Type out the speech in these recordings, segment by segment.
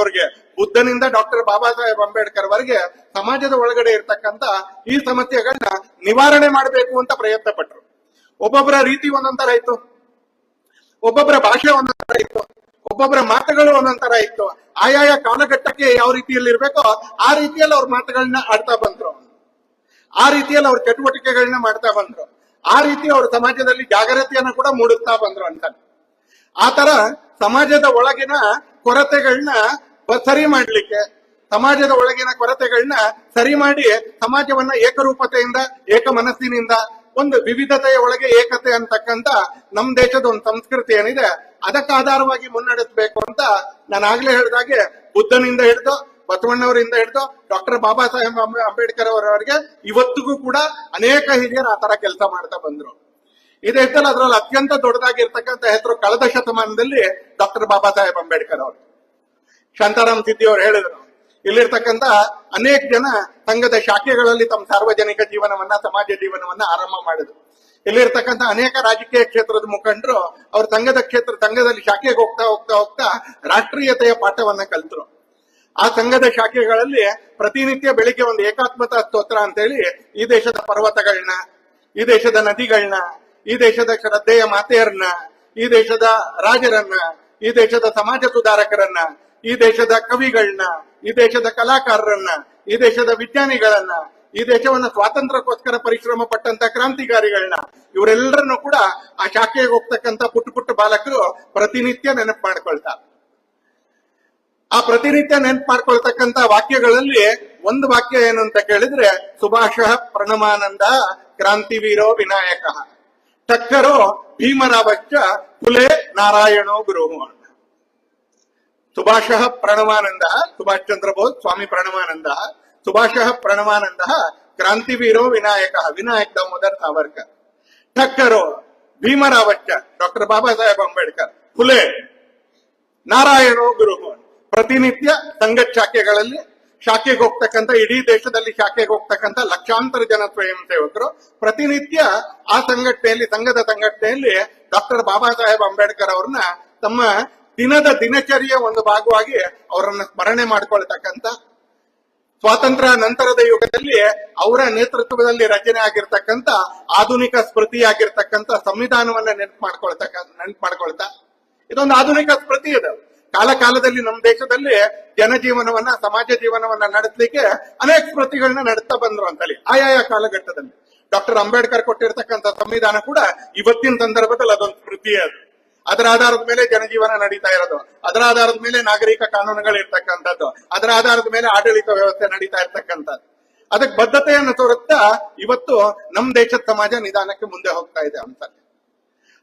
ಅವ್ರಿಗೆ, ಬುದ್ಧನಿಂದ ಡಾಕ್ಟರ್ ಬಾಬಾ ಸಾಹೇಬ್ ಅಂಬೇಡ್ಕರ್ ವರೆಗೆ ಸಮಾಜದ ಒಳಗಡೆ ಇರ್ತಕ್ಕಂತ ಈ ಸಮಸ್ಯೆಗಳನ್ನ ನಿವಾರಣೆ ಮಾಡಬೇಕು ಅಂತ ಪ್ರಯತ್ನ ಪಟ್ರು. ಒಬ್ಬೊಬ್ಬರ ರೀತಿ ಒಂದೊಂದರ ಇತ್ತು, ಒಬ್ಬೊಬ್ಬರ ಭಾಷೆ ಒಂದೊಂದರ ಇತ್ತು, ಒಬ್ಬೊಬ್ಬರ ಮಾತುಗಳು ಒಂದೊಂದರ ಇತ್ತು. ಆಯಾಯ ಕಾಲಘಟ್ಟಕ್ಕೆ ಯಾವ ರೀತಿಯಲ್ಲಿ ಇರ್ಬೇಕೋ ಆ ರೀತಿಯಲ್ಲಿ ಅವ್ರ ಮಾತುಗಳನ್ನ ಆಡ್ತಾ ಬಂದ್ರು, ಆ ರೀತಿಯಲ್ಲಿ ಅವ್ರ ಚಟುವಟಿಕೆಗಳನ್ನ ಮಾಡ್ತಾ ಬಂದ್ರು, ಆ ರೀತಿ ಅವ್ರ ಸಮಾಜದಲ್ಲಿ ಜಾಗೃತಿಯನ್ನ ಕೂಡ ಮೂಡಿಸ್ತಾ ಬಂದ್ರು ಅಂತ. ಆ ತರ ಸಮಾಜದ ಒಳಗಿನ ಕೊರತೆಗಳನ್ನ ಸರಿ ಮಾಡ್ಲಿಕ್ಕೆ, ಸಮಾಜದ ಒಳಗಿನ ಕೊರತೆಗಳನ್ನ ಸರಿ ಮಾಡಿ ಸಮಾಜವನ್ನ ಏಕರೂಪತೆಯಿಂದ, ಏಕ ಮನಸ್ಸಿನಿಂದ, ಒಂದು ವಿವಿಧತೆಯ ಒಳಗೆ ಏಕತೆ ಅಂತಕ್ಕಂತ ನಮ್ ದೇಶದ ಒಂದು ಸಂಸ್ಕೃತಿ ಏನಿದೆ ಅದಕ್ಕೆ ಆಧಾರವಾಗಿ ಮುನ್ನಡೆಸಬೇಕು ಅಂತ ನಾನು ಆಗ್ಲೇ ಹೇಳಿದಾಗೆ ಬುದ್ಧನಿಂದ ಹಿಡಿದು, ಬಸವಣ್ಣವರಿಂದ ಹಿಡಿದು ಡಾಕ್ಟರ್ ಬಾಬಾ ಸಾಹೇಬ್ ಅಂಬೇಡ್ಕರ್ ಅವರವರಿಗೆ ಇವತ್ತಿಗೂ ಕೂಡ ಅನೇಕ ಹಿರಿಯರು ಆ ತರ ಕೆಲಸ ಮಾಡ್ತಾ ಬಂದ್ರು. ಇದೇ ಇದ್ದಲ್ಲ ಅದ್ರಲ್ಲಿ ಅತ್ಯಂತ ದೊಡ್ಡದಾಗಿರ್ತಕ್ಕಂಥ ಹೆಸರು ಕಳೆದ ಶತಮಾನದಲ್ಲಿ ಡಾಕ್ಟರ್ ಬಾಬಾ ಸಾಹೇಬ್ ಅಂಬೇಡ್ಕರ್ ಅವರು. ಶಾಂತಾರಾಮ್ ಸಿದ್ದಿ ಅವರು ಹೇಳಿದ್ರು, ಇಲ್ಲಿರ್ತಕ್ಕಂಥ ಅನೇಕ ಜನ ಸಂಘದ ಶಾಖೆಗಳಲ್ಲಿ ತಮ್ಮ ಸಾರ್ವಜನಿಕ ಜೀವನವನ್ನ, ಸಮಾಜ ಜೀವನವನ್ನ ಆರಂಭ ಮಾಡಿದ್ರು. ಇಲ್ಲಿರ್ತಕ್ಕಂಥ ಅನೇಕ ರಾಜಕೀಯ ಕ್ಷೇತ್ರದ ಮುಖಂಡರು ಅವ್ರ ಸಂಘದಲ್ಲಿ ಶಾಖೆಗೆ ಹೋಗ್ತಾ ಹೋಗ್ತಾ ಹೋಗ್ತಾ ರಾಷ್ಟ್ರೀಯತೆಯ ಪಾಠವನ್ನ ಕಲಿತರು. ಆ ಸಂಘದ ಶಾಖೆಗಳಲ್ಲಿ ಪ್ರತಿನಿತ್ಯ ಬೆಳಿಗ್ಗೆ ಒಂದು ಏಕಾತ್ಮತಾ ಸ್ತೋತ್ರ ಅಂತೇಳಿ ಈ ದೇಶದ ಪರ್ವತಗಳನ್ನ, ಈ ದೇಶದ ನದಿಗಳನ್ನ, ಈ ದೇಶದ ಶ್ರದ್ಧೆಯ ಮಾತೆಯರನ್ನ, ಈ ದೇಶದ ರಾಜರನ್ನ, ಈ ದೇಶದ ಸಮಾಜ ಸುಧಾರಕರನ್ನ, ಈ ದೇಶದ ಕವಿಗಳನ್ನ, ಈ ದೇಶದ ಕಲಾಕಾರರನ್ನ, ಈ ದೇಶದ ವಿಜ್ಞಾನಿಗಳನ್ನ, ಈ ದೇಶವನ್ನ ಸ್ವಾತಂತ್ರ್ಯಕ್ಕೋಸ್ಕರ ಪರಿಶ್ರಮ ಪಟ್ಟಂತ ಕ್ರಾಂತಿಕಾರಿಗಳನ್ನ, ಇವರೆಲ್ಲರನ್ನು ಕೂಡ ಆ ಶಾಖೆಗೆ ಹೋಗ್ತಕ್ಕಂತ ಪುಟ್ಟ ಪುಟ್ಟ ಬಾಲಕರು ಪ್ರತಿನಿತ್ಯ ನೆನಪು ಮಾಡ್ಕೊಳ್ತಾರೆ. ಆ ಪ್ರತಿನಿತ್ಯ ನೆನಪು ಮಾಡ್ಕೊಳ್ತಕ್ಕಂತ ವಾಕ್ಯಗಳಲ್ಲಿ ಒಂದು ವಾಕ್ಯ ಏನು ಅಂತ ಕೇಳಿದ್ರೆ, ಸುಭಾಷಃ ಪ್ರಣಮಾನಂದ ಕ್ರಾಂತಿವೀರೋ ವಿನಾಯಕ ಟಕ್ಕರೋ ಭೀಮರಾವಶ್ಚ ಕುಲೆ ನಾರಾಯಣೋ ಗುರು. ಸುಭಾಷಃ ಪ್ರಣಮಾನಂದ, ಸುಭಾಷ್ ಚಂದ್ರ ಬೋಸ್, ಸ್ವಾಮಿ ಪ್ರಣಮಾನಂದ, ಸುಭಾಷಃ ಪ್ರಣಮಾನಂದ ಕ್ರಾಂತಿವೀರೋ ವಿನಾಯಕ, ವಿನಾಯಕ್ ದಾಮೋದರ್ ಸಾವರ್ಕರ್, ಠಕ್ಕರೋ ಭೀಮರಾವಶ್ಚ ಡಾಕ್ಟರ್ ಬಾಬಾ ಸಾಹೇಬ್ ಅಂಬೇಡ್ಕರ್, ಫುಲೆ ನಾರಾಯಣೋ ಗುರು. ಪ್ರತಿನಿತ್ಯ ಸಂಘ ಶಾಖೆಗಳಲ್ಲಿ ಶಾಖೆಗೆ ಹೋಗ್ತಕ್ಕಂಥ, ಇಡೀ ದೇಶದಲ್ಲಿ ಶಾಖೆಗೆ ಹೋಗ್ತಕ್ಕಂಥ ಲಕ್ಷಾಂತರ ಜನ ಸ್ವಯಂ ಸೇವಕರು ಪ್ರತಿನಿತ್ಯ ಆ ಸಂಘಟನೆಯಲ್ಲಿ, ಸಂಘದ ಸಂಘಟನೆಯಲ್ಲಿ ಡಾಕ್ಟರ್ ಬಾಬಾ ಸಾಹೇಬ್ ಅಂಬೇಡ್ಕರ್ ಅವ್ರನ್ನ ತಮ್ಮ ದಿನದ ದಿನಚರಿಯ ಒಂದು ಭಾಗವಾಗಿ ಅವರನ್ನ ಸ್ಮರಣೆ ಮಾಡ್ಕೊಳ್ತಕ್ಕಂಥ, ಸ್ವಾತಂತ್ರ್ಯ ನಂತರದ ಯುಗದಲ್ಲಿ ಅವರ ನೇತೃತ್ವದಲ್ಲಿ ರಚನೆ ಆಗಿರ್ತಕ್ಕಂಥ ಆಧುನಿಕ ಸ್ಮೃತಿಯಾಗಿರ್ತಕ್ಕಂಥ ಸಂವಿಧಾನವನ್ನ ನೆನಪು ಮಾಡ್ಕೊಳ್ತಾ ಇದೊಂದು ಆಧುನಿಕ ಸ್ಮೃತಿ ಇದೆ. ಕಾಲ ಕಾಲದಲ್ಲಿ ನಮ್ಮ ದೇಶದಲ್ಲಿ ಜನಜೀವನವನ್ನ, ಸಮಾಜ ಜೀವನವನ್ನ ನಡೆಸಲಿಕ್ಕೆ ಅನೇಕ ಸ್ಮೃತಿಗಳನ್ನ ನಡೆಸ್ತಾ ಬಂದ್ರು ಅಂತಲ್ಲಿ ಆಯಾಯ ಕಾಲಘಟ್ಟದಲ್ಲಿ. ಡಾಕ್ಟರ್ ಅಂಬೇಡ್ಕರ್ ಕೊಟ್ಟಿರ್ತಕ್ಕಂಥ ಸಂವಿಧಾನ ಕೂಡ ಇವತ್ತಿನ ಸಂದರ್ಭದಲ್ಲಿ ಅದೊಂದು ಸ್ಮೃತಿ. ಅದು ಅದರ ಆಧಾರದ ಮೇಲೆ ಜನಜೀವನ ನಡೀತಾ ಇರೋದು, ಅದರ ಆಧಾರದ ಮೇಲೆ ನಾಗರಿಕ ಕಾನೂನುಗಳು ಇರ್ತಕ್ಕಂಥದ್ದು, ಅದರ ಆಧಾರದ ಮೇಲೆ ಆಡಳಿತ ವ್ಯವಸ್ಥೆ ನಡೀತಾ ಇರ್ತಕ್ಕಂಥದ್ದು. ಅದಕ್ಕೆ ಬದ್ಧತೆಯನ್ನು ತೋರುತ್ತಾ ಇವತ್ತು ನಮ್ಮ ದೇಶದ ಸಮಾಜ ನಿಧಾನಕ್ಕೆ ಮುಂದೆ ಹೋಗ್ತಾ ಇದೆ ಅಂತ.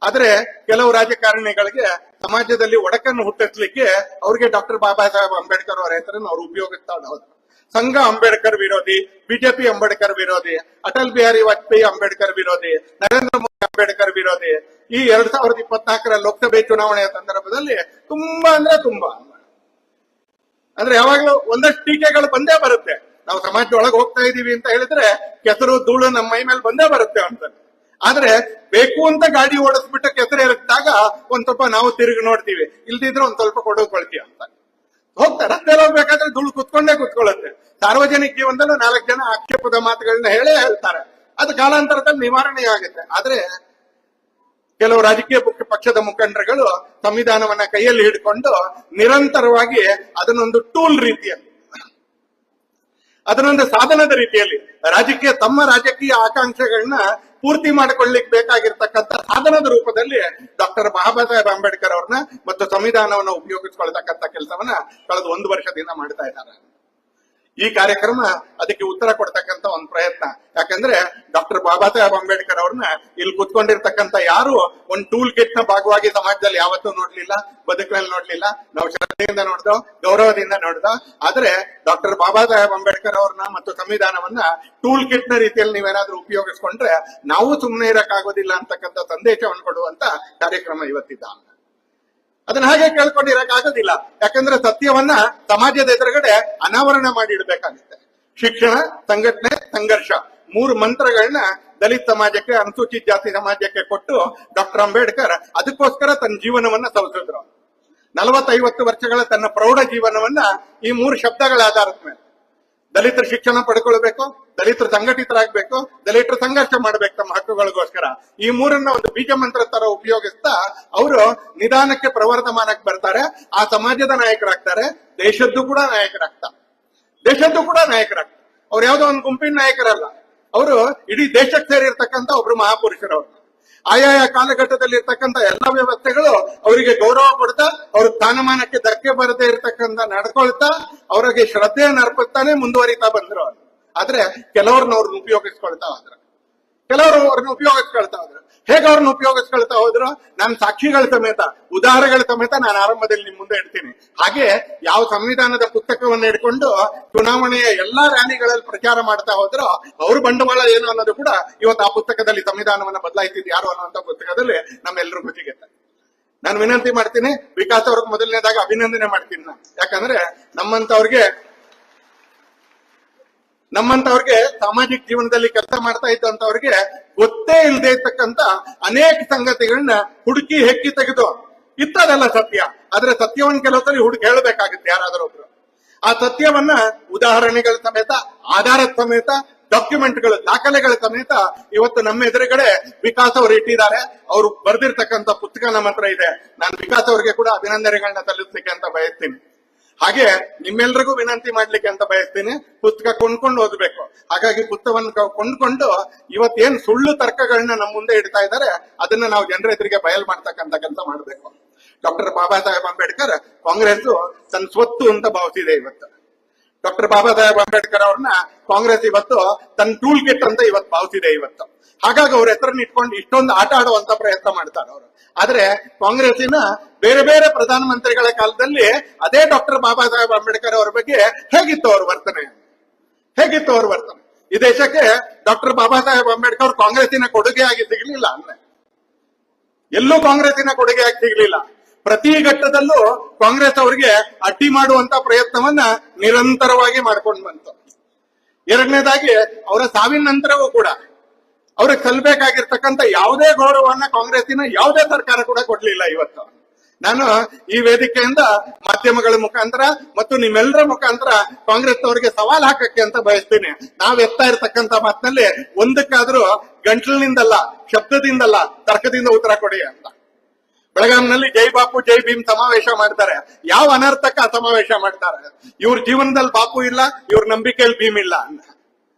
ಆದ್ರೆ ಕೆಲವು ರಾಜಕಾರಣಿಗಳಿಗೆ ಸಮಾಜದಲ್ಲಿ ಒಡಕನ್ನು ಹುಟ್ಟಿಸ್ಲಿಕ್ಕೆ ಅವ್ರಿಗೆ ಡಾಕ್ಟರ್ ಬಾಬಾ ಸಾಹೇಬ್ ಅಂಬೇಡ್ಕರ್ ಅವರ ಹೆಸರನ್ನು ಅವ್ರು ಉಪಯೋಗಿಸ್ತಾ ಹೋದ್ರು. ಸಂಘ ಅಂಬೇಡ್ಕರ್ ವಿರೋಧಿ, ಬಿಜೆಪಿ ಅಂಬೇಡ್ಕರ್ ವಿರೋಧಿ, ಅಟಲ್ ಬಿಹಾರಿ ವಾಜಪೇಯಿ ಅಂಬೇಡ್ಕರ್ ವಿರೋಧಿ, ನರೇಂದ್ರ ಮೋದಿ ಅಂಬೇಡ್ಕರ್ ವಿರೋಧಿ. ಈ 2024 ಲೋಕಸಭೆ ಚುನಾವಣೆಯ ಸಂದರ್ಭದಲ್ಲಿ ತುಂಬಾ ಅಂದ್ರೆ ಯಾವಾಗ್ಲೂ ಒಂದಷ್ಟು ಟೀಕೆಗಳು ಬಂದೇ ಬರುತ್ತೆ. ನಾವು ಸಮಾಜದೊಳಗೆ ಹೋಗ್ತಾ ಇದೀವಿ ಅಂತ ಹೇಳಿದ್ರೆ ಕೆಸರು ಧೂಳು ನಮ್ಮ ಮೈ ಮೇಲೆ ಬಂದೇ ಬರುತ್ತೆ ಅಂತ. ಆದ್ರೆ ಬೇಕು ಅಂತ ಗಾಡಿ ಓಡಿಸ್ಬಿಟ್ಟು ಕೆಸರು ಇರುತ್ತಾಗ ಒಂದ್ ಸ್ವಲ್ಪ ನಾವು ತಿರುಗಿ ನೋಡ್ತೀವಿ, ಇಲ್ದಿದ್ರೆ ಒಂದ್ ಸ್ವಲ್ಪ ಕೊಡೋಕೊಳ್ತೀವಿ ಅಂತ ಹೋಗ್ತಾರೆ. ರಸ್ತೆ ಹೋಗ್ಬೇಕಾದ್ರೆ ಧೂಳು ಕುತ್ಕೊಳ್ಳುತ್ತೆ. ಸಾರ್ವಜನಿಕ ಜೀವನದಲ್ಲೂ 4 ಜನ ಆಕ್ಷೇಪದ ಮಾತುಗಳನ್ನ ಹೇಳ್ತಾರೆ. ಅದು ಕಾಲಾಂತರದಲ್ಲಿ ನಿವಾರಣೆ ಆಗುತ್ತೆ. ಆದ್ರೆ ಕೆಲವು ರಾಜಕೀಯ ಪಕ್ಷದ ಮುಖಂಡರುಗಳು ಸಂವಿಧಾನವನ್ನ ಕೈಯಲ್ಲಿ ಹಿಡ್ಕೊಂಡು ನಿರಂತರವಾಗಿ ಅದನ್ನೊಂದು ಟೂಲ್ ರೀತಿಯಲ್ಲಿ, ಅದನ್ನೊಂದು ಸಾಧನದ ರೀತಿಯಲ್ಲಿ ತಮ್ಮ ರಾಜಕೀಯ ಆಕಾಂಕ್ಷೆಗಳನ್ನ ಪೂರ್ತಿ ಮಾಡಿಕೊಳ್ಳಿಕ್ ಬೇಕಾಗಿರ್ತಕ್ಕಂಥ ಸಾಧನದ ರೂಪದಲ್ಲಿ ಡಾಕ್ಟರ್ ಬಾಬಾ ಸಾಹೇಬ್ ಅಂಬೇಡ್ಕರ್ ಅವ್ರನ್ನ ಮತ್ತು ಸಂವಿಧಾನವನ್ನ ಉಪಯೋಗಿಸ್ಕೊಳ್ತಕ್ಕಂಥ ಕೆಲಸವನ್ನ ಕಳೆದ 1 ವರ್ಷದಿಂದ ಮಾಡ್ತಾ ಇದ್ದಾರೆ. ಈ ಕಾರ್ಯಕ್ರಮ ಅದಕ್ಕೆ ಉತ್ತರ ಕೊಡ್ತಕ್ಕಂಥ ಒಂದು ಪ್ರಯತ್ನ. ಯಾಕಂದ್ರೆ ಡಾಕ್ಟರ್ ಬಾಬಾ ಸಾಹೇಬ್ ಅಂಬೇಡ್ಕರ್ ಅವ್ರನ್ನ ಇಲ್ಲಿ ಕುತ್ಕೊಂಡಿರ್ತಕ್ಕಂಥ ಯಾರು ಒಂದು ಟೂಲ್ ಕಿಟ್ ನ ಭಾಗವಾಗಿ ಸಮಾಜದಲ್ಲಿ ಯಾವತ್ತೂ ನೋಡ್ಲಿಲ್ಲ, ಬದುಕಿನಲ್ಲಿ ನೋಡ್ಲಿಲ್ಲ. ನಾವು ಶ್ರದ್ಧೆಯಿಂದ ನೋಡ್ದೋ, ಗೌರವದಿಂದ ನೋಡ್ದೋ. ಆದ್ರೆ ಡಾಕ್ಟರ್ ಬಾಬಾ ಸಾಹೇಬ್ ಅಂಬೇಡ್ಕರ್ ಅವ್ರನ್ನ ಮತ್ತು ಸಂವಿಧಾನವನ್ನ ಟೂಲ್ ಕಿಟ್ ನ ರೀತಿಯಲ್ಲಿ ನೀವೇನಾದ್ರೂ ಉಪಯೋಗಿಸ್ಕೊಂಡ್ರೆ ನಾವು ಸುಮ್ಮನೆ ಇರಕ್ಕಾಗೋದಿಲ್ಲ ಅಂತಕ್ಕಂಥ ಸಂದೇಶವನ್ನು ಕೊಡುವಂತ ಕಾರ್ಯಕ್ರಮ ಇವತ್ತಿದ್ದ. ಅದನ್ನ ಹಾಗೆ ಕೇಳ್ಕೊಂಡಿರಕ್ಕಾಗೋದಿಲ್ಲ. ಯಾಕಂದ್ರೆ ಸತ್ಯವನ್ನ ಸಮಾಜದ ಎದುರುಗಡೆ ಅನಾವರಣ ಮಾಡಿ ಇಡಬೇಕಾಗುತ್ತೆ. ಶಿಕ್ಷಣ, ಸಂಘಟನೆ, ಸಂಘರ್ಷ 3 ಮಂತ್ರಗಳನ್ನ ದಲಿತ ಸಮಾಜಕ್ಕೆ, ಅನುಸೂಚಿತ ಜಾತಿ ಸಮಾಜಕ್ಕೆ ಕೊಟ್ಟು ಡಾಕ್ಟರ್ ಅಂಬೇಡ್ಕರ್ ಅದಕ್ಕೋಸ್ಕರ ತನ್ನ ಜೀವನವನ್ನ ಸವಸಿದ್ರು. 40-50 ವರ್ಷಗಳ ತನ್ನ ಪ್ರೌಢ ಜೀವನವನ್ನ ಈ 3 ಶಬ್ದಗಳ ಆಧಾರದ ಮೇಲೆ ದಲಿತರ ಶಿಕ್ಷಣ ಪಡ್ಕೊಳ್ಬೇಕು, ದಲಿತರು ಸಂಘಟಿತರಾಗಬೇಕು, ದಲಿತರು ಸಂಘರ್ಷ ಮಾಡ್ಬೇಕು ತಮ್ಮ ಹಕ್ಕುಗಳಿಗೋಸ್ಕರ. ಈ 3 ಒಂದು ಬೀಜ ಮಂತ್ರ ತರ ಉಪಯೋಗಿಸ್ತಾ ಅವರು ನಿಧಾನಕ್ಕೆ ಪ್ರವರ್ಧಮಾನಕ್ಕೆ ಬರ್ತಾರೆ. ಆ ಸಮಾಜದ ನಾಯಕರಾಗ್ತಾರೆ, ದೇಶದ್ದು ಕೂಡ ನಾಯಕರಾಗ್ತಾರೆ. ಅವ್ರು ಯಾವ್ದೋ ಒಂದು ಗುಂಪಿನ ನಾಯಕರಲ್ಲ, ಅವರು ಇಡೀ ದೇಶಕ್ಕೆ ಸೇರಿರ್ತಕ್ಕಂಥ ಒಬ್ರು ಮಹಾಪುರುಷರವ್ರು. ಆಯಾಯ ಕಾಲಘಟ್ಟದಲ್ಲಿ ಇರ್ತಕ್ಕಂಥ ಎಲ್ಲಾ ವ್ಯವಸ್ಥೆಗಳು ಅವರಿಗೆ ಗೌರವ ಕೊಡ್ತಾ, ಅವ್ರ ಸ್ಥಾನಮಾನಕ್ಕೆ ಧಕ್ಕೆ ಬರದೇ ಇರ್ತಕ್ಕಂಥ ನಡ್ಕೊಳ್ತಾ, ಅವರಿಗೆ ಶ್ರದ್ಧೆಯನ್ನು ಅರ್ಪಿಸ್ತಾನೆ ಮುಂದುವರಿತಾ ಬಂದ್ರು. ಆದ್ರೆ ಕೆಲವ್ರನ್ನ ಅವ್ರನ್ನ ಉಪಯೋಗಿಸ್ಕೊಳ್ತಾ ಹೋದ್ರು. ಹೇಗೆ ಅವ್ರನ್ನ ಉಪಯೋಗಿಸ್ಕೊಳ್ತಾ ಹೋದ್ರು? ನಾನು ಸಾಕ್ಷಿಗಳ ಸಮೇತ, ಉದಾಹರಣೆಗಳ ಸಮೇತ ನಾನು ಆರಂಭದಲ್ಲಿ ನಿಮ್ ಮುಂದೆ ಇಡ್ತೀನಿ. ಹಾಗೆ ಯಾವ ಸಂವಿಧಾನದ ಪುಸ್ತಕವನ್ನು ಇಟ್ಕೊಂಡು ಚುನಾವಣೆಯ ಎಲ್ಲಾ ರ್ಯಾಲಿಗಳಲ್ಲಿ ಪ್ರಚಾರ ಮಾಡ್ತಾ ಹೋದ್ರು, ಅವ್ರ ಬಂಡವಾಳ ಏನು ಅನ್ನೋದು ಕೂಡ ಇವತ್ತು ಆ ಪುಸ್ತಕದಲ್ಲಿ, ಸಂವಿಧಾನವನ್ನ ಬದಲಾಯಿಸಿದ್ ಯಾರು ಅನ್ನುವಂತ ಪುಸ್ತಕದಲ್ಲಿ ನಮ್ಮೆಲ್ಲರಿಗೂ ಸಿಗುತ್ತೆ. ನಾನು ವಿನಂತಿ ಮಾಡ್ತೀನಿ, ವಿಕಾಸ್ ಅವ್ರಿಗೆ ಮೊದಲನೇದಾಗ ಅಭಿನಂದನೆ ಮಾಡ್ತೀನಿ ನಾನು. ಯಾಕಂದ್ರೆ ನಮ್ಮಂತವ್ರಿಗೆ ಸಾಮಾಜಿಕ ಜೀವನದಲ್ಲಿ ಕೆಲಸ ಮಾಡ್ತಾ ಇದ್ದಂತವ್ರಿಗೆ ಗೊತ್ತೇ ಇಲ್ಲದೆ ಇರ್ತಕ್ಕಂತ ಅನೇಕ ಸಂಗತಿಗಳನ್ನ ಹುಡುಕಿ ಹೆಕ್ಕಿ ತೆಗೆದು ಇತ್ತದೆಲ್ಲ ಸತ್ಯ. ಆದ್ರೆ ಸತ್ಯವನ್ನ ಕೆಲವು ಸರಿ ಹುಡುಕಿ ಹೇಳಬೇಕಾಗುತ್ತೆ ಯಾರಾದ್ರೂ ಒಬ್ರು. ಆ ಸತ್ಯವನ್ನ ಉದಾಹರಣೆಗಳ ಸಮೇತ, ಆಧಾರದ ಸಮೇತ, ಡಾಕ್ಯುಮೆಂಟ್ಗಳು, ದಾಖಲೆಗಳ ಸಮೇತ ಇವತ್ತು ನಮ್ಮ ಎದುರುಗಡೆ ವಿಕಾಸ್ ಅವರು ಇಟ್ಟಿದ್ದಾರೆ. ಅವರು ಬರೆದಿರ್ತಕ್ಕಂಥ ಪುಸ್ತಕ ನಮ್ಮ ಹತ್ರ ಇದೆ. ನಾನು ವಿಕಾಸ್ ಅವರಿಗೆ ಕೂಡ ಅಭಿನಂದನೆಗಳನ್ನ ಸಲ್ಲಿಸಲಿಕ್ಕೆ ಅಂತ ಬಯಸ್ತೀನಿ. ಹಾಗೆ ನಿಮ್ಮೆಲ್ರಿಗೂ ವಿನಂತಿ ಮಾಡ್ಲಿಕ್ಕೆ ಅಂತ ಬಯಸ್ತೀನಿ, ಪುಸ್ತಕ ಕೊಂಡ್ಕೊಂಡು ಓದ್ಬೇಕು. ಹಾಗಾಗಿ ಪುಸ್ತಕವನ್ನು ಕೊಂಡ್ಕೊಂಡು ಇವತ್ತೇನ್ ಸುಳ್ಳು ತರ್ಕಗಳನ್ನ ನಮ್ಮ ಮುಂದೆ ಇಡ್ತಾ ಇದ್ದಾರೆ ಅದನ್ನ ನಾವು ಜನರ ಎದುರಿಗೆ ಬಯಲ್ ಮಾಡ್ತಕ್ಕಂಥ ಕೆಲಸ ಮಾಡ್ಬೇಕು. ಡಾಕ್ಟರ್ ಬಾಬಾ ಸಾಹೇಬ್ ಅಂಬೇಡ್ಕರ್ ಕಾಂಗ್ರೆಸ್ ತನ್ನ ಸ್ವತ್ತು ಅಂತ ಭಾವಿಸಿದೆ ಇವತ್ತು. ಡಾಕ್ಟರ್ ಬಾಬಾ ಸಾಹೇಬ್ ಅಂಬೇಡ್ಕರ್ ಅವ್ರನ್ನ ಕಾಂಗ್ರೆಸ್ ಇವತ್ತು ತನ್ನ ಟೂಲ್ ಕಿಟ್ ಅಂತ ಇವತ್ತು ಭಾವಿಸಿದೆ ಇವತ್ತು. ಹಾಗಾಗಿ ಅವ್ರ ಹೆಸರನ್ನ ಇಟ್ಕೊಂಡು ಇಷ್ಟೊಂದು ಆಟ ಆಡುವಂತ ಪ್ರಯತ್ನ ಮಾಡ್ತಾರೆ ಅವರು. ಆದ್ರೆ ಕಾಂಗ್ರೆಸ್ಸಿನ ಬೇರೆ ಬೇರೆ ಪ್ರಧಾನಮಂತ್ರಿಗಳ ಕಾಲದಲ್ಲಿ ಅದೇ ಡಾಕ್ಟರ್ ಬಾಬಾ ಸಾಹೇಬ್ ಅಂಬೇಡ್ಕರ್ ಅವರ ಬಗ್ಗೆ ಹೇಗಿತ್ತು ಅವ್ರ ವರ್ತನೆ. ಈ ದೇಶಕ್ಕೆ ಡಾಕ್ಟರ್ ಬಾಬಾ ಸಾಹೇಬ್ ಅಂಬೇಡ್ಕರ್ ಕಾಂಗ್ರೆಸ್ಸಿನ ಕೊಡುಗೆ ಆಗಿ ಸಿಗ್ಲಿಲ್ಲ ಅಂದ್ರೆ, ಎಲ್ಲೂ ಕಾಂಗ್ರೆಸ್ಸಿನ ಕೊಡುಗೆ ಆಗಿ ಸಿಗ್ಲಿಲ್ಲ. ಪ್ರತಿ ಘಟ್ಟದಲ್ಲೂ ಕಾಂಗ್ರೆಸ್ ಅವರಿಗೆ ಅಡ್ಡಿ ಮಾಡುವಂತ ಪ್ರಯತ್ನವನ್ನ ನಿರಂತರವಾಗಿ ಮಾಡ್ಕೊಂಡು ಬಂತು. ಎರಡನೇದಾಗಿ ಅವರ ಸಾವಿನ ನಂತರವೂ ಕೂಡ ಅವ್ರಿಗೆ ಸಲ್ಬೇಕಾಗಿರ್ತಕ್ಕಂಥ ಯಾವುದೇ ಗೌರವವನ್ನ ಕಾಂಗ್ರೆಸ್ಸಿನ ಯಾವುದೇ ಸರ್ಕಾರ ಕೂಡ ಕೊಡ್ಲಿಲ್ಲ. ಇವತ್ತು ನಾನು ಈ ವೇದಿಕೆಯಿಂದ ಮಾಧ್ಯಮಗಳ ಮುಖಾಂತರ ಮತ್ತು ನಿಮ್ಮೆಲ್ಲರ ಮುಖಾಂತರ ಕಾಂಗ್ರೆಸ್ ಅವರಿಗೆ ಸವಾಲ್ ಹಾಕಕ್ಕೆ ಅಂತ ಬಯಸ್ತೀನಿ. ನಾವ್ ಎತ್ತಾ ಇರ್ತಕ್ಕಂಥ ಮಾತಿನಲ್ಲಿ ಒಂದಕ್ಕಾದ್ರೂ ಗಂಟಲಿನಿಂದಲ್ಲ, ಶಬ್ದದಿಂದಲ್ಲ, ತರ್ಕದಿಂದ ಉತ್ತರ ಕೊಡಿ ಅಂತ. ಬೆಳಗಾಂನಲ್ಲಿ ಜೈ ಬಾಪು ಜೈ ಭೀಮ್ ಸಮಾವೇಶ ಮಾಡ್ತಾರೆ. ಯಾವ ಅನರ್ಥಕ್ಕ ಸಮಾವೇಶ ಮಾಡ್ತಾರೆ? ಇವ್ರ ಜೀವನದಲ್ಲಿ ಬಾಪು ಇಲ್ಲ, ಇವ್ರ ನಂಬಿಕೆಯಲ್ಲಿ ಭೀಮ್ ಇಲ್ಲ ಅಂತ.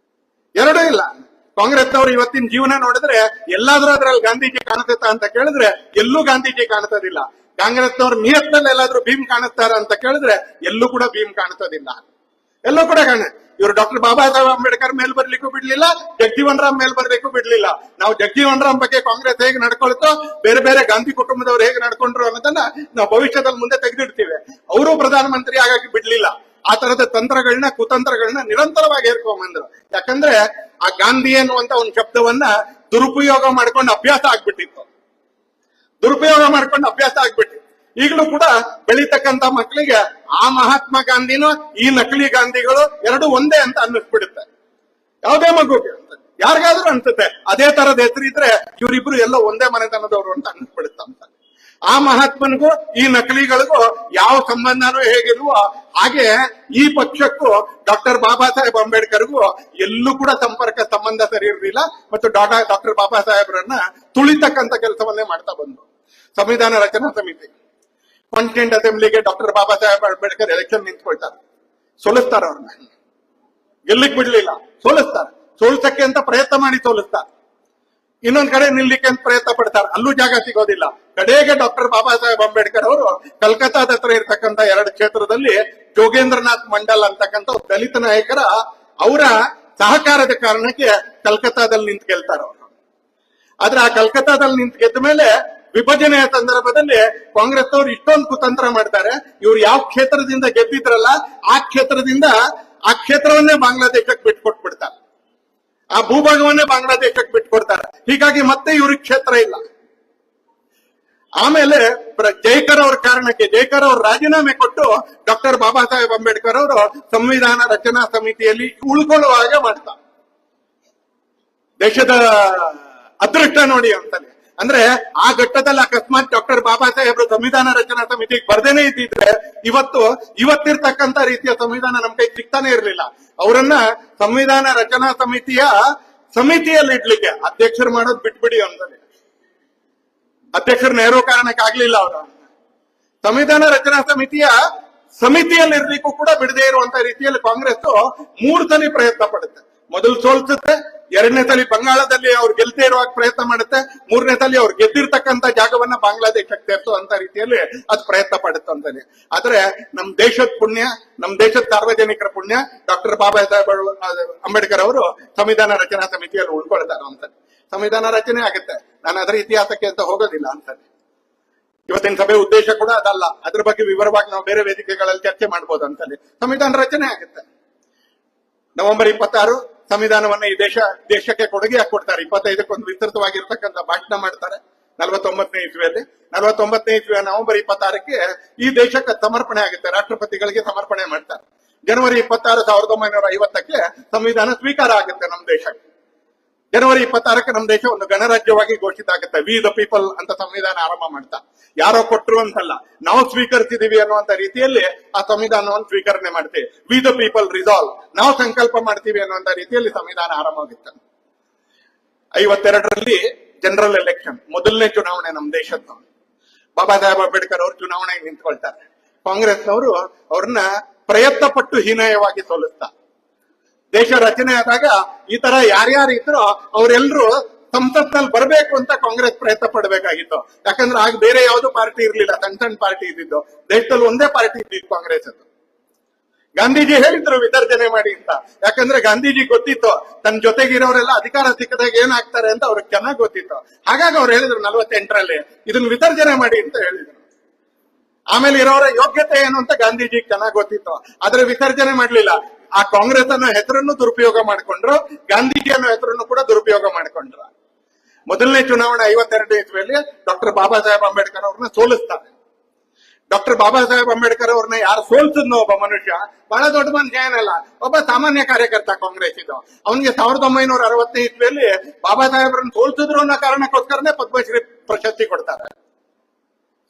ಎರಡೂ ಇಲ್ಲ. ಕಾಂಗ್ರೆಸ್ನವ್ರು ಇವತ್ತಿನ ಜೀವನ ನೋಡಿದ್ರೆ ಎಲ್ಲಾದ್ರೂ ಅದ್ರಲ್ಲಿ ಗಾಂಧೀಜಿ ಕಾಣಿಸುತ್ತಾ ಅಂತ ಕೇಳಿದ್ರೆ ಎಲ್ಲೂ ಗಾಂಧೀಜಿ ಕಾಣಿಸೋದಿಲ್ಲ. ಕಾಂಗ್ರೆಸ್ನವ್ರ ನಿಯತ್ನಲ್ಲಿ ಎಲ್ಲಾದ್ರೂ ಭೀಮ್ ಕಾಣಿಸ್ತಾರ ಅಂತ ಕೇಳಿದ್ರೆ ಎಲ್ಲೂ ಕೂಡ ಭೀಮ್ ಕಾಣಿಸೋದಿಲ್ಲ. ಎಲ್ಲೂ ಕೂಡ ಇವ್ರು ಡಾಕ್ಟರ್ ಬಾಬಾ ಸಾಹೇಬ್ ಅಂಬೇಡ್ಕರ್ ಮೇಲ್ ಬರ್ಲಿಕ್ಕೂ ಬಿಡ್ಲಿಲ್ಲ, ಜಗಜೀವನ್ ರಾಮ್ ಮೇಲ್ ಬರ್ಲಿಕ್ಕೂ ಬಿಡ್ಲಿಲ್ಲ. ನಾವು ಜಗಜೀವನ್ ರಾಮ್ ಬಗ್ಗೆ ಕಾಂಗ್ರೆಸ್ ಹೇಗೆ ನಡ್ಕೊಳ್ತೋ, ಬೇರೆ ಬೇರೆ ಗಾಂಧಿ ಕುಟುಂಬದವ್ರು ಹೇಗೆ ನಡ್ಕೊಂಡ್ರು ಅನ್ನೋದನ್ನ ನಾವು ಭವಿಷ್ಯದಲ್ಲಿ ಮುಂದೆ ತೆಗೆದಿಡ್ತೀವಿ. ಅವರು ಪ್ರಧಾನಮಂತ್ರಿ ಆಗಾಕಿ ಬಿಡ್ಲಿಲ್ಲ. ಆ ತರದ ತಂತ್ರಗಳನ್ನ, ಕುತಂತ್ರಗಳನ್ನ ನಿರಂತರವಾಗಿ ಹೇರ್ಕೊಂಡ್ಬಂದ್ರು. ಯಾಕಂದ್ರೆ ಆ ಗಾಂಧಿ ಎನ್ನುವಂತ ಒಂದು ಶಬ್ದವನ್ನ ದುರುಪಯೋಗ ಮಾಡ್ಕೊಂಡು ಅಭ್ಯಾಸ ಆಗ್ಬಿಟ್ಟಿತ್ತು. ಈಗಲೂ ಕೂಡ ಬೆಳೀತಕ್ಕಂತ ಮಕ್ಕಳಿಗೆ ಆ ಮಹಾತ್ಮ ಗಾಂಧಿನೂ ಈ ನಕಲಿ ಗಾಂಧಿಗಳು ಎರಡು ಒಂದೇ ಅಂತ ಅನ್ನಿಸ್ಬಿಡುತ್ತೆ. ಯಾವುದೇ ಮಗುಗೆ ಯಾರಿಗಾದ್ರೂ ಅನ್ಸುತ್ತೆ ಅದೇ ತರದ ಹೆಸರಿದ್ರೆ ಇವರಿಬ್ರು ಎಲ್ಲೋ ಒಂದೇ ಮನೆತನದವರು ಅಂತ ಅನ್ನಿಸ್ಬಿಡುತ್ತಂತ. ಆ ಮಹಾತ್ಮನಿಗೂ ಈ ನಕಲಿಗಳಿಗೂ ಯಾವ ಸಂಬಂಧನೂ ಹೇಗಿಲ್ವೋ ಹಾಗೆ ಈ ಪಕ್ಷಕ್ಕೂ ಡಾಕ್ಟರ್ ಬಾಬಾ ಸಾಹೇಬ್ ಅಂಬೇಡ್ಕರ್ಗೂ ಎಲ್ಲೂ ಕೂಡ ಸಂಬಂಧ ಸರಿ ಇರಲಿಲ್ಲ. ಮತ್ತು ಡಾಕ್ಟರ್ ಬಾಬಾ ಸಾಹೇಬ್ರನ್ನ ತುಳಿತಕ್ಕಂತ ಕೆಲಸವನ್ನೇ ಮಾಡ್ತಾ ಬಂದು ಸಂವಿಧಾನ ರಚನಾ ಸಮಿತಿ constituent ಅಸೆಂಬ್ಲಿಗೆ doctor Baba Saheb Ambedkar election ನಿಂತ್ಕೊಳ್ತಾರೆ, ಸೋಲಿಸ್ತಾರ. ಅವ್ರನ್ನ ಗೆಲ್ಲಿಕ್ ಬಿಡ್ಲಿಲ್ಲ, ಸೋಲಿಸಕ್ಕೆ ಅಂತ ಪ್ರಯತ್ನ ಮಾಡಿ ಸೋಲಿಸ್ತಾರೆ. ಇನ್ನೊಂದ್ ಕಡೆ ನಿಲ್ಲಿಕ್ಕೆ ಅಂತ ಪ್ರಯತ್ನ ಪಡ್ತಾರೆ, ಅಲ್ಲೂ ಜಾಗ ಸಿಗೋದಿಲ್ಲ. ಕಡೆಗೆ ಡಾಕ್ಟರ್ ಬಾಬಾ ಸಾಹೇಬ್ ಅಂಬೇಡ್ಕರ್ ಅವರು ಕಲ್ಕತ್ತಾದ ಹತ್ರ ಇರ್ತಕ್ಕಂಥ 2 ಕ್ಷೇತ್ರದಲ್ಲಿ ಜೋಗೇಂದ್ರನಾಥ್ ಮಂಡಲ್ ಅಂತಕ್ಕಂಥ ದಲಿತ ನಾಯಕರ ಅವರ ಸಹಕಾರದ ಕಾರಣಕ್ಕೆ ಕಲ್ಕತ್ತಾದಲ್ಲಿ ನಿಂತು ಗೆಲ್ತಾರ ಅವರು. ಆದ್ರೆ ಆ ಕಲ್ಕತ್ತಾದಲ್ಲಿ ನಿಂತು ಗೆದ್ದ ಮೇಲೆ ವಿಭಜನೆಯ ಸಂದರ್ಭದಲ್ಲಿ ಕಾಂಗ್ರೆಸ್ ಅವರು ಇಷ್ಟೊಂದು ಕುತಂತ್ರ ಮಾಡ್ತಾರೆ. ಇವ್ರು ಯಾವ ಕ್ಷೇತ್ರದಿಂದ ಗೆದ್ದಿದ್ರಲ್ಲ ಆ ಕ್ಷೇತ್ರವನ್ನೇ ಬಾಂಗ್ಲಾದೇಶಕ್ಕೆ ಬಿಟ್ಕೊಟ್ಬಿಡ್ತಾರೆ, ಆ ಭೂಭಾಗವನ್ನೇ ಬಾಂಗ್ಲಾದೇಶಕ್ಕೆ ಬಿಟ್ಕೊಡ್ತಾರೆ. ಹೀಗಾಗಿ ಮತ್ತೆ ಇವ್ರಿಗೆ ಕ್ಷೇತ್ರ ಇಲ್ಲ. ಆಮೇಲೆ ಜೈಕರ್ ಅವ್ರ ಕಾರಣಕ್ಕೆ ಜೈಕರ್ ಅವ್ರ ರಾಜೀನಾಮೆ ಕೊಟ್ಟು ಡಾಕ್ಟರ್ ಬಾಬಾ ಸಾಹೇಬ್ ಅಂಬೇಡ್ಕರ್ ಅವರು ಸಂವಿಧಾನ ರಚನಾ ಸಮಿತಿಯಲ್ಲಿ ಉಳ್ಕೊಳ್ಳುವ ಹಾಗೆ ಮಾಡ್ತಾರೆ. ದೇಶದ ಅದೃಷ್ಟ ನೋಡಿ ಅಂತಾನೆ. ಅಂದ್ರೆ ಆ ಘಟ್ಟದಲ್ಲಿ ಅಕಸ್ಮಾತ್ ಡಾಕ್ಟರ್ ಬಾಬಾ ಸಾಹೇಬ್ರು ಸಂವಿಧಾನ ರಚನಾ ಸಮಿತಿಗೆ ಬರ್ದೇನೆ ಇದ್ದಿದ್ರೆ ಇವತ್ತಿರ್ತಕ್ಕಂತ ರೀತಿಯ ಸಂವಿಧಾನ ನಮ್ ಕೈ ಸಿಗ್ತಾನೆ ಇರಲಿಲ್ಲ. ಅವರನ್ನ ಸಂವಿಧಾನ ರಚನಾ ಸಮಿತಿಯಲ್ಲಿ ಇಡ್ಲಿಕ್ಕೆ ಅಧ್ಯಕ್ಷರು ಮಾಡೋದು ಬಿಟ್ಬಿಡಿ ಅಂತಾನೆ. ಅಧ್ಯಕ್ಷರು ನೆಹರು ಕಾರಣಕ್ಕೆ ಆಗ್ಲಿಲ್ಲ ಅವರು. ಸಂವಿಧಾನ ರಚನಾ ಸಮಿತಿಯಲ್ಲಿ ಇರ್ಲಿಕ್ಕೂ ಕೂಡ ಬಿಡದೇ ಇರುವಂತ ರೀತಿಯಲ್ಲಿ ಕಾಂಗ್ರೆಸ್ 3 ಸಲ ಪ್ರಯತ್ನ ಪಡುತ್ತೆ. ಮೊದಲು ಸೋಲ್ಸುತ್ತೆ, 2ನೇ ಸಲ ಬಂಗಾಳದಲ್ಲಿ ಅವ್ರು ಗೆಲ್ದೇ ಇರುವಾಗ ಪ್ರಯತ್ನ ಮಾಡುತ್ತೆ, 3ನೇ ಸಲ ಅವ್ರು ಗೆದ್ದಿರ್ತಕ್ಕಂಥ ಜಾಗವನ್ನ ಬಾಂಗ್ಲಾದೇಶಕ್ಕೆ ಸೇರಿಸುವಂತ ರೀತಿಯಲ್ಲಿ ಅದು ಪ್ರಯತ್ನ ಪಡುತ್ತಂತಾನೆ. ಆದ್ರೆ ನಮ್ ದೇಶದ ಪುಣ್ಯ, ನಮ್ ದೇಶದ ಸಾರ್ವಜನಿಕರ ಪುಣ್ಯ, ಡಾಕ್ಟರ್ ಬಾಬಾ ಸಾಹೇಬ್ ಅಂಬೇಡ್ಕರ್ ಅವರು ಸಂವಿಧಾನ ರಚನಾ ಸಮಿತಿಯಲ್ಲಿ ಉಳ್ಕೊಳ್ತಾರೆ ಅಂತ. ಸಂವಿಧಾನ ರಚನೆ ಆಗುತ್ತೆ, ನಾನು ಅದರ ಇತಿಹಾಸಕ್ಕೆ ಅಂತ ಹೋಗೋದಿಲ್ಲ ಅಂತಾನೆ. ಇವತ್ತಿನ ಸಭೆ ಉದ್ದೇಶ ಕೂಡ ಅದಲ್ಲ, ಅದ್ರ ಬಗ್ಗೆ ವಿವರವಾಗಿ ನಾವು ಬೇರೆ ವೇದಿಕೆಗಳಲ್ಲಿ ಚರ್ಚೆ ಮಾಡಬಹುದು ಅಂತಲ್ಲಿ. ಸಂವಿಧಾನ ರಚನೆ ಆಗುತ್ತೆ. ನವೆಂಬರ್ 26 ಸಂವಿಧಾನವನ್ನ ಈ ದೇಶಕ್ಕೆ ಕೊಡುಗೆಯಾಗಿ ಕೊಡ್ತಾರೆ. 25ಕ್ಕೆ ವಿಸ್ತೃತವಾಗಿರ್ತಕ್ಕಂಥ ಭಾಷಣ ಮಾಡ್ತಾರೆ 49ನೇ ಇಸ್ವಿಯಲ್ಲಿ. 49ನೇ ಇಸ್ವಿಯ ನವೆಂಬರ್ 26ಕ್ಕೆ ಈ ದೇಶಕ್ಕೆ ಸಮರ್ಪಣೆ ಆಗುತ್ತೆ, ರಾಷ್ಟ್ರಪತಿಗಳಿಗೆ ಸಮರ್ಪಣೆ ಮಾಡ್ತಾರೆ. ಜನವರಿ 26, 1950ಕ್ಕೆ ಸಂವಿಧಾನ ಸ್ವೀಕಾರ ಆಗುತ್ತೆ ನಮ್ಮ ದೇಶಕ್ಕೆ. ಜನವರಿ 26ಕ್ಕೆ ನಮ್ಮ ದೇಶ ಒಂದು ಗಣರಾಜ್ಯವಾಗಿ ಘೋಷಿತ ಆಗುತ್ತೆ. ವಿ ದ ಪೀಪಲ್ ಅಂತ ಸಂವಿಧಾನ ಆರಂಭ ಮಾಡ್ತಾ, ಯಾರೋ ಕೊಟ್ಟರು ಅಂತಲ್ಲ, ನಾವು ಸ್ವೀಕರಿಸಿದೀವಿ ಅನ್ನುವಂತ ರೀತಿಯಲ್ಲಿ ಆ ಸಂವಿಧಾನವನ್ನು ಸ್ವೀಕರಣೆ ಮಾಡ್ತೀವಿ. ವಿ ದ ಪೀಪಲ್ ರಿಸಾಲ್ವ್, ನಾವು ಸಂಕಲ್ಪ ಮಾಡ್ತೀವಿ ಅನ್ನುವಂತ ರೀತಿಯಲ್ಲಿ ಸಂವಿಧಾನ ಆರಂಭ ಆಗುತ್ತೆ. 52ರಲ್ಲಿ ಜನರಲ್ ಎಲೆಕ್ಷನ್, ಮೊದಲನೇ ಚುನಾವಣೆ ನಮ್ಮ ದೇಶದ್ದು. ಬಾಬಾ ಸಾಹೇಬ್ ಅಂಬೇಡ್ಕರ್ ಅವರು ಚುನಾವಣೆಗೆ ನಿಂತ್ಕೊಳ್ತಾರೆ. ಕಾಂಗ್ರೆಸ್ನವರು ಅವ್ರನ್ನ ಪ್ರಯತ್ನ ಪಟ್ಟು ಹೀನಾಯವಾಗಿ ಸೋಲಿಸ್ತಾರೆ. ದೇಶ ರಚನೆ ಆದಾಗ ಈ ತರ ಯಾರ್ಯಾರು ಇದ್ರೋ ಅವರೆಲ್ಲರೂ ಸಂಸತ್ನಲ್ಲಿ ಬರಬೇಕು ಅಂತ ಕಾಂಗ್ರೆಸ್ ಪ್ರಯತ್ನ ಪಡಬೇಕಾಗಿತ್ತು. ಯಾಕಂದ್ರೆ ಆಗ ಬೇರೆ ಯಾವ್ದು ಪಾರ್ಟಿ ಇರ್ಲಿಲ್ಲ, ಸಣ್ಣ ಪಾರ್ಟಿ ಇದ್ದಿದ್ದು. ದೇಶದಲ್ಲಿ ಒಂದೇ ಪಾರ್ಟಿ ಇದ್ದಿದ್ದು ಕಾಂಗ್ರೆಸ್ ಅದು. ಗಾಂಧೀಜಿ ಹೇಳಿದ್ರು ವಿಸರ್ಜನೆ ಮಾಡಿ ಅಂತ. ಯಾಕಂದ್ರೆ ಗಾಂಧೀಜಿ ಗೊತ್ತಿತ್ತು ತನ್ನ ಜೊತೆಗಿರೋರೆಲ್ಲ ಅಧಿಕಾರ ಸಿಕ್ಕದಾಗ ಏನಾಗ್ತಾರೆ ಅಂತ ಅವ್ರಿಗೆ ಚೆನ್ನಾಗಿ ಗೊತ್ತಿತ್ತು. ಹಾಗಾಗಿ ಅವ್ರು ಹೇಳಿದ್ರು 48ರಲ್ಲಿ ಇದನ್ನ ವಿಸರ್ಜನೆ ಮಾಡಿ ಅಂತ ಹೇಳಿದ್ರು. ಆಮೇಲೆ ಇರೋರ ಯೋಗ್ಯತೆ ಏನು ಅಂತ ಗಾಂಧೀಜಿಗೆ ಚೆನ್ನಾಗಿ ಗೊತ್ತಿತ್ತು, ಆದ್ರೆ ವಿಸರ್ಜನೆ ಮಾಡ್ಲಿಲ್ಲ. ಆ ಕಾಂಗ್ರೆಸ್ ಅನ್ನೋ ಹೆಸರನ್ನು ದುರುಪಯೋಗ ಮಾಡ್ಕೊಂಡ್ರು, ಗಾಂಧೀಜಿ ಅನ್ನೋ ಹೆಸರನ್ನು ಕೂಡ ದುರುಪಯೋಗ ಮಾಡ್ಕೊಂಡ್ರು. ಮೊದಲನೇ ಚುನಾವಣೆ 52 ಇಸ್ವಿಯಲ್ಲಿ ಡಾಕ್ಟರ್ ಬಾಬಾ ಸಾಹೇಬ್ ಅಂಬೇಡ್ಕರ್ ಅವ್ರನ್ನ ಸೋಲಿಸ್ತಾರೆ. ಡಾಕ್ಟರ್ ಬಾಬಾ ಸಾಹೇಬ್ ಅಂಬೇಡ್ಕರ್ ಅವ್ರನ್ನ ಯಾರು ಸೋಲ್ಸಿದ್ನೋ ಒಬ್ಬ ಮನುಷ್ಯ, ಬಹಳ ದೊಡ್ಡ ಮನುಷ್ಯ ಏನಲ್ಲ, ಒಬ್ಬ ಸಾಮಾನ್ಯ ಕಾರ್ಯಕರ್ತ ಕಾಂಗ್ರೆಸ್ ಇದು. ಅವನಿಗೆ 1960ನೇ ಇಸ್ವಿಯಲ್ಲಿ ಬಾಬಾ ಸಾಹೇಬ್ರನ್ನ ಸೋಲ್ಸಿದ್ರು ಅನ್ನೋ ಕಾರಣಕ್ಕೋಸ್ಕರನೇ ಪದ್ಮಶ್ರೀ ಪ್ರಶಸ್ತಿ ಕೊಡ್ತಾರೆ.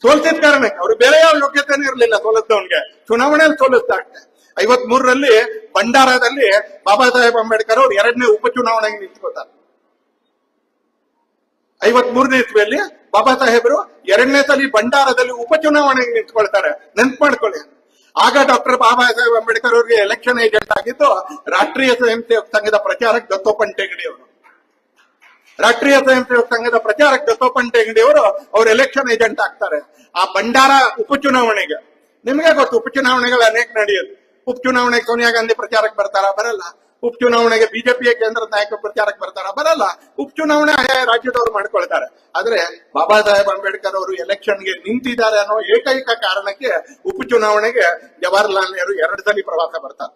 ಸೋಲ್ಸಿದ ಕಾರಣಕ್ಕೆ, ಅವ್ರು ಬೇರೆ ಯಾವ ಯೋಗ್ಯತೆನೂ ಇರಲಿಲ್ಲ ಸೋಲಿಸಿದವನ್ಗೆ, ಚುನಾವಣೆಯಲ್ಲಿ ಸೋಲಿಸ್ತಾ. 53ರಲ್ಲಿ ಭಂಡಾರದಲ್ಲಿ ಬಾಬಾ ಸಾಹೇಬ್ ಅಂಬೇಡ್ಕರ್ ಅವರು 2ನೇ ಉಪಚುನಾವಣೆಗೆ ನಿಂತ್ಕೋತಾರೆ. 53ನೇ ಇಸ್ವಿಯಲ್ಲಿ ಬಾಬಾ ಸಾಹೇಬರು 2ನೇ ಸಲ ಭಂಡಾರದಲ್ಲಿ ಉಪಚುನಾವಣೆಗೆ ನಿಂತ್ಕೊಳ್ತಾರೆ. ನೆನ್ಪು ಮಾಡ್ಕೊಳ್ಳಿ. ಆಗ ಡಾಕ್ಟರ್ ಬಾಬಾ ಸಾಹೇಬ್ ಅಂಬೇಡ್ಕರ್ ಅವರಿಗೆ ಎಲೆಕ್ಷನ್ ಏಜೆಂಟ್ ಆಗಿದ್ದು ರಾಷ್ಟ್ರೀಯ ಸ್ವಯಂ ಸೇವಕ ಸಂಘದ ಪ್ರಚಾರಕ ದತ್ತೋಪಂತ್ ಟೆಂಗಡಿ ಅವರು. ರಾಷ್ಟ್ರೀಯ ಸ್ವಯಂ ಸೇವಕ ಸಂಘದ ಪ್ರಚಾರಕ ದತ್ತೋಪಂತ್ ಟೆಂಗಡಿ ಅವರು ಅವ್ರ ಎಲೆಕ್ಷನ್ ಏಜೆಂಟ್ ಆಗ್ತಾರೆ ಆ ಭಂಡಾರ ಉಪಚುನಾವಣೆಗೆ. ನಿಮಗೆ ಗೊತ್ತು, ಉಪಚುನಾವಣೆಗಳು ಅನೇಕ ನಡೆಯುತ್ತೆ. ಉಪಚುನಾವಣೆಗೆ ಸೋನಿಯಾ ಗಾಂಧಿ ಪ್ರಚಾರಕ್ಕೆ ಬರ್ತಾರ? ಬರಲ್ಲ. ಉಪಚುನಾವಣೆಗೆ ಬಿಜೆಪಿಯ ಕೇಂದ್ರದ ನಾಯಕರು ಪ್ರಚಾರಕ್ಕೆ ಬರ್ತಾರ? ಬರಲ್ಲ. ಉಪಚುನಾವಣೆ ರಾಜ್ಯದವರು ಮಾಡ್ಕೊಳ್ತಾರೆ. ಆದ್ರೆ ಬಾಬಾ ಸಾಹೇಬ್ ಅಂಬೇಡ್ಕರ್ ಅವರು ಎಲೆಕ್ಷನ್ಗೆ ನಿಂತಿದ್ದಾರೆ ಅನ್ನೋ ಏಕೈಕ ಕಾರಣಕ್ಕೆ ಉಪಚುನಾವಣೆಗೆ ಜವಾಹರ್ಲಾಲ್ ನೆಹರು 2 ಸಲ ಪ್ರವಾಸ ಬರ್ತಾರೆ,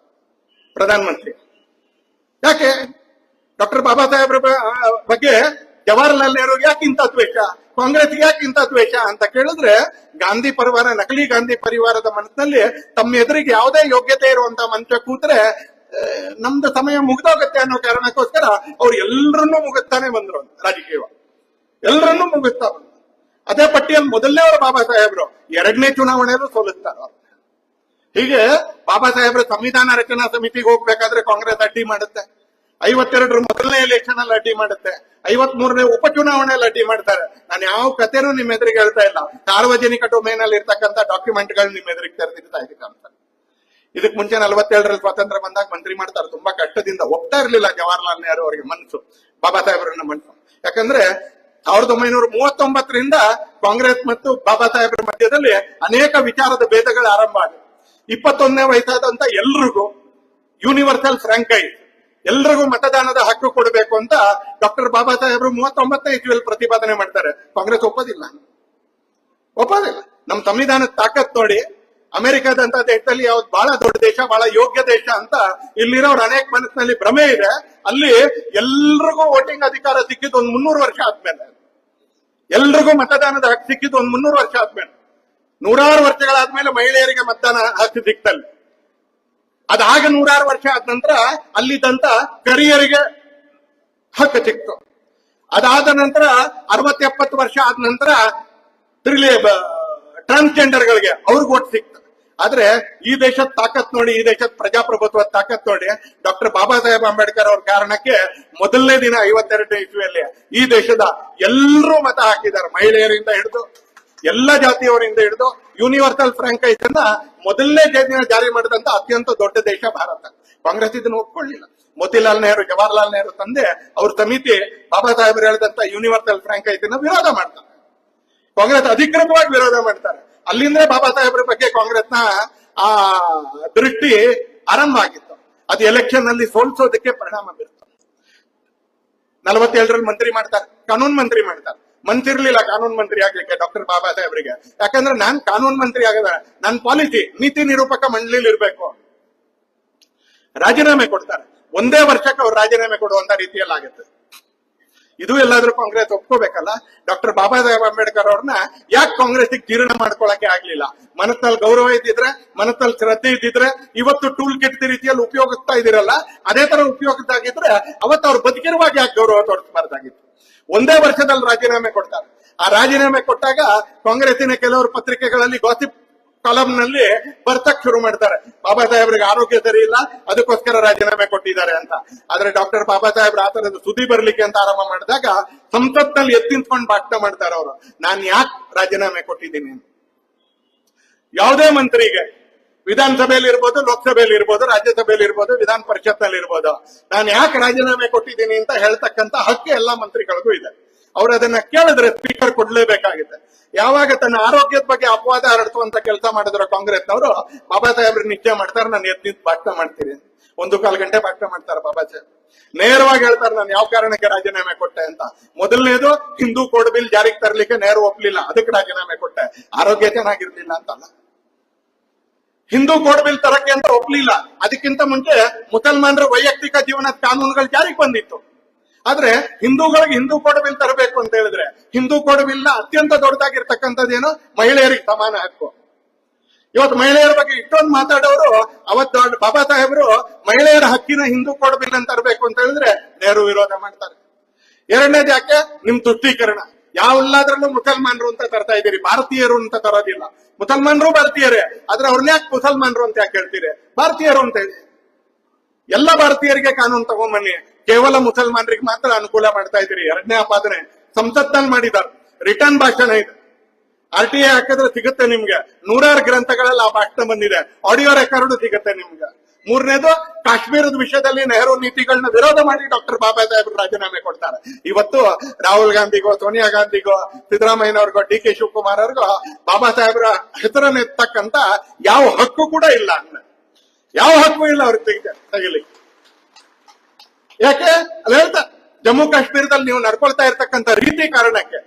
ಪ್ರಧಾನಮಂತ್ರಿ. ಯಾಕೆ ಡಾಕ್ಟರ್ ಬಾಬಾ ಸಾಹೇಬ್ರ ಬಗ್ಗೆ ಜವಾಹರ್ಲಾಲ್ ನೆಹರು ಯಾಕಿಂತ ದ್ವೇಷ, ಕಾಂಗ್ರೆಸ್ಗೆ ಯಾಕಿಂತ ದ್ವೇಷ ಅಂತ ಕೇಳಿದ್ರೆ, ಗಾಂಧಿ ಪರಿವಾರ, ನಕಲಿ ಗಾಂಧಿ ಪರಿವಾರದ ಮನಸ್ಸಿನಲ್ಲಿ ತಮ್ಮ ಎದುರಿಗೆ ಯಾವುದೇ ಯೋಗ್ಯತೆ ಇರುವಂತ ಮನುಷ್ಯ ಕೂತ್ರೆ ನಮ್ದು ಸಮಯ ಮುಗಿದೋಗತ್ತೆ ಅನ್ನೋ ಕಾರಣಕ್ಕೋಸ್ಕರ ಅವ್ರು ಎಲ್ಲರನ್ನೂ ಮುಗಿಸ್ತಾನೆ ಬಂದ್ರು. ರಾಜಕೀಯ ಎಲ್ಲರನ್ನೂ ಮುಗಿಸ್ತಾ ಬಂದ್ರು. ಅದೇ ಪಟ್ಟಿಯಲ್ಲಿ ಮೊದಲನೇ ಅವರು ಬಾಬಾ ಸಾಹೇಬ್ರು 2ನೇ ಚುನಾವಣೆಯಲ್ಲೂ ಸೋಲಿಸ್ತಾರೆ. ಹೀಗೆ ಬಾಬಾ ಸಾಹೇಬ್ರ ಸಂವಿಧಾನ ರಚನಾ ಸಮಿತಿಗೆ ಹೋಗ್ಬೇಕಾದ್ರೆ ಕಾಂಗ್ರೆಸ್ ಅಡ್ಡಿ ಮಾಡುತ್ತೆ. 52ರ ಮೊದಲನೇ ಎಲೆಕ್ಷನ್ ಅಲ್ಲಿ ಅಡ್ಡಿ ಮಾಡುತ್ತೆ. 53ನೇ ಉಪಚುನಾವಣೆಯಲ್ಲಿ ಅಡ್ಡಿ ಮಾಡ್ತಾರೆ. ನಾನು ಯಾವ ಕಥೆನೂ ನಿಮ್ಮ ಎದುರಿಗೆ ಹೇಳ್ತಾ ಇಲ್ಲ, ಸಾರ್ವಜನಿಕ ಡೊಮೇನ್ ಅಲ್ಲಿ ಇರ್ತಕ್ಕಂಥ ಡಾಕ್ಯುಮೆಂಟ್ಗಳು ನಿಮ್ಮ ಎದುರಿಗೆ ತೆರೆದಿರ್ತಾ ಇದಕ್ಕೆ ಅಂತ. ಇದಕ್ ಮುಂಚೆ 47ರಲ್ಲಿ ಸ್ವಾತಂತ್ರ್ಯ ಬಂದಾಗ ಮಂತ್ರಿ ಮಾಡ್ತಾರೆ. ತುಂಬಾ ಕಷ್ಟದಿಂದ ಒಪ್ತಾ ಇರ್ಲಿಲ್ಲ ಜವಾಹರ್ಲಾಲ್ ನೆಹರು ಅವರಿಗೆ ಮನಸ್ಸು, ಬಾಬಾ ಸಾಹೇಬ್ರನ್ನ ಮನಸ್ಸು. ಯಾಕಂದ್ರೆ 1939ರಿಂದ ಕಾಂಗ್ರೆಸ್ ಮತ್ತು ಬಾಬಾ ಸಾಹೇಬ್ರ ಮಧ್ಯದಲ್ಲಿ ಅನೇಕ ವಿಚಾರದ ಭೇದಗಳು ಆರಂಭ ಆಗಿದೆ. 21ನೇ ವಯಸ್ಸಾದಂತ ಎಲ್ರಿಗೂ ಯೂನಿವರ್ಸಲ್ ಫ್ರಾಂಕೈಸ್, ಎಲ್ರಿಗೂ ಮತದಾನದ ಹಕ್ಕು ಕೊಡಬೇಕು ಅಂತ ಡಾಕ್ಟರ್ ಬಾಬಾ ಸಾಹೇಬ್ರು 39ನೇ ಇಸ್ವಿಯಲ್ಲಿ ಪ್ರತಿಪಾದನೆ ಮಾಡ್ತಾರೆ. ಕಾಂಗ್ರೆಸ್ ಒಪ್ಪೋದಿಲ್ಲ. ನಮ್ ಸಂವಿಧಾನದ ತಾಕತ್ ನೋಡಿ, ಅಮೆರಿಕದಂತ ದೇಶದಲ್ಲಿ ಯಾವ್ದು ಬಹಳ ದೊಡ್ಡ ದೇಶ, ಬಹಳ ಯೋಗ್ಯ ದೇಶ ಅಂತ ಇಲ್ಲಿರೋರು ಅನೇಕ ಮನಸ್ಸಿನಲ್ಲಿ ಭ್ರಮೆ ಇದೆ. ಅಲ್ಲಿ ಎಲ್ರಿಗೂ ವೋಟಿಂಗ್ ಅಧಿಕಾರ ಸಿಕ್ಕಿದ್ದು ಒಂದು 300 ವರ್ಷ ಆದ್ಮೇಲೆ, ಎಲ್ರಿಗೂ ಮತದಾನದ ಹಕ್ಕು ಸಿಕ್ಕಿದ್ದು ಒಂದು 300 ವರ್ಷ ಆದ್ಮೇಲೆ, 100 ವರ್ಷಗಳಾದ್ಮೇಲೆ ಮಹಿಳೆಯರಿಗೆ ಮತದಾನ ಹಕ್ಕು ಸಿಕ್ತಲ್ಲಿ. ಅದಾಗ 100 ವರ್ಷ ಆದ ನಂತರ ಅಲ್ಲಿದ್ದಂತ ಕರಿಯರಿಗೆ ಹಕ್ಕು ಸಿಕ್ತು. ಅದಾದ ನಂತರ 60-70 ವರ್ಷ ಆದ ನಂತರ ಟ್ರಾನ್ಸ್ಜೆಂಡರ್ಗಳಿಗೆ ಅವ್ರಿಗೆ ಓಟ್ ಸಿಕ್ತು. ಆದ್ರೆ ಈ ದೇಶದ ತಾಕತ್ ನೋಡಿ, ಈ ದೇಶದ ಪ್ರಜಾಪ್ರಭುತ್ವದ ತಾಕತ್ ನೋಡಿ, ಡಾಕ್ಟರ್ ಬಾಬಾ ಸಾಹೇಬ್ ಅಂಬೇಡ್ಕರ್ ಅವ್ರ ಕಾರಣಕ್ಕೆ ಮೊದಲನೇ ದಿನ 52ನೇ ಇಸ್ವಿಯಲ್ಲಿ ಈ ದೇಶದ ಎಲ್ಲರೂ ಮತ ಹಾಕಿದ್ದಾರೆ. ಮಹಿಳೆಯರಿಂದ ಹಿಡಿದು ಎಲ್ಲ ಜಾತಿಯವರಿಂದ ಹಿಡಿದು ಯೂನಿವರ್ಸಲ್ ಫ್ರಾಂಕೈಸ್ ಅನ್ನ ಮೊದಲನೇ ದಿನ ಜಾರಿ ಮಾಡಿದಂತ ಅತ್ಯಂತ ದೊಡ್ಡ ದೇಶ ಭಾರತ. ಕಾಂಗ್ರೆಸ್ ಇದನ್ನು ಒಪ್ಕೊಳ್ಳಿಲ್ಲ. ಮೋತಿಲಾಲ್ ನೆಹರು, ಜವಾಹರ್ಲಾಲ್ ನೆಹರು ತಂದೆ ಅವ್ರ ಸಮಿತಿ ಬಾಬಾ ಸಾಹೇಬರು ಹೇಳಿದಂತ ಯೂನಿವರ್ಸಲ್ ಫ್ರಾಂಕೈಸ್ ಅನ್ನ ವಿರೋಧ ಮಾಡ್ತಾರೆ. ಕಾಂಗ್ರೆಸ್ ಅಧಿಕೃತವಾಗಿ ವಿರೋಧ ಮಾಡ್ತಾರೆ. ಅಲ್ಲಿಂದ ಬಾಬಾ ಸಾಹೇಬ್ರ ಬಗ್ಗೆ ಕಾಂಗ್ರೆಸ್ನ ಆ ದೃಷ್ಟಿ ಆರಂಭ ಆಗಿತ್ತು. ಅದು ಎಲೆಕ್ಷನ್ ನಲ್ಲಿ ಸೋಲಿಸೋದಕ್ಕೆ ಪರಿಣಾಮ ಬೀರುತ್ತೆ. 47ರಲ್ಲಿ ಮಂತ್ರಿ ಮಾಡ್ತಾರೆ, ಕಾನೂನು ಮಂತ್ರಿ ಮಾಡ್ತಾರೆ. ಮನ್ಸಿರ್ಲಿಲ್ಲ ಕಾನೂನು ಮಂತ್ರಿ ಆಗ್ಲಿಕ್ಕೆ ಡಾಕ್ಟರ್ ಬಾಬಾ ಸಾಹೇಬ್ರಿಗೆ. ಯಾಕಂದ್ರೆ ನಾನ್ ಕಾನೂನು ಮಂತ್ರಿ ಆಗದ, ನನ್ನ ಪಾಲಿಸಿ ನೀತಿ ನಿರೂಪಕ ಮಂಡಳಿಲಿ ಇರ್ಬೇಕು. ರಾಜೀನಾಮೆ ಕೊಡ್ತಾರೆ. ಒಂದೇ ವರ್ಷಕ್ಕೆ ಅವ್ರು ರಾಜೀನಾಮೆ ಕೊಡುವಂತ ರೀತಿಯಲ್ಲಿ ಆಗುತ್ತೆ. ಇದು ಎಲ್ಲಾದ್ರೂ ಕಾಂಗ್ರೆಸ್ ಒಪ್ಕೋಬೇಕಲ್ಲ. ಡಾಕ್ಟರ್ ಬಾಬಾ ಸಾಹೇಬ್ ಅಂಬೇಡ್ಕರ್ ಅವ್ರನ್ನ ಯಾಕೆ ಕಾಂಗ್ರೆಸ್ ಜೀರ್ಣ ಮಾಡ್ಕೊಳಕ್ಕೆ ಆಗ್ಲಿಲ್ಲ? ಮನಸ್ಸಲ್ಲಿ ಗೌರವ ಇದ್ದಿದ್ರೆ, ಮನಸ್ಸಲ್ಲಿ ಶ್ರದ್ಧೆ ಇದ್ದಿದ್ರೆ, ಇವತ್ತು ಟೂಲ್ ಕಿಟ್ ರೀತಿಯಲ್ಲಿ ಉಪಯೋಗಿಸ್ತಾ ಇದಿರಲ್ಲ, ಅದೇ ತರ ಉಪಯೋಗಿಸ್ದಾಗಿದ್ರೆ ಅವತ್ತು ಅವ್ರು ಬದುಕಿರುವಾಗ ಯಾಕೆ ಗೌರವ ತೋರಿಸಬಾರ್ದಾಗಿತ್ತು? ಒಂದೇ ವರ್ಷದಲ್ಲಿ ರಾಜೀನಾಮೆ ಕೊಡ್ತಾರೆ. ಆ ರಾಜೀನಾಮೆ ಕೊಟ್ಟಾಗ ಕಾಂಗ್ರೆಸ್ಸಿನ ಕೆಲವರು ಪತ್ರಿಕೆಗಳಲ್ಲಿ ಗಾಸಿಪ್ ಕಾಲಂ ನಲ್ಲಿ ಬರ್ತಕ್ ಶುರು ಮಾಡ್ತಾರೆ, ಬಾಬಾ ಸಾಹೇಬ್ರಿಗೆ ಆರೋಗ್ಯ ಸರಿ ಇಲ್ಲ, ಅದಕ್ಕೋಸ್ಕರ ರಾಜೀನಾಮೆ ಕೊಟ್ಟಿದ್ದಾರೆ ಅಂತ. ಆದ್ರೆ ಡಾಕ್ಟರ್ ಬಾಬಾ ಸಾಹೇಬ್ರ ಆ ತರದ ಸುದ್ದಿ ಬರ್ಲಿಕ್ಕೆ ಅಂತ ಆರಂಭ ಮಾಡಿದಾಗ ಸಂಸತ್ನಲ್ಲಿ ಎತ್ತಿಂತ್ಕೊಂಡು ಭಾಷಣ ಮಾಡ್ತಾರೆ ಅವರು, ನಾನ್ ಯಾಕೆ ರಾಜೀನಾಮೆ ಕೊಟ್ಟಿದ್ದೀನಿ. ಯಾವುದೇ ಮಂತ್ರಿಗೆ ವಿಧಾನಸಭೆಯಲ್ಲಿ ಇರ್ಬೋದು, ಲೋಕಸಭೆಯಲ್ಲಿ ಇರ್ಬೋದು, ರಾಜ್ಯಸಭೆಯಲ್ಲಿ ಇರ್ಬೋದು, ವಿಧಾನ ಪರಿಷತ್ ನಲ್ಲಿ ಇರ್ಬೋದು, ನಾನು ಯಾಕೆ ರಾಜೀನಾಮೆ ಕೊಟ್ಟಿದ್ದೀನಿ ಅಂತ ಹೇಳ್ತಕ್ಕಂತ ಹಕ್ಕು ಎಲ್ಲಾ ಮಂತ್ರಿಗಳಿಗೂ ಇದೆ. ಅವ್ರು ಅದನ್ನ ಕೇಳಿದ್ರೆ ಸ್ಪೀಕರ್ ಕೊಡ್ಲೇಬೇಕಾಗಿದೆ. ಯಾವಾಗ ತನ್ನ ಆರೋಗ್ಯದ ಬಗ್ಗೆ ಅಪವಾದ ಹರಡಿಸುವಂತ ಕೆಲಸ ಮಾಡಿದ್ರು ಕಾಂಗ್ರೆಸ್ನವರು, ಬಾಬಾ ಸಾಹೇಬ್ರು ನಿಶ್ಚಯ ಮಾಡ್ತಾರೆ, ನಾನು ಎದ್ದು ಭಾಷಣ ಮಾಡ್ತೀನಿ. 1-1/4 ಗಂಟೆ ಭಾಷಣ ಮಾಡ್ತಾರೆ ಬಾಬಾ ಸಾಹೇಬ್. ನೇರವಾಗಿ ಹೇಳ್ತಾರೆ, ನಾನು ಯಾವ ಕಾರಣಕ್ಕೆ ರಾಜೀನಾಮೆ ಕೊಟ್ಟೆ ಅಂತ. ಮೊದಲನೇದು, ಹಿಂದೂ ಕೋಡ್ ಬಿಲ್ ಜಾರಿಗೆ ತರಲಿಕ್ಕೆ ನೆಹರು ಒಪ್ಲಿಲ್ಲ, ಅದಕ್ಕೆ ರಾಜೀನಾಮೆ ಕೊಟ್ಟೆ. ಆರೋಗ್ಯ ಚೆನ್ನಾಗಿರ್ಲಿಲ್ಲ ಅಂತಲ್ಲ, ಹಿಂದೂ ಕೋಡ್ ಬಿಲ್ ತರಕ್ಕೆ ಅಂತ ಒಪ್ಲಿಲ್ಲ. ಅದಕ್ಕಿಂತ ಮುಂಚೆ ಮುಸಲ್ಮಾನರ ವೈಯಕ್ತಿಕ ಜೀವನದ ಕಾನೂನುಗಳು ಜಾರಿಗೆ ಬಂದಿತ್ತು. ಆದ್ರೆ ಹಿಂದೂಗಳಿಗೆ ಹಿಂದೂ ಕೋಡ್ ಬಿಲ್ ತರಬೇಕು ಅಂತ ಹೇಳಿದ್ರೆ, ಹಿಂದೂ ಕೋಡ್ ಬಿಲ್ ನ ಅತ್ಯಂತ ದೊಡ್ಡದಾಗಿರ್ತಕ್ಕಂಥದ್ದೇನು, ಮಹಿಳೆಯರಿಗೆ ಸಮಾನ ಹಕ್ಕು. ಇವತ್ತು ಮಹಿಳೆಯರ ಬಗ್ಗೆ ಇಷ್ಟೊಂದು ಮಾತಾಡೋರು, ಅವತ್ತು ಬಾಬಾ ಸಾಹೇಬರು ಮಹಿಳೆಯರ ಹಕ್ಕಿನ ಹಿಂದೂ ಕೋಡ್ ಬಿಲ್ ಅಂತ ತರಬೇಕು ಅಂತ ಹೇಳಿದ್ರೆ ನೆಹರು ವಿರೋಧ ಮಾಡ್ತಾರೆ. ಎರಡನೇದು ಯಾಕೆ, ನಿಮ್ ತುಷ್ಟೀಕರಣ. ಯಾವೆಲ್ಲಾದ್ರಲ್ಲೂ ಮುಸಲ್ಮಾನರು ಅಂತ ತರ್ತಾ ಇದ್ದೀರಿ, ಭಾರತೀಯರು ಅಂತ ತರೋದಿಲ್ಲ. ಮುಸಲ್ಮಾನರು ಭಾರತೀಯರೇ, ಆದ್ರೆ ಅವ್ರನ್ನ ಯಾಕೆ ಮುಸಲ್ಮಾನರು ಅಂತ ಯಾಕೆ ಹೇಳ್ತೀರಿ, ಭಾರತೀಯರು ಅಂತ ಹೇಳಿ. ಎಲ್ಲ ಭಾರತೀಯರಿಗೆ ಕಾನೂನು ತಗೊಂಬನ್ನಿ, ಕೇವಲ ಮುಸಲ್ಮಾನರಿಗೆ ಮಾತ್ರ ಅನುಕೂಲ ಮಾಡ್ತಾ ಇದ್ದೀರಿ. ಎರಡನೇ ಆಪಾದನೆ ಸಂಸತ್ನಲ್ಲಿ ಮಾಡಿದ್ದಾರೆ. ರಿಟರ್ನ್ ಭಾಷಣ ಇದೆ, RTI ಹಾಕಿದ್ರೆ ಸಿಗುತ್ತೆ ನಿಮ್ಗೆ. 100 ಗ್ರಂಥಗಳಲ್ಲಿ ಆ ಭಾಷಣ ಬಂದಿದೆ, ಆಡಿಯೋ ರೆಕಾರ್ಡ್ ಸಿಗುತ್ತೆ ನಿಮ್ಗೆ. ಮೂರನೇದು, ಕಾಶ್ಮೀರದ ವಿಷಯದಲ್ಲಿ ನೆಹರು ನೀತಿಗಳನ್ನ ವಿರೋಧ ಮಾಡಿ ಡಾಕ್ಟರ್ ಬಾಬಾ ಸಾಹೇಬ್ ರಾಜೀನಾಮೆ ಕೊಡ್ತಾರೆ. ಇವತ್ತು ರಾಹುಲ್ ಗಾಂಧಿಗೋ, ಸೋನಿಯಾ ಗಾಂಧಿಗೋ, ಸಿದ್ದರಾಮಯ್ಯನವ್ರಿಗೋ, DK ಶಿವಕುಮಾರ್ ಅವ್ರಿಗೋ ಬಾಬಾ ಸಾಹೇಬ್ರ ಹೆಸರನ್ನ ಎತ್ತಕ್ಕಂತ ಯಾವ ಹಕ್ಕು ಕೂಡ ಇಲ್ಲ. ಯಾವ ಹಕ್ಕು ಇಲ್ಲ ಅವ್ರಿಗೆ ತೆಗಿಲಿಕ್ಕೆ. ಯಾಕೆ ಅಲ್ಲಿ ಹೇಳ್ತಾ, ಜಮ್ಮು ಕಾಶ್ಮೀರದಲ್ಲಿ ನೀವು ನಡ್ಕೊಳ್ತಾ ಇರ್ತಕ್ಕಂಥ ರೀತಿ ಕಾರಣಕ್ಕೆ.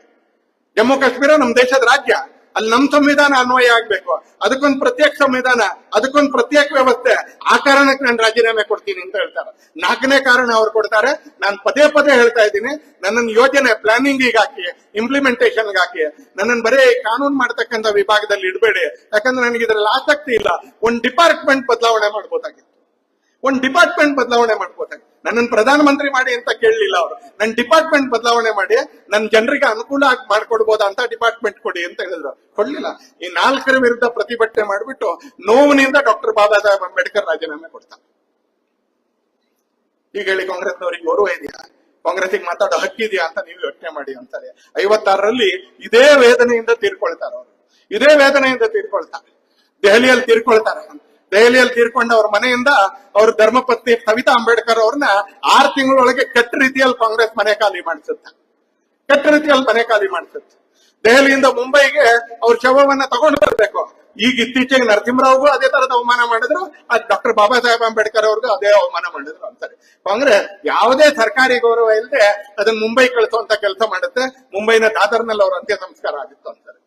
ಜಮ್ಮು ಕಾಶ್ಮೀರ ನಮ್ ದೇಶದ ರಾಜ್ಯ, ಅಲ್ಲಿ ನಮ್ ಸಂವಿಧಾನ ಅನ್ವಯ ಆಗ್ಬೇಕು, ಅದಕ್ಕೊಂದು ಪ್ರತ್ಯೇಕ ಸಂವಿಧಾನ, ಅದಕ್ಕೊಂದು ಪ್ರತ್ಯೇಕ ವ್ಯವಸ್ಥೆ. ಆ ಕಾರಣಕ್ಕೆ ನಾನು ರಾಜೀನಾಮೆ ಕೊಡ್ತೀನಿ ಅಂತ ಹೇಳ್ತಾರೆ. 4ನೇ ಕಾರಣ ಅವ್ರು ಕೊಡ್ತಾರೆ, ನಾನು ಪದೇ ಪದೇ ಹೇಳ್ತಾ ಇದ್ದೀನಿ, ನನ್ನನ್ನು ಯೋಜನೆ ಪ್ಲಾನಿಂಗ್ ಹಾಕಿ, ಇಂಪ್ಲಿಮೆಂಟೇಷನ್ ಹಾಕಿ, ನನ್ನನ್ನು ಬರೀ ಕಾನೂನು ಮಾಡ್ತಕ್ಕಂಥ ವಿಭಾಗದಲ್ಲಿ ಇಡಬೇಡಿ. ಯಾಕಂದ್ರೆ ನನಗೆ ಇದರಲ್ಲಿ ಆಸಕ್ತಿ ಇಲ್ಲ. ಒಂದು ಡಿಪಾರ್ಟ್ಮೆಂಟ್ ಬದಲಾವಣೆ ಮಾಡ್ಬೋದಾಗಿತ್ತು, ಒಂದು ಡಿಪಾರ್ಟ್ಮೆಂಟ್ ಬದಲಾವಣೆ ಮಾಡ್ಬೋದಾಗಿತ್ತು. ನನ್ನನ್ನು ಪ್ರಧಾನಮಂತ್ರಿ ಮಾಡಿ ಅಂತ ಕೇಳಲಿಲ್ಲ ಅವರು, ನನ್ನ ಡಿಪಾರ್ಟ್ಮೆಂಟ್ ಬದಲಾವಣೆ ಮಾಡಿ ನನ್ನ ಜನರಿಗೆ ಅನುಕೂಲ ಆಗಿ ಮಾಡ್ಕೊಡ್ಬೋದಾ ಅಂತ ಡಿಪಾರ್ಟ್ಮೆಂಟ್ ಕೊಡಿ ಅಂತ ಹೇಳಿದ್ರು. ಕೊಡ್ಲಿಲ್ಲ. ಈ 4ರ ವಿರುದ್ಧ ಪ್ರತಿಭಟನೆ ಮಾಡಿಬಿಟ್ಟು ನೋವಿನಿಂದ ಡಾಕ್ಟರ್ ಬಾಬಾ ಸಾಹೇಬ್ ಅಂಬೇಡ್ಕರ್ ರಾಜೀನಾಮೆ ಕೊಡ್ತಾರೆ. ಈಗ ಹೇಳಿ, ಕಾಂಗ್ರೆಸ್ನವರಿಗೆ ಗೌರವ ಇದೆಯಾ? ಕಾಂಗ್ರೆಸ್ಗೆ ಮಾತಾಡೋ ಹಕ್ಕಿದೆಯಾ ಅಂತ ನೀವು ಯೋಚನೆ ಮಾಡಿ ಅಂತಾರೆ. 56ರಲ್ಲಿ ಇದೇ ವೇದನೆಯಿಂದ ತೀರ್ಕೊಳ್ತಾರೆ ಅವರು, ಇದೇ ವೇದನೆಯಿಂದ ತೀರ್ಕೊಳ್ತಾರೆ. ದೆಹಲಿಯಲ್ಲಿ ತೀರ್ಕೊಳ್ತಾರೆ. ದೆಹಲಿಯಲ್ಲಿ ತೀರ್ಕೊಂಡ ಅವ್ರ ಮನೆಯಿಂದ ಅವ್ರ ಧರ್ಮಪತ್ನಿ ಸವಿತಾ ಅಂಬೇಡ್ಕರ್ ಅವ್ರನ್ನ 6 ತಿಂಗಳೊಳಗೆ ಕೆಟ್ಟ ರೀತಿಯಲ್ಲಿ ಕಾಂಗ್ರೆಸ್ ಮನೆ ಖಾಲಿ ಮಾಡಿಸುತ್ತೆ, ಕೆಟ್ಟ ರೀತಿಯಲ್ಲಿ ಮನೆ ಖಾಲಿ ಮಾಡಿಸುತ್ತೆ. ದೆಹಲಿಯಿಂದ ಮುಂಬೈಗೆ ಅವ್ರ ಶವವನ್ನ ತಗೊಂಡು ಬರ್ಬೇಕು. ಈಗ ಇತ್ತೀಚೆಗೆ ನರಸಿಂಹರಾವ್ಗೂ ಅದೇ ತರದ ಅವಮಾನ ಮಾಡಿದ್ರು, ಡಾಕ್ಟರ್ ಬಾಬಾ ಸಾಹೇಬ್ ಅಂಬೇಡ್ಕರ್ ಅವ್ರಿಗೂ ಅದೇ ಅವಮಾನ ಮಾಡಿದ್ರು ಅಂತಾರೆ. ಕಾಂಗ್ರೆಸ್ ಯಾವುದೇ ಸರ್ಕಾರಿ ಗೌರವ ಇಲ್ಲದೆ ಅದನ್ನ ಮುಂಬೈ ಕಳಿಸುವಂತ ಕೆಲಸ ಮಾಡುತ್ತೆ. ಮುಂಬೈನ ದಾದರ್ನಲ್ಲಿ ಅವ್ರ ಅಂತ್ಯ ಸಂಸ್ಕಾರ ಆಗಿತ್ತು ಅಂತಾರೆ.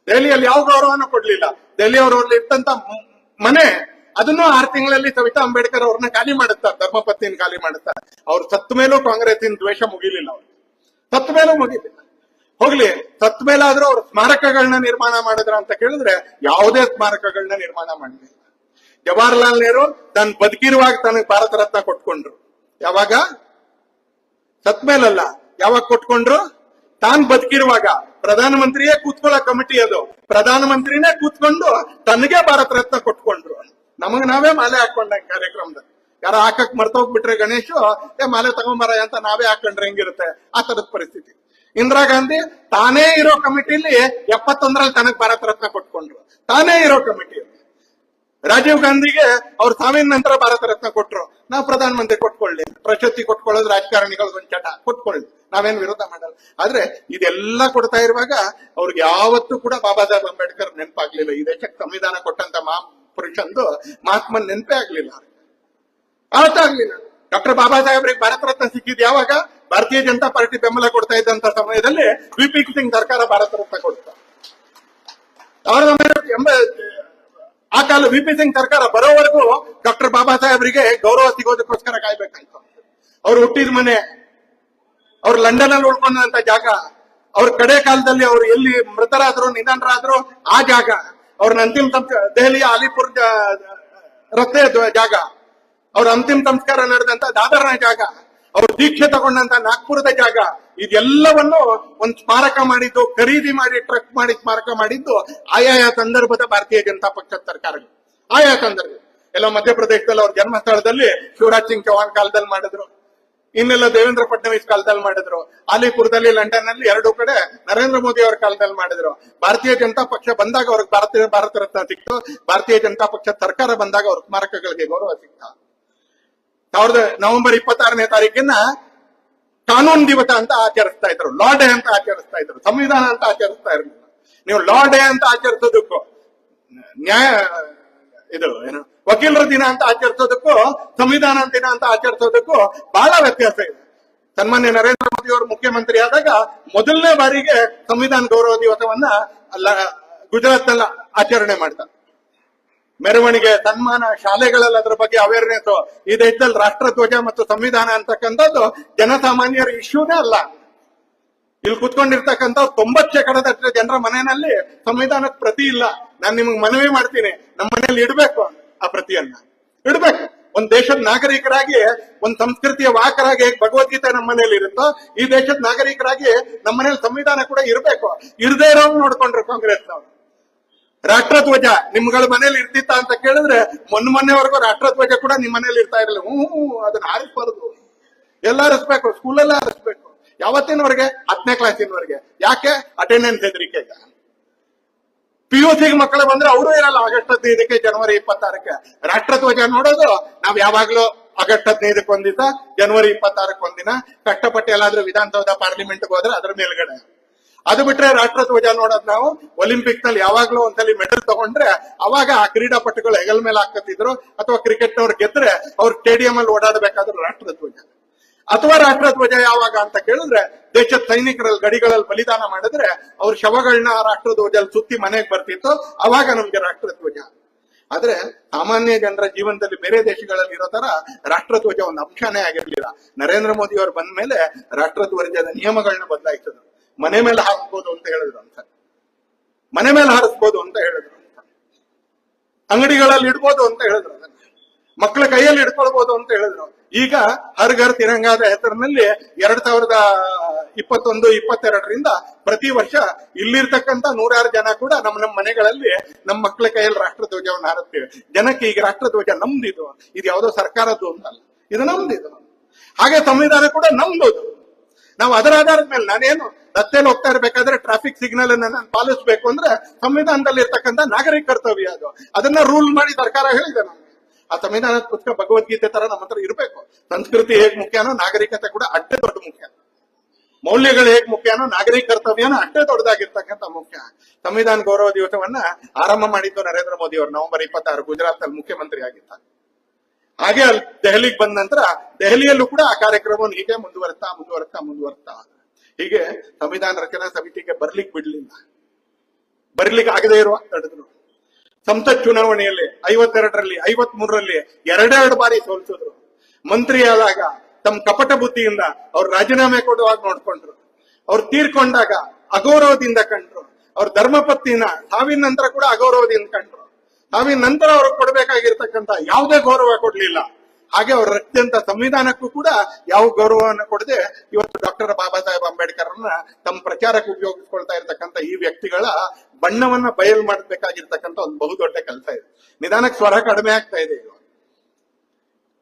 ದೆಹಲಿಯಲ್ಲಿ ಯಾವ ಗೌರವನೂ ಕೊಡ್ಲಿಲ್ಲ. ದೆಹಲಿ ಅವರಲ್ಲಿ ಇರ್ತಂತ ಮನೆ ಅದನ್ನು 6 ತಿಂಗಳಲ್ಲಿ ಸವಿತಾ ಅಂಬೇಡ್ಕರ್ ಅವ್ರನ್ನ ಖಾಲಿ ಮಾಡುತ್ತಾರೆ, ಧರ್ಮಪತ್ನಿನ ಖಾಲಿ ಮಾಡುತ್ತಾರೆ. ಅವ್ರು ಸತ್ತ ಮೇಲೂ ಕಾಂಗ್ರೆಸ್ಸಿನ ದ್ವೇಷ ಮುಗಿಲಿಲ್ಲ. ಅವ್ರು ಸತ್ತ ಮೇಲೂ ಮುಗಿಲಿಲ್ಲ. ಹೋಗ್ಲಿ, ಸತ್ತ ಮೇಲಾದ್ರೂ ಅವ್ರ ಸ್ಮಾರಕಗಳನ್ನ ನಿರ್ಮಾಣ ಮಾಡಿದ್ರ ಅಂತ ಕೇಳಿದ್ರೆ ಯಾವುದೇ ಸ್ಮಾರಕಗಳನ್ನ ನಿರ್ಮಾಣ ಮಾಡಲಿಲ್ಲ. ಜವಾಹರ್ಲಾಲ್ ನೆಹರು ತಾನು ಬದುಕಿರುವಾಗ ತನಗೆ ಭಾರತ ರತ್ನ ಕೊಟ್ಕೊಂಡ್ರು. ಯಾವಾಗ? ಸತ್ ಮೇಲಲ್ಲ, ಯಾವಾಗ ಕೊಟ್ಕೊಂಡ್ರು? ತಾನ್ ಬದುಕಿರುವಾಗ. ಪ್ರಧಾನಮಂತ್ರಿಯೇ ಕೂತ್ಕೊಳ್ಳೋ ಕಮಿಟಿ ಅದು. ಪ್ರಧಾನಮಂತ್ರಿನೇ ಕೂತ್ಕೊಂಡು ತನಗೆ ಭಾರತ ರತ್ನ ಕೊಟ್ಕೊಂಡ್ರು. ನಮಗ್ ನಾವೇ ಮಾಲೆ ಹಾಕೊಂಡಂಗೆ ಕಾರ್ಯಕ್ರಮದಲ್ಲಿ. ಯಾರ ಹಾಕಕ್ ಮರ್ತೋಗ್ಬಿಟ್ರೆ ಗಣೇಶ್ ಮಾಲೆ ತಗೊಂಬರ ಅಂತ ನಾವೇ ಹಾಕೊಂಡ್ರೆ ಹೆಂಗಿರುತ್ತೆ? ಆ ತರದ ಪರಿಸ್ಥಿತಿ. ಇಂದಿರಾ ಗಾಂಧಿ ತಾನೇ ಇರೋ ಕಮಿಟಿಲಿ 71ರಲ್ಲಿ ತನಗ್ ಭಾರತ ರತ್ನ ಕೊಟ್ಕೊಂಡ್ರು. ತಾನೇ ಇರೋ ಕಮಿಟಿಯಲ್ಲಿ. ರಾಜೀವ್ ಗಾಂಧಿಗೆ ಅವ್ರ ಸಾವಿನ ನಂತರ ಭಾರತ ರತ್ನ ಕೊಟ್ರು. ನಾವು ಪ್ರಧಾನಮಂತ್ರಿ ಕೊಟ್ಕೊಳ್ಳಿ, ಪ್ರಶಸ್ತಿ ಕೊಟ್ಕೊಳ್ಳೋದು ರಾಜಕಾರಣಿಗಳದ್ದು ಒಂದು ಚಟ, ಕೊಟ್ಕೊಳ್ಳಿ, ನಾವೇನು ವಿರೋಧ ಮಾಡಲ್ಲ. ಆದ್ರೆ ಇದೆಲ್ಲ ಕೊಡ್ತಾ ಇರುವಾಗ ಅವ್ರಿಗೆ ಯಾವತ್ತೂ ಕೂಡ ಬಾಬಾ ಸಾಹೇಬ್ ಅಂಬೇಡ್ಕರ್ ನೆನಪಾಗ್ಲಿಲ್ಲ. ಈ ದೇಶಕ್ಕೆ ಸಂವಿಧಾನ ಕೊಟ್ಟಂತ ಮಹಾಪುರುಷಂದು ಮಹಾತ್ಮನ್ ನೆನಪೇ ಆಗ್ಲಿಲ್ಲ, ಆಗ್ಲಿಲ್ಲ. ಡಾಕ್ಟರ್ ಬಾಬಾ ಸಾಹೇಬ್ರಿಗೆ ಭಾರತ ರತ್ನ ಸಿಕ್ಕಿದ್ ಯಾವಾಗ? ಭಾರತೀಯ ಜನತಾ ಪಾರ್ಟಿ ಬೆಂಬಲ ಕೊಡ್ತಾ ಇದ್ದಂತ ಸಮಯದಲ್ಲಿ ವಿ.ಪಿ. ಸಿಂಗ್ ಸರ್ಕಾರ ಭಾರತ ರತ್ನ ಕೊಡ್ತಾ. ಆ ಕಾಲ ವಿ.ಪಿ. ಸಿಂಗ್ ಸರ್ಕಾರ ಬರೋವರೆಗೂ ಡಾಕ್ಟರ್ ಬಾಬಾ ಸಾಹೇಬ್ರಿಗೆ ಗೌರವ ಸಿಗೋದಕ್ಕೋಸ್ಕರ ಕಾಯ್ಬೇಕಾಯ್ತು. ಅವ್ರು ಹುಟ್ಟಿದ ಮನೆ, ಅವ್ರು ಲಂಡನ್ ಅಲ್ಲಿ ಉಳ್ಕೊಂಡಂತ ಜಾಗ, ಅವ್ರ ಕಡೆ ಕಾಲದಲ್ಲಿ ಅವ್ರು ಎಲ್ಲಿ ಮೃತರಾದ್ರು ನಿಧನರಾದ್ರು ಆ ಜಾಗ, ಅವ್ರನ್ನ ಅಂತಿಮ ದೆಹಲಿಯ ಅಲಿಪುರ್ ರಸ್ತೆ ಜಾಗ, ಅವ್ರ ಅಂತಿಮ ಸಂಸ್ಕಾರ ನಡೆದಂತ ದಾದರ್ನ ಜಾಗ, ಅವ್ರು ದೀಕ್ಷೆ ತಗೊಂಡಂತ ನಾಗ್ಪುರದ ಜಾಗ, ಇದೆಲ್ಲವನ್ನು ಒಂದು ಸ್ಮಾರಕ ಮಾಡಿದ್ದು, ಖರೀದಿ ಮಾಡಿ ಟ್ರಕ್ ಮಾಡಿ ಸ್ಮಾರಕ ಮಾಡಿದ್ದು ಆಯಾಯ ಸಂದರ್ಭದ ಭಾರತೀಯ ಜನತಾ ಪಕ್ಷದ ಸರ್ಕಾರಗಳು. ಆಯಾ ಸಂದರ್ಭ ಎಲ್ಲ ಮಧ್ಯಪ್ರದೇಶದಲ್ಲಿ ಅವ್ರ ಜನ್ಮಸ್ಥಳದಲ್ಲಿ ಶಿವರಾಜ್ ಸಿಂಗ್ ಚೌಹಾಣ್ ಕಾಲದಲ್ಲಿ ಮಾಡಿದ್ರು, ಇನ್ನೆಲ್ಲ ದೇವೇಂದ್ರ ಫಡ್ನವೀಸ್ ಕಾಲದಲ್ಲಿ ಮಾಡಿದ್ರು, ಅಲಿಪುರದಲ್ಲಿ ಲಂಡನ್ ನಲ್ಲಿ ಎರಡೂ ಕಡೆ ನರೇಂದ್ರ ಮೋದಿ ಅವರ ಕಾಲದಲ್ಲಿ ಮಾಡಿದ್ರು. ಭಾರತೀಯ ಜನತಾ ಪಕ್ಷ ಬಂದಾಗ ಅವ್ರಿಗೆ ಭಾರತ ರತ್ನ ಸಿಕ್ತು. ಭಾರತೀಯ ಜನತಾ ಪಕ್ಷ ಸರ್ಕಾರ ಬಂದಾಗ ಅವ್ರ ಸ್ಮಾರಕಗಳಿಗೆ ಗೌರವ ಸಿಕ್ತ. ನವೆಂಬರ್ 26ನೇ ತಾರೀಕಿನ ಕಾನೂನು ದಿವಸ ಅಂತ ಆಚರಿಸ್ತಾ ಇದ್ರು, ಲಾ ಡೇ ಅಂತ ಆಚರಿಸ್ತಾ ಇದ್ರು, ಸಂವಿಧಾನ ಅಂತ ಆಚರಿಸ್ತಾ ಇರಲಿಲ್ಲ. ನೀವು ಲಾ ಡೇ ಅಂತ ಆಚರಿಸೋದಕ್ಕೂ ಏನು ವಕೀಲರ ದಿನ ಅಂತ ಆಚರಿಸೋದಕ್ಕೂ ಸಂವಿಧಾನ ದಿನ ಅಂತ ಆಚರಿಸೋದಕ್ಕೂ ಬಹಳ ವ್ಯತ್ಯಾಸ ಇದೆ. ಸನ್ಮಾನ್ಯ ನರೇಂದ್ರ ಮೋದಿ ಅವರು ಮುಖ್ಯಮಂತ್ರಿ ಆದಾಗ ಮೊದಲನೇ ಬಾರಿಗೆ ಸಂವಿಧಾನ ಗೌರವ ದಿವಸವನ್ನ ಗುಜರಾತ್ ನಲ್ಲಿ ಆಚರಣೆ ಮಾಡ್ತಾರೆ. ಮೆರವಣಿಗೆ, ಸನ್ಮಾನ, ಶಾಲೆಗಳಲ್ಲಿ ಅದರ ಬಗ್ಗೆ ಅವೇರ್ನೆಸ್. ಈ ದೇಶದಲ್ಲಿ ರಾಷ್ಟ್ರಧ್ವಜ ಮತ್ತು ಸಂವಿಧಾನ ಅಂತಕ್ಕಂಥದ್ದು ಜನಸಾಮಾನ್ಯರ ಇಶ್ಯೂನೇ ಅಲ್ಲ. ಇಲ್ಲಿ ಕುತ್ಕೊಂಡಿರ್ತಕ್ಕಂಥ 90% ಜನರ ಮನೆಯಲ್ಲಿ ಸಂವಿಧಾನಕ್ಕೆ ಪ್ರತಿ ಇಲ್ಲ. ನಾನು ನಿಮ್ಗೆ ಮನವಿ ಮಾಡ್ತೀನಿ, ನಮ್ಮ ಮನೆಯಲ್ಲಿ ಇಡಬೇಕು, ಆ ಪ್ರತಿಯನ್ನ ಇಡಬೇಕು. ಒಂದ್ ದೇಶದ ನಾಗರಿಕರಾಗಿ, ಒಂದ್ ಸಂಸ್ಕೃತಿಯ ವಾಹಕರಾಗಿ ಹೇಗೆ ಭಗವದ್ಗೀತೆ ನಮ್ಮ ಮನೇಲಿ ಇರುತ್ತೋ, ಈ ದೇಶದ ನಾಗರಿಕರಾಗಿ ನಮ್ಮ ಮನೇಲಿ ಸಂವಿಧಾನ ಕೂಡ ಇರಬೇಕು. ಇರದೇ ಇರೋರು ನೋಡ್ಕೊಂಡ್ರು ಕಾಂಗ್ರೆಸ್ನವರು. ರಾಷ್ಟ್ರಧ್ವಜ ನಿಮ್ಗಳ ಮನೇಲಿ ಇರ್ತಿತ್ತ ಅಂತ ಕೇಳಿದ್ರೆ ಮೊನ್ನೆವರೆಗೂ ರಾಷ್ಟ್ರಧ್ವಜ ಕೂಡ ನಿಮ್ ಮನೇಲಿ ಇರ್ತಾ ಇರಲಿಲ್ಲ. ಅದನ್ನ ಹಾರಿಸ್ಬಾರ್ದು, ಎಲ್ಲ ಹಾರಿಸ್ಬೇಕು, ಸ್ಕೂಲಲ್ಲೇ ಹಾರಿಸ್ಬೇಕು. ಯಾವತ್ತಿನವರೆಗೆ? 10ನೇ ಕ್ಲಾಸಿನವರೆಗೆ. ಯಾಕೆ? ಅಟೆಂಡೆನ್ಸ್ ಹೆದರಿಕೆ. PUC ಮಕ್ಕಳು ಬಂದ್ರೆ ಅವರು ಇರಲ್ಲ ಆಗಸ್ಟ್ 15ಕ್ಕೆ, ಜನವರಿ 26ಕ್ಕೆ. ರಾಷ್ಟ್ರಧ್ವಜ ನೋಡೋದು ನಾವ್ ಯಾವಾಗ್ಲೂ ಆಗಸ್ಟ್ 15ಕ್ಕೆ ಒಂದಿನ, ಜನವರಿ 26ಕ್ಕೆ ಒಂದಿನ. ಕಷ್ಟಪಟ್ಟು ಎಲ್ಲಾದ್ರೂ ವಿಧಾನಸೌಧ ಪಾರ್ಲಿಮೆಂಟ್ಗೆ ಹೋದ್ರೆ ಅದ್ರ ಮೇಲ್ಗಡೆ. ಅದು ಬಿಟ್ರೆ ರಾಷ್ಟ್ರಧ್ವಜ ನೋಡೋದು ನಾವು ಒಲಿಂಪಿಕ್ಸ್ ನಲ್ಲಿ ಯಾವಾಗ್ಲೂ ಒಂದ್ಸಲಿ ಮೆಡಲ್ ತಗೊಂಡ್ರೆ ಅವಾಗ ಆ ಕ್ರೀಡಾಪಟುಗಳು ಹೆಗಲ್ ಮೇಲೆ ಹಾಕತ್ತಿದ್ರು, ಅಥವಾ ಕ್ರಿಕೆಟ್ನವ್ರು ಗೆದ್ರೆ ಅವ್ರ ಸ್ಟೇಡಿಯಂ ಅಲ್ಲಿ ಓಡಾಡಬೇಕಾದ್ರು ರಾಷ್ಟ್ರಧ್ವಜ. ಅಥವಾ ರಾಷ್ಟ್ರಧ್ವಜ ಯಾವಾಗ ಅಂತ ಕೇಳಿದ್ರೆ ದೇಶದ ಸೈನಿಕರಲ್ಲಿ ಗಡಿಗಳಲ್ಲಿ ಬಲಿದಾನ ಮಾಡಿದ್ರೆ ಅವ್ರ ಶವಗಳನ್ನ ರಾಷ್ಟ್ರಧ್ವಜಲ್ಲಿ ಸುತ್ತಿ ಮನೆಗೆ ಬರ್ತಿತ್ತು, ಅವಾಗ ನಮ್ಗೆ ರಾಷ್ಟ್ರಧ್ವಜ. ಆದ್ರೆ ಸಾಮಾನ್ಯ ಜನರ ಜೀವನದಲ್ಲಿ ಬೇರೆ ದೇಶಗಳಲ್ಲಿ ಇರೋ ತರ ರಾಷ್ಟ್ರಧ್ವಜ ಒಂದು ಅಂಶನೇ ಆಗಿರ್ಲಿಲ್ಲ. ನರೇಂದ್ರ ಮೋದಿ ಅವರು ಬಂದ ಮೇಲೆ ರಾಷ್ಟ್ರಧ್ವಜದ ನಿಯಮಗಳನ್ನ ಬದಲಾಯಿಸಿದ್ರು. ಮನೆ ಮೇಲೆ ಹಾರಿಸ್ಬೋದು ಅಂತ ಹೇಳಿದ್ರು ಅಂತ, ಮನೆ ಮೇಲೆ ಹಾರಿಸ್ಬೋದು ಅಂತ ಹೇಳಿದ್ರು ಅಂತ, ಅಂಗಡಿಗಳಲ್ಲಿ ಇಡ್ಬೋದು ಅಂತ ಹೇಳಿದ್ರು, ಮಕ್ಕಳ ಕೈಯಲ್ಲಿ ಇಟ್ಕೊಳ್ಬಹುದು ಅಂತ ಹೇಳಿದ್ರು. ಈಗ ಹರ್ ಘರ್ ತಿರಂಗಾದ ಹೆಸರಿನಲ್ಲಿ 2021-22ರಿಂದ ಪ್ರತಿ ವರ್ಷ ಇಲ್ಲಿರ್ತಕ್ಕಂಥ 106 ಜನ ಕೂಡ ನಮ್ಮ ಮನೆಗಳಲ್ಲಿ ನಮ್ಮ ಮಕ್ಕಳ ಕೈಯಲ್ಲಿ ರಾಷ್ಟ್ರಧ್ವಜವನ್ನು ಹಾರುತ್ತೇವೆ. ಜನಕ್ಕೆ ಈಗ ರಾಷ್ಟ್ರಧ್ವಜ ನಮ್ದಿದು, ಇದು ಯಾವುದೋ ಸರ್ಕಾರದ್ದು ಅಂತಲ್ಲ, ಇದು ನಮ್ದಿದು. ಹಾಗೆ ಸಂವಿಧಾನ ಕೂಡ ನಮ್ದು. ನಾವು ಅದರ ಆಧಾರದ ಮೇಲೆ, ನಾನೇನು ರಸ್ತೆಯಲ್ಲಿ ಹೋಗ್ತಾ ಇರ್ಬೇಕಾದ್ರೆ ಟ್ರಾಫಿಕ್ ಸಿಗ್ನಲ್ ಅನ್ನ ನಾನು ಪಾಲಿಸಬೇಕು ಅಂದ್ರೆ ಸಂವಿಧಾನದಲ್ಲಿ ಇರ್ತಕ್ಕಂಥ ನಾಗರಿಕ ಕರ್ತವ್ಯ ಅದು. ಅದನ್ನ ರೂಲ್ ಮಾಡಿ ಸರ್ಕಾರ ಹೇಳಿದೆ ನಮ್ಗೆ. ಆ ಸಂವಿಧಾನದ ಪುಸ್ತಕ ಭಗವದ್ಗೀತೆ ತರ ನಮ್ಮ ಹತ್ರ ಇರಬೇಕು. ಸಂಸ್ಕೃತಿ ಹೇಗ್ ಮುಖ್ಯನೋ ನಾಗರಿಕತೆ ಕೂಡ ಅಷ್ಟೇ ದೊಡ್ಡ ಮುಖ್ಯ. ಮೌಲ್ಯಗಳು ಹೇಗ್ ಮುಖ್ಯನೋ ನಾಗರಿಕ ಕರ್ತವ್ಯನೋ ಅಷ್ಟೇ ದೊಡ್ಡದಾಗಿರ್ತಕ್ಕಂಥ ಮುಖ್ಯ. ಸಂವಿಧಾನ ಗೌರವ ದಿವಸವನ್ನ ಆರಂಭ ಮಾಡಿದ್ದು ನರೇಂದ್ರ ಮೋದಿ ಅವರು ನವೆಂಬರ್ 26 ಗುಜರಾತ್ ಅಲ್ಲಿ ಮುಖ್ಯಮಂತ್ರಿ ಆಗಿದ್ದಾರೆ. ಹಾಗೆ ಅಲ್ಲಿ ದೆಹಲಿಗೆ ಬಂದ ನಂತರ ದೆಹಲಿಯಲ್ಲೂ ಕೂಡ ಆ ಕಾರ್ಯಕ್ರಮವನ್ನು ಹೀಗೆ ಮುಂದುವರ್ತಾ ಹೀಗೆ ಸಂವಿಧಾನ ರಚನಾ ಸಮಿತಿಗೆ ಬರ್ಲಿಕ್ಕೆ ಬಿಡ್ಲಿಲ್ಲ, ಬರ್ಲಿಕ್ಕೆ ಆಗದೆ ಇರುವ ತಡೆದ್ರು. ಸಂಸತ್ ಚುನಾವಣೆಯಲ್ಲಿ 52ರಲ್ಲಿ 53ರಲ್ಲಿ 2 ಬಾರಿ ಸೋಲಿಸಿದ್ರು. ಮಂತ್ರಿ ಆದಾಗ ತಮ್ಮ ಕಪಟ ಬುದ್ಧಿಯಿಂದ ಅವ್ರು ರಾಜೀನಾಮೆ ಕೊಡುವಾಗ ನೋಡ್ಕೊಂಡ್ರು. ಅವ್ರು ತೀರ್ಕೊಂಡಾಗ ಅಗೌರವದಿಂದ ಕಂಡ್ರು. ಅವ್ರ ಧರ್ಮಪತ್ನಿನ ಸಾವಿನ ನಂತರ ಕೂಡ ಅಗೌರವದಿಂದ ಕಂಡ್ರು. ಸಾವಿನ ನಂತರ ಅವ್ರಿಗೆ ಕೊಡ್ಬೇಕಾಗಿರ್ತಕ್ಕಂಥ ಯಾವುದೇ ಗೌರವ ಕೊಡ್ಲಿಲ್ಲ. ಹಾಗೆ ಅವರ ರಕ್ತಂತ ಸಂವಿಧಾನಕ್ಕೂ ಕೂಡ ಯಾವ ಗೌರವವನ್ನು ಕೊಡದೆ ಇವತ್ತು ಡಾಕ್ಟರ್ ಬಾಬಾ ಸಾಹೇಬ್ ಅಂಬೇಡ್ಕರ್ನ ತಮ್ಮ ಪ್ರಚಾರಕ್ಕೆ ಉಪಯೋಗಿಸ್ಕೊಳ್ತಾ ಇರ್ತಕ್ಕಂಥ ಈ ವ್ಯಕ್ತಿಗಳ ಬಣ್ಣವನ್ನ ಬಯಲು ಮಾಡಬೇಕಾಗಿರ್ತಕ್ಕಂಥ ಒಂದು ಬಹುದೊಡ್ಡ ಕೆಲಸ ಇದೆ. ನಿಧಾನಕ್ಕೆ ಸ್ವರ ಕಡಿಮೆ ಆಗ್ತಾ ಇದೆ ಈಗ.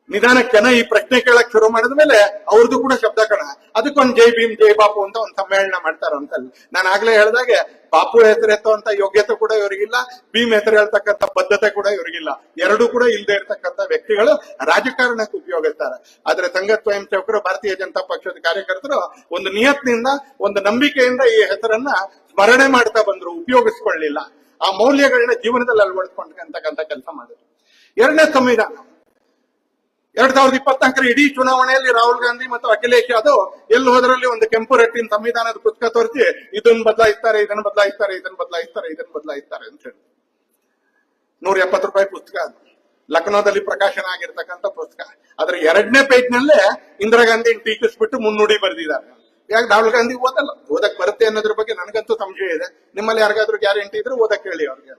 ನಿಧಾನಕ್ಕೆ ಜನ ಈ ಪ್ರಶ್ನೆ ಕೇಳಕ್ ಶುರು ಮಾಡಿದ್ಮೇಲೆ ಅವ್ರದ್ದು ಕೂಡ ಶಬ್ದ ಕಣ. ಅದಕ್ಕೊಂದು ಜೈ ಭೀಮ್ ಜೈ ಬಾಪು ಅಂತ ಒಂದು ಸಮ್ಮೇಳನ ಮಾಡ್ತಾರ ಅಂತ. ನಾನು ಆಗ್ಲೇ ಹೇಳ್ದಾಗೆ ಬಾಪು ಹೆಸರು ಎತ್ತುವಂತ ಯೋಗ್ಯತೆ ಕೂಡ ಇವರಿಗಿಲ್ಲ, ಭೀಮ್ ಹೆಸರು ಹೇಳ್ತಕ್ಕಂಥ ಬದ್ಧತೆ ಕೂಡ ಇವರಿಗಿಲ್ಲ. ಎರಡೂ ಕೂಡ ಇಲ್ಲದೆ ಇರ್ತಕ್ಕಂಥ ವ್ಯಕ್ತಿಗಳು ರಾಜಕಾರಣಕ್ಕೆ ಉಪಯೋಗಿಸ್ತಾರೆ. ಆದ್ರೆ ಸಂಘ ಸ್ವಯಂ ಸೇವಕರು, ಭಾರತೀಯ ಜನತಾ ಪಕ್ಷದ ಕಾರ್ಯಕರ್ತರು ಒಂದು ನಿಯತ್ನಿಂದ, ಒಂದು ನಂಬಿಕೆಯಿಂದ ಈ ಹೆಸರನ್ನ ಸ್ಮರಣೆ ಮಾಡ್ತಾ ಬಂದ್ರು, ಉಪಯೋಗಿಸ್ಕೊಳ್ಳಿಲ್ಲ. ಆ ಮೌಲ್ಯಗಳನ್ನ ಜೀವನದಲ್ಲಿ ಅಳವಡಿಸ್ಕೊಂಡ್ತಕ್ಕಂಥ ಕೆಲಸ ಮಾಡಿದ್ರು. ಎರಡನೇ ಸಂವಿಧಾನ 2024 ಇಡೀ ಚುನಾವಣೆಯಲ್ಲಿ ರಾಹುಲ್ ಗಾಂಧಿ ಮತ್ತು ಅಖಿಲೇಶ್ ಯಾದವ್ ಎಲ್ಲಿ ಹೋದ್ರಲ್ಲಿ ಒಂದು ಕೆಂಪು ರೆಟ್ಟಿನ ಸಂವಿಧಾನದ ಪುಸ್ತಕ ತೋರಿಸಿ ಇದನ್ನ ಬದಲಾಯಿಸ್ತಾರೆ, ಇದನ್ನ ಬದಲಾಯಿಸ್ತಾರೆ, ಇದನ್ನ ಬದಲಾಯಿಸ್ತಾರೆ, ಇದನ್ನ ಬದಲಾಯಿಸ್ತಾರೆ ಅಂತ ಹೇಳಿ. ₹170 ಪುಸ್ತಕ ಅದು, ಲಕ್ನೋದಲ್ಲಿ ಪ್ರಕಾಶನ ಆಗಿರ್ತಕ್ಕಂಥ ಪುಸ್ತಕ. ಅದ್ರ 2ನೇ ಪೇಜ್ ನಲ್ಲೇ ಇಂದಿರಾ ಗಾಂಧಿ ಟೀಕಿಸ್ಬಿಟ್ಟು ಮುನ್ನುಡಿ ಬರೆದಿದ್ದಾರೆ. ಯಾಕೆ ರಾಹುಲ್ ಗಾಂಧಿ ಓದಕ್ ಬರುತ್ತೆ ಅನ್ನೋದ್ರ ಬಗ್ಗೆ ನನಗಂತೂ ಸಂಶಯ ಇದೆ. ನಿಮ್ಮಲ್ಲಿ ಯಾರಿಗಾದ್ರೂ ಗ್ಯಾರಂಟಿ ಇದ್ರೆ ಓದಕ್ ಹೇಳಿ ಅವ್ರಿಗೆ.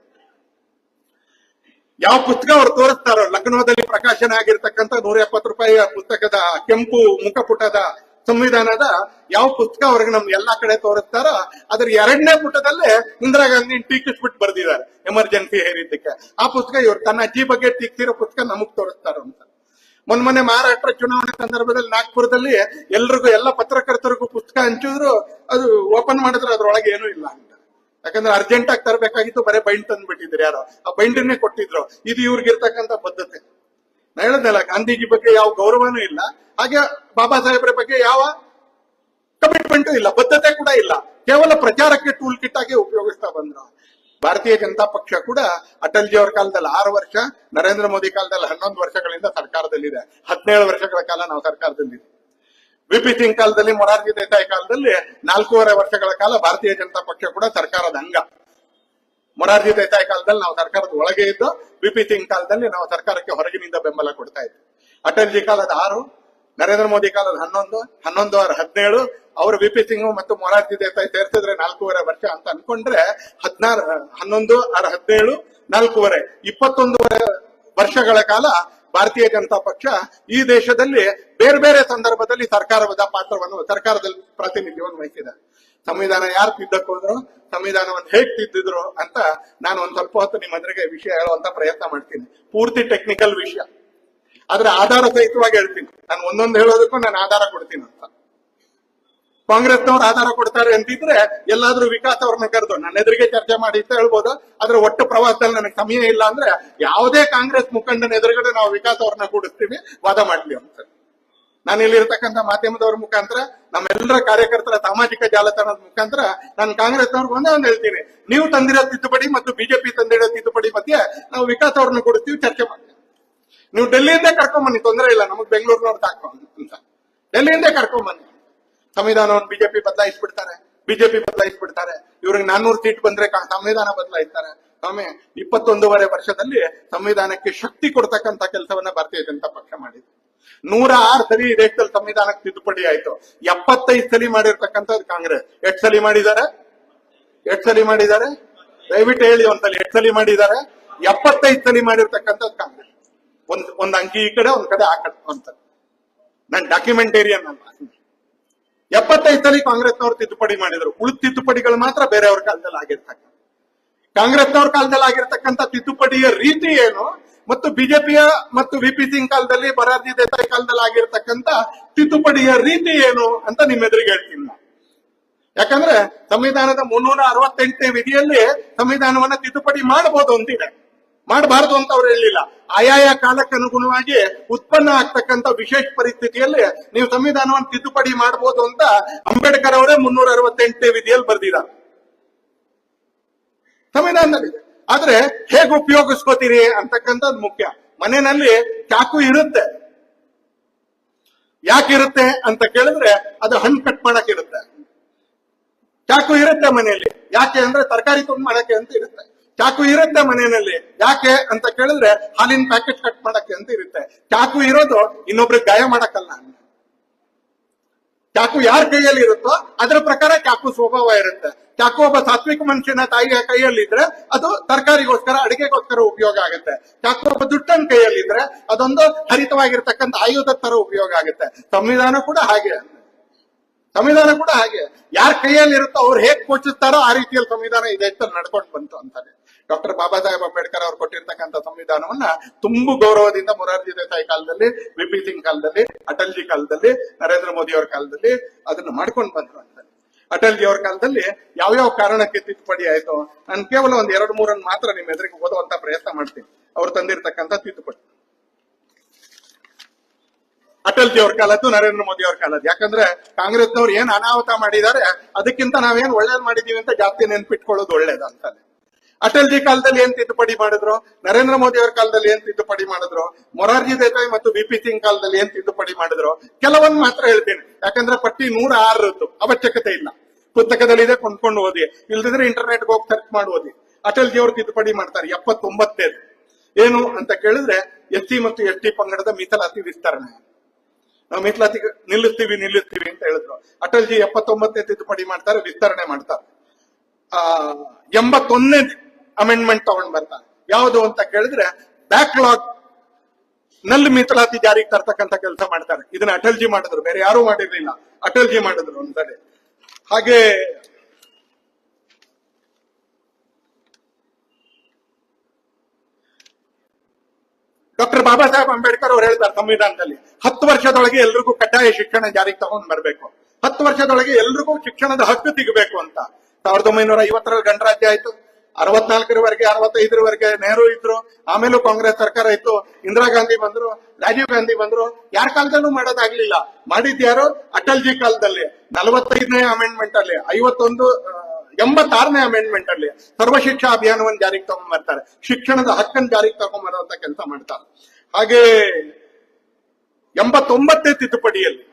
ಯಾವ ಪುಸ್ತಕ ಅವ್ರು ತೋರಿಸ್ತಾರೋ, ಲಕ್ನೋದಲ್ಲಿ ಪ್ರಕಾಶನ ಆಗಿರ್ತಕ್ಕಂಥ ₹170 ಪುಸ್ತಕದ ಕೆಂಪು ಮುಖಪುಟದ ಸಂವಿಧಾನದ ಯಾವ ಪುಸ್ತಕ ಅವ್ರಿಗೆ ನಮ್ಗೆ ಎಲ್ಲಾ ಕಡೆ ತೋರಿಸ್ತಾರೋ ಅದ್ರ 2ನೇ ಪುಟದಲ್ಲೇ ಇಂದಿರಾ ಗಾಂಧಿ ಟೀಕಿಸ್ಬಿಟ್ಟು ಬರೆದಿದ್ದಾರೆ ಎಮರ್ಜೆನ್ಸಿ ಹೇರಿದ್ದಕ್ಕೆ. ಆ ಪುಸ್ತಕ ಇವ್ರು ತನ್ನ ಅಜ್ಜಿ ಬಗ್ಗೆ ಟೀಕಿಸಿರೋ ಪುಸ್ತಕ ನಮಗ್ ತೋರಿಸ್ತಾರ ಅಂತ. ಮೊನ್ನೆ ಮಹಾರಾಷ್ಟ್ರ ಚುನಾವಣೆ ಸಂದರ್ಭದಲ್ಲಿ ನಾಗ್ಪುರದಲ್ಲಿ ಎಲ್ರಿಗೂ, ಎಲ್ಲ ಪತ್ರಕರ್ತರಿಗೂ ಪುಸ್ತಕ ಹಂಚಿದ್ರು. ಅದು ಓಪನ್ ಮಾಡಿದ್ರೆ ಅದ್ರೊಳಗೆ ಏನೂ ಇಲ್ಲ ಅಂತ. ಯಾಕಂದ್ರೆ ಅರ್ಜೆಂಟ್ ಆಗಿ ತರಬೇಕಾಗಿತ್ತು, ಬರೀ ಬೈಂಡ್ ತಂದ್ಬಿಟ್ಟಿದ್ರು ಯಾರೋ, ಆ ಬೈಂಡನ್ನೇ ಕೊಟ್ಟಿದ್ರು. ಇದು ಇವ್ರಿಗಿರ್ತಕ್ಕಂಥ ಬದ್ಧತೆ. ನಾ ಹೇಳದ್ನಲ್ಲ, ಗಾಂಧೀಜಿ ಬಗ್ಗೆ ಯಾವ ಗೌರವನೂ ಇಲ್ಲ, ಹಾಗೆ ಬಾಬಾ ಸಾಹೇಬ್ರ ಬಗ್ಗೆ ಯಾವ ಕಮಿಟ್ಮೆಂಟು ಇಲ್ಲ, ಬದ್ಧತೆ ಕೂಡ ಇಲ್ಲ. ಕೇವಲ ಪ್ರಚಾರಕ್ಕೆ ಟೂಲ್ ಕಿಟ್ ಆಗಿ ಉಪಯೋಗಿಸ್ತಾ ಬಂದ್ರು. ಭಾರತೀಯ ಜನತಾ ಪಕ್ಷ ಕೂಡ ಅಟಲ್ಜಿ ಅವರ ಕಾಲದಲ್ಲಿ 6 ವರ್ಷ, ನರೇಂದ್ರ ಮೋದಿ ಕಾಲದಲ್ಲಿ 11 ವರ್ಷಗಳಿಂದ ಸರ್ಕಾರದಲ್ಲಿದೆ. 17 ವರ್ಷಗಳ ಕಾಲ ನಾವು ಸರ್ಕಾರದಲ್ಲಿದೆ. ವಿಪಿ ಸಿಂಗ್ ಕಾಲದಲ್ಲಿ, ಮೊರಾರ್ಜಿ ದೇಸಾಯಿ ಕಾಲದಲ್ಲಿ 4.5 ವರ್ಷಗಳ ಕಾಲ ಭಾರತೀಯ ಜನತಾ ಪಕ್ಷ ಕೂಡ ಸರ್ಕಾರದ ಅಂಗ. ಮೊರಾರ್ಜಿ ದೇಸಾಯಿ ಕಾಲದಲ್ಲಿ ನಾವು ಸರ್ಕಾರದ ಒಳಗೆ ಇದ್ದು, ವಿಪಿ ಸಿಂಗ್ ಕಾಲದಲ್ಲಿ ನಾವು ಸರ್ಕಾರಕ್ಕೆ ಹೊರಗಿನಿಂದ ಬೆಂಬಲ ಕೊಡ್ತಾ ಇದ್ವಿ. ಅಟಲ್ಜಿ ಕಾಲದ 6, ನರೇಂದ್ರ ಮೋದಿ ಕಾಲದ 11, 11 or 17, ಅವರು ವಿಪಿ ಸಿಂಗ್ ಮತ್ತು ಮೊರಾರ್ಜಿ ದೇಸಾಯಿ ಸೇರ್ಸಿದ್ರೆ 4.5 ವರ್ಷ ಅಂತ ಅನ್ಕೊಂಡ್ರೆ 11 or 17, 4.5, 21 ವರ್ಷಗಳ ಕಾಲ ಭಾರತೀಯ ಜನತಾ ಪಕ್ಷ ಈ ದೇಶದಲ್ಲಿ ಬೇರೆ ಬೇರೆ ಸಂದರ್ಭದಲ್ಲಿ ಸರ್ಕಾರದಲ್ಲಿ ಪ್ರಾತಿನಿಧ್ಯವನ್ನು ವಹಿಸಿದೆ. ಸಂವಿಧಾನ ಯಾರು ತಿದ್ದಕ್ ಹೋದ್ರು, ಸಂವಿಧಾನವನ್ನು ಹೇಗ್ ತಿದ್ದಿದ್ರು ಅಂತ ನಾನು ಒಂದ್ ಸ್ವಲ್ಪ ಹೊತ್ತು ನಿಮ್ಮ ಎದುರಿಗೆ ವಿಷಯ ಹೇಳುವಂತ ಪ್ರಯತ್ನ ಮಾಡ್ತೀನಿ. ಪೂರ್ತಿ ಟೆಕ್ನಿಕಲ್ ವಿಷಯ, ಆದ್ರೆ ಆಧಾರ ಸಹಿತವಾಗಿ ಹೇಳ್ತೀನಿ. ನಾನು ಒಂದೊಂದು ಹೇಳೋದಕ್ಕೂ ನಾನು ಆಧಾರ ಕೊಡ್ತೀನಿ ಅಂತ. ಕಾಂಗ್ರೆಸ್ನವ್ರು ಆಧಾರ ಕೊಡ್ತಾರೆ ಅಂತಿದ್ರೆ ಎಲ್ಲಾದ್ರೂ ವಿಕಾಸ್ ಅವ್ರನ್ನ ಕರೆದು ನನ್ನ ಎದುರಿಗೆ ಚರ್ಚೆ ಮಾಡಿ ಅಂತ ಹೇಳ್ಬೋದು. ಆದ್ರೆ ಒಟ್ಟು ಪ್ರವಾಸದಲ್ಲಿ ನನಗೆ ಸಮಯ ಇಲ್ಲ ಅಂದ್ರೆ ಯಾವುದೇ ಕಾಂಗ್ರೆಸ್ ಮುಖಂಡನ ಎದುರುಗಡೆ ನಾವು ವಿಕಾಸ್ ಅವ್ರನ್ನ ಕೂಡಿಸ್ತೀವಿ, ವಾದ ಮಾಡ್ಲಿ ಅಂತ. ನಾನು ಇಲ್ಲಿರ್ತಕ್ಕಂಥ ಮಾಧ್ಯಮದವ್ರ ಮುಖಾಂತರ, ನಮ್ಮೆಲ್ಲರ ಕಾರ್ಯಕರ್ತರ ಸಾಮಾಜಿಕ ಜಾಲತಾಣದ ಮುಖಾಂತರ ನಾನು ಕಾಂಗ್ರೆಸ್ನವ್ರಿಗೆ ಒಂದೇ ಒಂದು ಹೇಳ್ತೀನಿ, ನೀವು ತಂದಿರೋ ತಿದ್ದುಪಡಿ ಮತ್ತು ಬಿಜೆಪಿ ತಂದಿರೋ ತಿದ್ದುಪಡಿ ಮಧ್ಯೆ ನಾವು ವಿಕಾಸ್ ಅವ್ರನ್ನ ಕೊಡ್ತೀವಿ, ಚರ್ಚೆ ಮಾಡಿ. ನೀವು ಡೆಲ್ಲಿಯಿಂದೇ ಕರ್ಕೊಂಬನ್ನಿ, ತೊಂದರೆ ಇಲ್ಲ, ನಮಗ್ ಬೆಂಗಳೂರಿನವ್ರು ಸಾಕು ಅಂತ. ಡೆಲ್ಲಿಯಿಂದೇ ಕರ್ಕೊಂಬನ್ನಿ. ಸಂವಿಧಾನವನ್ನು ಬಿಜೆಪಿ ಬದಲಾಯಿಸ್ಬಿಡ್ತಾರೆ. ಇವ್ರಿಗೆ 400 ಸೀಟ್ ಬಂದ್ರೆ ಸಂವಿಧಾನ ಬದಲಾಯಿಸ್ತಾರೆ. ಸ್ವಾಮಿ, 21.5 ವರ್ಷದಲ್ಲಿ ಸಂವಿಧಾನಕ್ಕೆ ಶಕ್ತಿ ಕೊಡ್ತಕ್ಕಂಥ ಕೆಲಸವನ್ನ ಭಾರತೀಯ ಜನತಾ ಪಕ್ಷ ಮಾಡಿದೆ. 106 ಸರಿ ಈ ದೇಶದಲ್ಲಿ ಸಂವಿಧಾನಕ್ಕೆ ತಿದ್ದುಪಡಿ ಆಯ್ತು. 75 ಸಲಿ ಮಾಡಿರ್ತಕ್ಕಂಥದ್ದು ಕಾಂಗ್ರೆಸ್. ಎಷ್ಟು ಸಲಿ ಮಾಡಿದ್ದಾರೆ? ದಯವಿಟ್ಟು ಹೇಳಿ ಒಂದ್ಸಲಿ, ಎಷ್ಟು ಸಲಿ ಮಾಡಿದ್ದಾರೆ? 75 ಸಲಿ ಮಾಡಿರ್ತಕ್ಕಂಥದ್ದು ಕಾಂಗ್ರೆಸ್. ಒಂದ್ ಅಂಕಿ ಈ ಕಡೆ, ಒಂದ್ ಕಡೆ ಆ ಕಡೆ ಅಂತ. ನಾನು ಡಾಕ್ಯುಮೆಂಟೇರಿಯನ್ ಅಲ್ಲ. 75 ಸಲಿ ಕಾಂಗ್ರೆಸ್ನವ್ರು ತಿದ್ದುಪಡಿ ಮಾಡಿದ್ರು. ಉಳಿದ ತಿದ್ದುಪಡಿಗಳು ಮಾತ್ರ ಬೇರೆಯವ್ರ ಕಾಲದಲ್ಲಿ ಆಗಿರ್ತಕ್ಕ. ಕಾಂಗ್ರೆಸ್ನವ್ರ ಕಾಲದಲ್ಲಿ ಆಗಿರ್ತಕ್ಕಂಥ ತಿದ್ದುಪಡಿಯ ರೀತಿ ಏನು, ಮತ್ತು ಬಿಜೆಪಿಯ ಮತ್ತು ವಿಪಿ ಸಿಂಗ್ ಕಾಲದಲ್ಲಿ, ಮೊರಾರ್ಜಿ ದೇಸಾಯಿ ಕಾಲದಲ್ಲಿ ಆಗಿರ್ತಕ್ಕಂಥ ತಿದ್ದುಪಡಿಯ ರೀತಿ ಏನು ಅಂತ ನಿಮ್ಮ ಎದುರಿಗೆ ಹೇಳ್ತೀನಿ. ಯಾಕಂದ್ರೆ ಸಂವಿಧಾನದ 368ನೇ ವಿಧಿಯಲ್ಲಿ ಸಂವಿಧಾನವನ್ನ ತಿದ್ದುಪಡಿ ಮಾಡಬಹುದು ಅಂತಿದೆ, ಮಾಡಬಾರದು ಅಂತ ಅವ್ರು ಹೇಳಿಲ್ಲ. ಆಯಾಯ ಕಾಲಕ್ಕೆ ಅನುಗುಣವಾಗಿ ಉತ್ಪನ್ನ ಆಗ್ತಕ್ಕಂಥ ವಿಶೇಷ ಪರಿಸ್ಥಿತಿಯಲ್ಲಿ ನೀವು ಸಂವಿಧಾನವನ್ನು ತಿದ್ದುಪಡಿ ಮಾಡಬಹುದು ಅಂತ ಅಂಬೇಡ್ಕರ್ ಅವರೇ 368ನೇ ವಿಧಿಯಲ್ಲಿ ಬರೆದಿದ್ದಾರೆ ಸಂವಿಧಾನದಲ್ಲಿ. ಆದ್ರೆ ಹೇಗೆ ಉಪಯೋಗಿಸ್ಕೋತೀರಿ ಅಂತಕ್ಕಂಥದ್ದು ಮುಖ್ಯ. ಮನೆಯಲ್ಲಿ ಚಾಕು ಇರುತ್ತೆ, ಯಾಕಿರುತ್ತೆ ಅಂತ ಕೇಳಿದ್ರೆ ಅದು ಹಣ್ಣು ಕಟ್ ಮಾಡಕ್ ಇರುತ್ತೆ. ಚಾಕು ಇರುತ್ತೆ ಮನೆಯಲ್ಲಿ, ಯಾಕೆ ಅಂದ್ರೆ ತರಕಾರಿ ತುಂಡು ಮಾಡಕ್ಕೆ ಅಂತ ಇರುತ್ತೆ. ಚಾಕು ಇರುತ್ತೆ ಮನೆಯಲ್ಲಿ, ಯಾಕೆ ಅಂತ ಕೇಳಿದ್ರೆ ಹಾಲಿನ ಪ್ಯಾಕೆಟ್ ಕಟ್ ಮಾಡಕ್ಕೆ ಅಂತ ಇರುತ್ತೆ. ಚಾಕು ಇರೋದು ಇನ್ನೊಬ್ರಿಗೆ ಗಾಯ ಮಾಡಕ್ಕಲ್ಲ. ಚಾಕು ಯಾರ ಕೈಯಲ್ಲಿ ಇರುತ್ತೋ ಅದರ ಪ್ರಕಾರ ಚಾಕು ಸ್ವಭಾವ ಇರುತ್ತೆ. ಚಾಕು ಒಬ್ಬ ಸಾತ್ವಿಕ ಮನುಷ್ಯನ ತಾಯಿಯ ಕೈಯಲ್ಲಿ ಇದ್ರೆ ಅದು ತರಕಾರಿಗೋಸ್ಕರ ಅಡಿಗೆಗೋಸ್ಕರ ಉಪಯೋಗ ಆಗುತ್ತೆ. ಚಾಕು ಒಬ್ಬ ದುಷ್ಟನ ಕೈಯಲ್ಲಿ ಇದ್ರೆ ಅದೊಂದು ಹರಿತವಾಗಿರ್ತಕ್ಕಂಥ ಆಯುಧದ ತರ ಉಪಯೋಗ ಆಗುತ್ತೆ. ಸಂವಿಧಾನ ಕೂಡ ಹಾಗೆ. ಸಂವಿಧಾನ ಕೂಡ ಹಾಗೆ. ಯಾರ ಕೈಯಲ್ಲಿ ಇರುತ್ತೋ ಅವ್ರು ಹೇಗ್ ಕೊಚ್ಚಿಸ್ತಾರೋ ಆ ರೀತಿಯಲ್ಲಿ ಸಂವಿಧಾನ ಈ ದೇಶದಲ್ಲಿ ನಡ್ಕೊಂಡು ಬಂತು ಅಂತಾನೆ. ಡಾಕ್ಟರ್ ಬಾಬಾ ಸಾಹೇಬ್ ಅಂಬೇಡ್ಕರ್ ಅವರು ಕೊಟ್ಟಿರ್ತಕ್ಕಂಥ ಸಂವಿಧಾನವನ್ನ ತುಂಬು ಗೌರವದಿಂದ ಮೊರಾರ್ಜಿ ದೇಸಾಯಿ ಕಾಲದಲ್ಲಿ, ವಿ.ಪಿ. ಸಿಂಗ್ ಕಾಲದಲ್ಲಿ, ಅಟಲ್ಜಿ ಕಾಲದಲ್ಲಿ, ನರೇಂದ್ರ ಮೋದಿ ಅವರ ಕಾಲದಲ್ಲಿ ಅದನ್ನ ಮಾಡ್ಕೊಂಡು ಬಂದ್ರು ಅಂತಾನೆ. ಅಟಲ್ಜಿ ಅವರ ಕಾಲದಲ್ಲಿ ಯಾವ್ಯಾವ ಕಾರಣಕ್ಕೆ ತಿದ್ದುಪಡಿ ಆಯ್ತು, ನಾನು ಕೇವಲ ಒಂದ್ 2-3 ಮಾತ್ರ ನಿಮ್ಮ ಎದುರಿಗೆ ಓದುವಂತ ಪ್ರಯತ್ನ ಮಾಡ್ತೀನಿ. ಅವ್ರು ತಂದಿರ್ತಕ್ಕಂಥ ತಿದ್ದುಪಡಿ ಅಟಲ್ಜಿ ಅವ್ರ ಕಾಲದ್ದು, ನರೇಂದ್ರ ಮೋದಿ ಅವ್ರ ಕಾಲದ್ದು. ಯಾಕಂದ್ರೆ ಕಾಂಗ್ರೆಸ್ನವ್ರು ಏನ್ ಅನಾಹುತ ಮಾಡಿದ್ದಾರೆ ಅದಕ್ಕಿಂತ ನಾವೇನ್ ಒಳ್ಳೇದ್ ಮಾಡಿದೀವಿ ಅಂತ ಜಾಸ್ತಿ ನೆನ್ಪಿಟ್ಕೊಳ್ಳೋದು ಒಳ್ಳೇದು ಅಂತಾನೆ. ಅಟಲ್ಜಿ ಕಾಲದಲ್ಲಿ ಏನ್ ತಿದ್ದುಪಡಿ ಮಾಡಿದ್ರು, ನರೇಂದ್ರ ಮೋದಿ ಅವರ ಕಾಲದಲ್ಲಿ ಏನ್ ತಿದ್ದುಪಡಿ ಮಾಡಿದ್ರು, ಮೊರಾರ್ಜಿ ದೇಸಾಯಿ ಮತ್ತು ವಿ.ಪಿ. ಸಿಂಗ್ ಕಾಲದಲ್ಲಿ ಏನ್ ತಿದ್ದುಪಡಿ ಮಾಡಿದ್ರು, ಕೆಲವೊಂದು ಮಾತ್ರ ಹೇಳ್ತೀನಿ. ಯಾಕಂದ್ರೆ ಪಟ್ಟಿ 106 ಅವಶ್ಯಕತೆ ಇಲ್ಲ. ಪುಸ್ತಕದಲ್ಲಿ ಇದೆ, ಕೊಂಡ್ಕೊಂಡು ಓದಿ. ಇಲ್ದಿದ್ರೆ ಇಂಟರ್ನೆಟ್ಗೆ ಹೋಗಿ ಸರ್ಚ್ ಮಾಡಿ ಓದಿ. ಅಟಲ್ಜಿ ಅವರು ತಿದ್ದುಪಡಿ ಮಾಡ್ತಾರೆ 79. ಏನು ಅಂತ ಕೇಳಿದ್ರೆ ಎಸ್.ಸಿ. ಮತ್ತು ಎಸ್.ಟಿ. ಪಂಗಡದ ಮೀಸಲಾತಿ ವಿಸ್ತರಣೆ. ನಾವು ಮೀಸಲಾತಿ ನಿಲ್ಲಿಸ್ತೀವಿ ಅಂತ ಹೇಳಿದ್ರು. ಅಟಲ್ಜಿ 79ನೇ ತಿದ್ದುಪಡಿ ಮಾಡ್ತಾರೆ, ವಿಸ್ತರಣೆ ಮಾಡ್ತಾರೆ. 81ನೇ ಅಮೆಂಡ್ಮೆಂಟ್ ತಗೊಂಡ್ ಬರ್ತಾರೆ. ಯಾವುದು ಅಂತ ಕೇಳಿದ್ರೆ ಬ್ಯಾಕ್ಲಾಗ್ ನಲ್ಲಿ ಮೀಸಲಾತಿ ಜಾರಿಗೆ ತರ್ತಕ್ಕಂಥ ಕೆಲಸ ಮಾಡ್ತಾರೆ. ಇದನ್ನ ಅಟಲ್ಜಿ ಮಾಡಿದ್ರು, ಬೇರೆ ಯಾರು ಮಾಡಿರ್ಲಿಲ್ಲ. ಅಟಲ್ಜಿ ಮಾಡಿದ್ರು ಒಂದ್ಸರಿ. ಹಾಗೆ ಡಾಕ್ಟರ್ ಬಾಬಾ ಸಾಹೇಬ್ ಅಂಬೇಡ್ಕರ್ ಅವರು ಹೇಳ್ತಾರೆ ಸಂವಿಧಾನದಲ್ಲಿ 10 ವರ್ಷದೊಳಗೆ ಎಲ್ರಿಗೂ ಕಡ್ಡಾಯ ಶಿಕ್ಷಣ ಜಾರಿಗೆ ತಗೊಂಡ್ ಬರ್ಬೇಕು. 10 ವರ್ಷದೊಳಗೆ ಎಲ್ರಿಗೂ ಶಿಕ್ಷಣದ ಹಕ್ಕು ಸಿಗಬೇಕು ಅಂತ. 1950ರಲ್ಲಿ ಗಣರಾಜ್ಯ ಆಯ್ತು. 64ರವರೆಗೆ 65ರವರೆಗೆ ನೆಹರು ಇದ್ರು. ಆಮೇಲೂ ಕಾಂಗ್ರೆಸ್ ಸರ್ಕಾರ ಇತ್ತು. ಇಂದಿರಾ ಗಾಂಧಿ ಬಂದ್ರು, ರಾಜೀವ್ ಗಾಂಧಿ ಬಂದ್ರು. ಯಾರ ಕಾಲದಲ್ಲೂ ಮಾಡೋದಾಗ್ಲಿಲ್ಲ. ಮಾಡಿದ್ಯಾರು ಅಟಲ್ಜಿ ಕಾಲದಲ್ಲಿ 45ನೇ ಅಮೆಂಡ್ಮೆಂಟ್ ಅಲ್ಲಿ, 86ನೇ ಅಮೆಂಡ್ಮೆಂಟ್ ಅಲ್ಲಿ ಸರ್ವ ಶಿಕ್ಷಾ ಅಭಿಯಾನವನ್ನು ಜಾರಿಗೆ ತಗೊಂಡ್ ಬರ್ತಾರೆ. ಶಿಕ್ಷಣದ ಹಕ್ಕನ್ನು ಜಾರಿಗೆ ತಗೊಂಡ್ ಬರುವಂತ ಕೆಲಸ ಮಾಡ್ತಾರೆ. ಹಾಗೆ 89ನೇ ತಿದ್ದುಪಡಿಯಲ್ಲಿ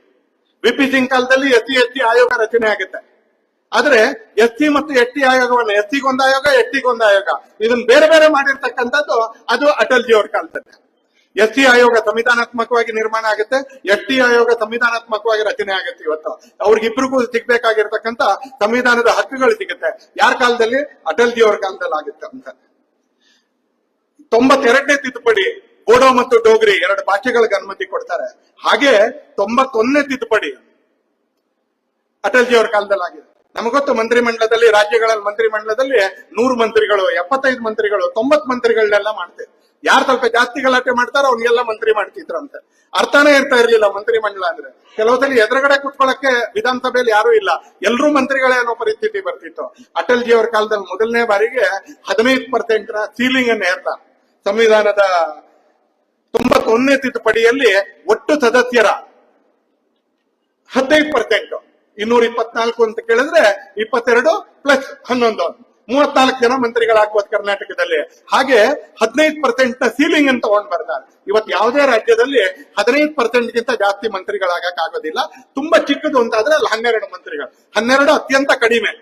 ವಿ.ಪಿ. ಸಿಂಗ್ ಕಾಲದಲ್ಲಿ ಎಸ್.ಸಿ. ಆಯೋಗ ರಚನೆ ಆಗುತ್ತೆ. ಆದ್ರೆ ಎಸ್.ಸಿ. ಮತ್ತು ಎಸ್.ಟಿ. ಆಯೋಗವನ್ನು, ಎಸ್.ಸಿಗೊಂದು ಆಯೋಗ, ಎಸ್.ಟಿಗೊಂದು ಆಯೋಗ, ಇದನ್ನ ಬೇರೆ ಬೇರೆ ಮಾಡಿರ್ತಕ್ಕಂಥದ್ದು ಅದು ಅಟಲ್ಜಿ ಅವ್ರ ಕಾಲದಲ್ಲಿ. ಎಸ್.ಸಿ. ಆಯೋಗ ಸಂವಿಧಾನಾತ್ಮಕವಾಗಿ ನಿರ್ಮಾಣ ಆಗುತ್ತೆ, ಎಸ್.ಟಿ. ಆಯೋಗ ಸಂವಿಧಾನಾತ್ಮಕವಾಗಿ ರಚನೆ ಆಗುತ್ತೆ. ಇವತ್ತು ಅವ್ರಿಗಿಬ್ರಿಗೂ ಸಿಗ್ಬೇಕಾಗಿರ್ತಕ್ಕಂಥ ಸಂವಿಧಾನದ ಹಕ್ಕುಗಳು ಸಿಗುತ್ತೆ. ಯಾರ ಕಾಲದಲ್ಲಿ? ಅಟಲ್ಜಿ ಅವ್ರ ಕಾಲದಲ್ಲಿ ಆಗುತ್ತೆ ಅಂತ. 92ನೇ ತಿದ್ದುಪಡಿ ಬೋಡೋ ಮತ್ತು ಡೋಗ್ರಿ 2 ಭಾಷೆಗಳಿಗೆ ಅನುಮತಿ ಕೊಡ್ತಾರೆ. ಹಾಗೆ 91ನೇ ತಿದ್ದುಪಡಿ ಅಟಲ್ಜಿ ಅವ್ರ ಕಾಲದಲ್ಲಿ ಆಗಿದೆ. ನಮಗೊತ್ತು ಮಂತ್ರಿಮಂಡಲದಲ್ಲಿ, ರಾಜ್ಯಗಳಲ್ಲಿ ಮಂತ್ರಿಮಂಡಲದಲ್ಲಿ 100 ಮಂತ್ರಿಗಳು, 75 ಮಂತ್ರಿಗಳು, 90 ಮಂತ್ರಿಗಳನ್ನೆಲ್ಲ ಮಾಡ್ತೇವೆ. ಯಾರು ಸ್ವಲ್ಪ ಜಾಸ್ತಿ ಗಲಾಟೆ ಮಾಡ್ತಾರೋ ಅವ್ನಿಗೆಲ್ಲ ಮಂತ್ರಿ ಮಾಡ್ತಿದ್ರು ಅಂತ. ಅರ್ಥನೇ ಇರ್ತಾ ಇರ್ಲಿಲ್ಲ ಮಂತ್ರಿಮಂಡಲ ಅಂದ್ರೆ. ಕೆಲವು ಸಲ ಎದುರುಗಡೆ ಕುತ್ಕೊಳ್ಳಕ್ಕೆ ವಿಧಾನಸಭೆಯಲ್ಲಿ ಯಾರು ಇಲ್ಲ, ಎಲ್ರೂ ಮಂತ್ರಿಗಳೇ ಅನ್ನೋ ಪರಿಸ್ಥಿತಿ ಬರ್ತಿತ್ತು. ಅಟಲ್ಜಿ ಅವ್ರ ಕಾಲದಲ್ಲಿ ಮೊದಲನೇ ಬಾರಿಗೆ 15% ಸೀಲಿಂಗ್ ಅನ್ನು ಹೇರ್ತಾರೆ. ಸಂವಿಧಾನದ 91ನೇ ತಿದ್ದುಪಡಿಯಲ್ಲಿ ಒಟ್ಟು ಸದಸ್ಯರ 15%, 224 ಅಂತ ಕೇಳಿದ್ರೆ 22 ಪ್ಲಸ್ 11, 34 ಜನ ಮಂತ್ರಿಗಳಾಗ್ಬೋದು ಕರ್ನಾಟಕದಲ್ಲಿ. ಹಾಗೆ 15% ಸೀಲಿಂಗ್ ಅಂತ ತಗೊಂಡ್ ಬರ್ತಾರೆ. ಇವತ್ತು ಯಾವುದೇ ರಾಜ್ಯದಲ್ಲಿ 15%ಗಿಂತ ಜಾಸ್ತಿ ಮಂತ್ರಿಗಳಾಗಕ್ ಆಗೋದಿಲ್ಲ. ತುಂಬಾ ಚಿಕ್ಕದು ಅಂತ ಆದ್ರೆ ಅಲ್ಲಿ 12 ಮಂತ್ರಿಗಳು, 12 ಅತ್ಯಂತ ಕಡಿಮೆ.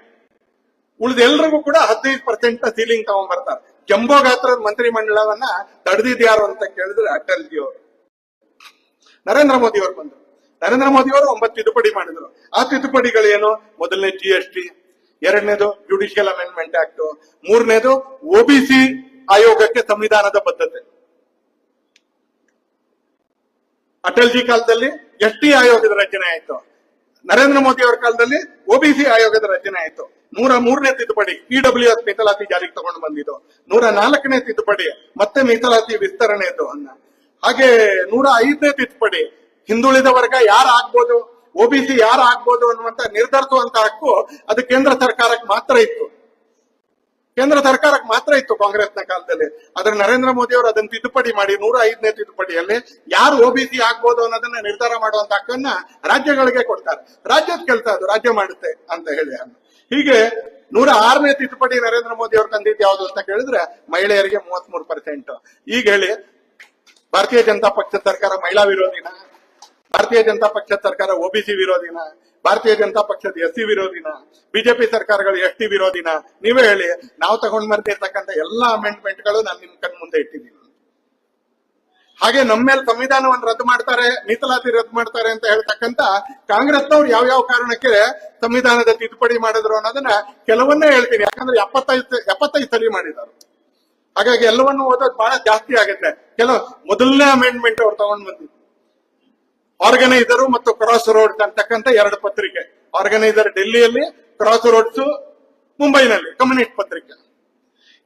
ಉಳಿದ ಎಲ್ರಿಗೂ ಕೂಡ 15% ಸೀಲಿಂಗ್ ತಗೊಂಡ್ ಬರ್ತಾರೆ. ಜಂಬೋ ಗಾತ್ರದ ಮಂತ್ರಿಮಂಡಲವನ್ನ ತಡೆದಿದ್ಯಾರು ಅಂತ ಕೇಳಿದ್ರೆ ಅಟಲ್ಜಿ ಅವರು. ನರೇಂದ್ರ ಮೋದಿ ಅವರು ಬಂದ್ರು. ನರೇಂದ್ರ ಮೋದಿ ಅವರು 9 ತಿದ್ದುಪಡಿ ಮಾಡಿದ್ರು. ಆ ತಿದ್ದುಪಡಿಗಳೇನು? ಮೊದಲನೇ GST, 2ನೇದು ಜುಡಿಷಿಯಲ್ ಅಮೆಂಡ್ಮೆಂಟ್ ಆಕ್ಟ್, 3ನೇದು OBC ಆಯೋಗಕ್ಕೆ ಸಂವಿಧಾನದ ಬದ್ಧತೆ. ಅಟಲ್ಜಿ ಕಾಲದಲ್ಲಿ ST ಆಯೋಗದ ರಚನೆ ಆಯ್ತು. ನರೇಂದ್ರ ಮೋದಿ ಅವರ ಕಾಲದಲ್ಲಿ OBC ಆಯೋಗದ ರಚನೆ ಆಯ್ತು. 103ನೇ ತಿದ್ದುಪಡಿ EWS ಮೀಸಲಾತಿ ಜಾರಿಗೆ ತಗೊಂಡು ಬಂದಿದ್ದು. 104ನೇ ತಿದ್ದುಪಡಿ ಮತ್ತೆ ಮೀಸಲಾತಿ ವಿಸ್ತರಣೆದು ಅನ್ನ. ಹಾಗೆ 105ನೇ ತಿದ್ದುಪಡಿ ಹಿಂದುಳಿದ ವರ್ಗ ಯಾರು ಆಗ್ಬೋದು, OBC ಯಾರು ಆಗ್ಬೋದು ಅನ್ನುವಂತ ನಿರ್ಧರಿಸುವಂತ ಹಕ್ಕು ಅದು ಕೇಂದ್ರ ಸರ್ಕಾರಕ್ಕೆ ಮಾತ್ರ ಇತ್ತು. ಕೇಂದ್ರ ಸರ್ಕಾರಕ್ಕೆ ಮಾತ್ರ ಇತ್ತು ಕಾಂಗ್ರೆಸ್ನ ಕಾಲದಲ್ಲಿ. ಆದ್ರೆ ನರೇಂದ್ರ ಮೋದಿ ಅವರು ಅದನ್ನ ತಿದ್ದುಪಡಿ ಮಾಡಿ 105ನೇ ತಿದ್ದುಪಡಿಯಲ್ಲಿ ಯಾರು OBC ಆಗ್ಬೋದು ಅನ್ನೋದನ್ನ ನಿರ್ಧಾರ ಮಾಡುವಂತ ಹಕ್ಕನ್ನ ರಾಜ್ಯಗಳಿಗೆ ಕೊಡ್ತಾರೆ. ರಾಜ್ಯದ ಕೆಲಸ ಅದು, ರಾಜ್ಯ ಮಾಡುತ್ತೆ ಅಂತ ಹೇಳಿ. ಹೀಗೆ 106ನೇ ತಿದ್ದುಪಡಿ ನರೇಂದ್ರ ಮೋದಿ ಅವರು ತಂದಿದ್ದು ಯಾವುದು ಅಂತ ಕೇಳಿದ್ರೆ ಮಹಿಳೆಯರಿಗೆ 33%. ಈಗ ಹೇಳಿ, ಭಾರತೀಯ ಜನತಾ ಪಕ್ಷದ ಸರ್ಕಾರ ಮಹಿಳಾ ವಿರೋಧಿನ, ಭಾರತೀಯ ಜನತಾ ಪಕ್ಷದ ಸರ್ಕಾರ OBC ವಿರೋಧಿನ, ಭಾರತೀಯ ಜನತಾ ಪಕ್ಷದ SC ವಿರೋಧಿನ, ಬಿಜೆಪಿ ಸರ್ಕಾರಗಳು ST ವಿರೋಧಿನ? ನೀವೇ ಹೇಳಿ. ನಾವು ತಗೊಂಡ್ ಬರ್ತಿರ್ತಕ್ಕಂಥ ಎಲ್ಲಾ ಅಮೆಂಡ್ಮೆಂಟ್ಗಳು ನಾನು ನಿಮ್ ಕಣ್ ಮುಂದೆ ಇಟ್ಟಿದ್ದೀನಿ. ಹಾಗೆ ನಮ್ಮ ಮೇಲೆ ಸಂವಿಧಾನವನ್ನು ರದ್ದು ಮಾಡ್ತಾರೆ, ಮೀಸಲಾತಿ ರದ್ದು ಮಾಡ್ತಾರೆ ಅಂತ ಹೇಳ್ತಕ್ಕಂತ ಕಾಂಗ್ರೆಸ್ನವ್ರು ಯಾವ ಕಾರಣಕ್ಕೆ ಸಂವಿಧಾನದ ತಿದ್ದುಪಡಿ ಮಾಡಿದ್ರು ಅನ್ನೋದನ್ನ ಕೆಲವನ್ನೇ ಹೇಳ್ತೀನಿ. ಯಾಕಂದ್ರೆ 75 ಸಲ ಮಾಡಿದ್ದಾರೆ. ಹಾಗಾಗಿ ಎಲ್ಲವನ್ನು ಓದೋದು ಬಹಳ ಜಾಸ್ತಿ ಆಗುತ್ತೆ. ಮೊದಲನೇ ಅಮೆಂಡ್ಮೆಂಟ್ ಅವ್ರು ತಗೊಂಡ್ ಬಂದಿದ್ದು ಆರ್ಗನೈಸರು ಮತ್ತು ಕ್ರಾಸ್ ರೋಡ್ಸ್ ಅಂತಕ್ಕಂಥ 2 ಪತ್ರಿಕೆ. ಆರ್ಗನೈಸರ್ ಡೆಲ್ಲಿಯಲ್ಲಿ, ಕ್ರಾಸ್ ರೋಡ್ಸ್ ಮುಂಬೈನಲ್ಲಿ, ಕಮ್ಯುನಿಸ್ಟ್ ಪತ್ರಿಕೆ.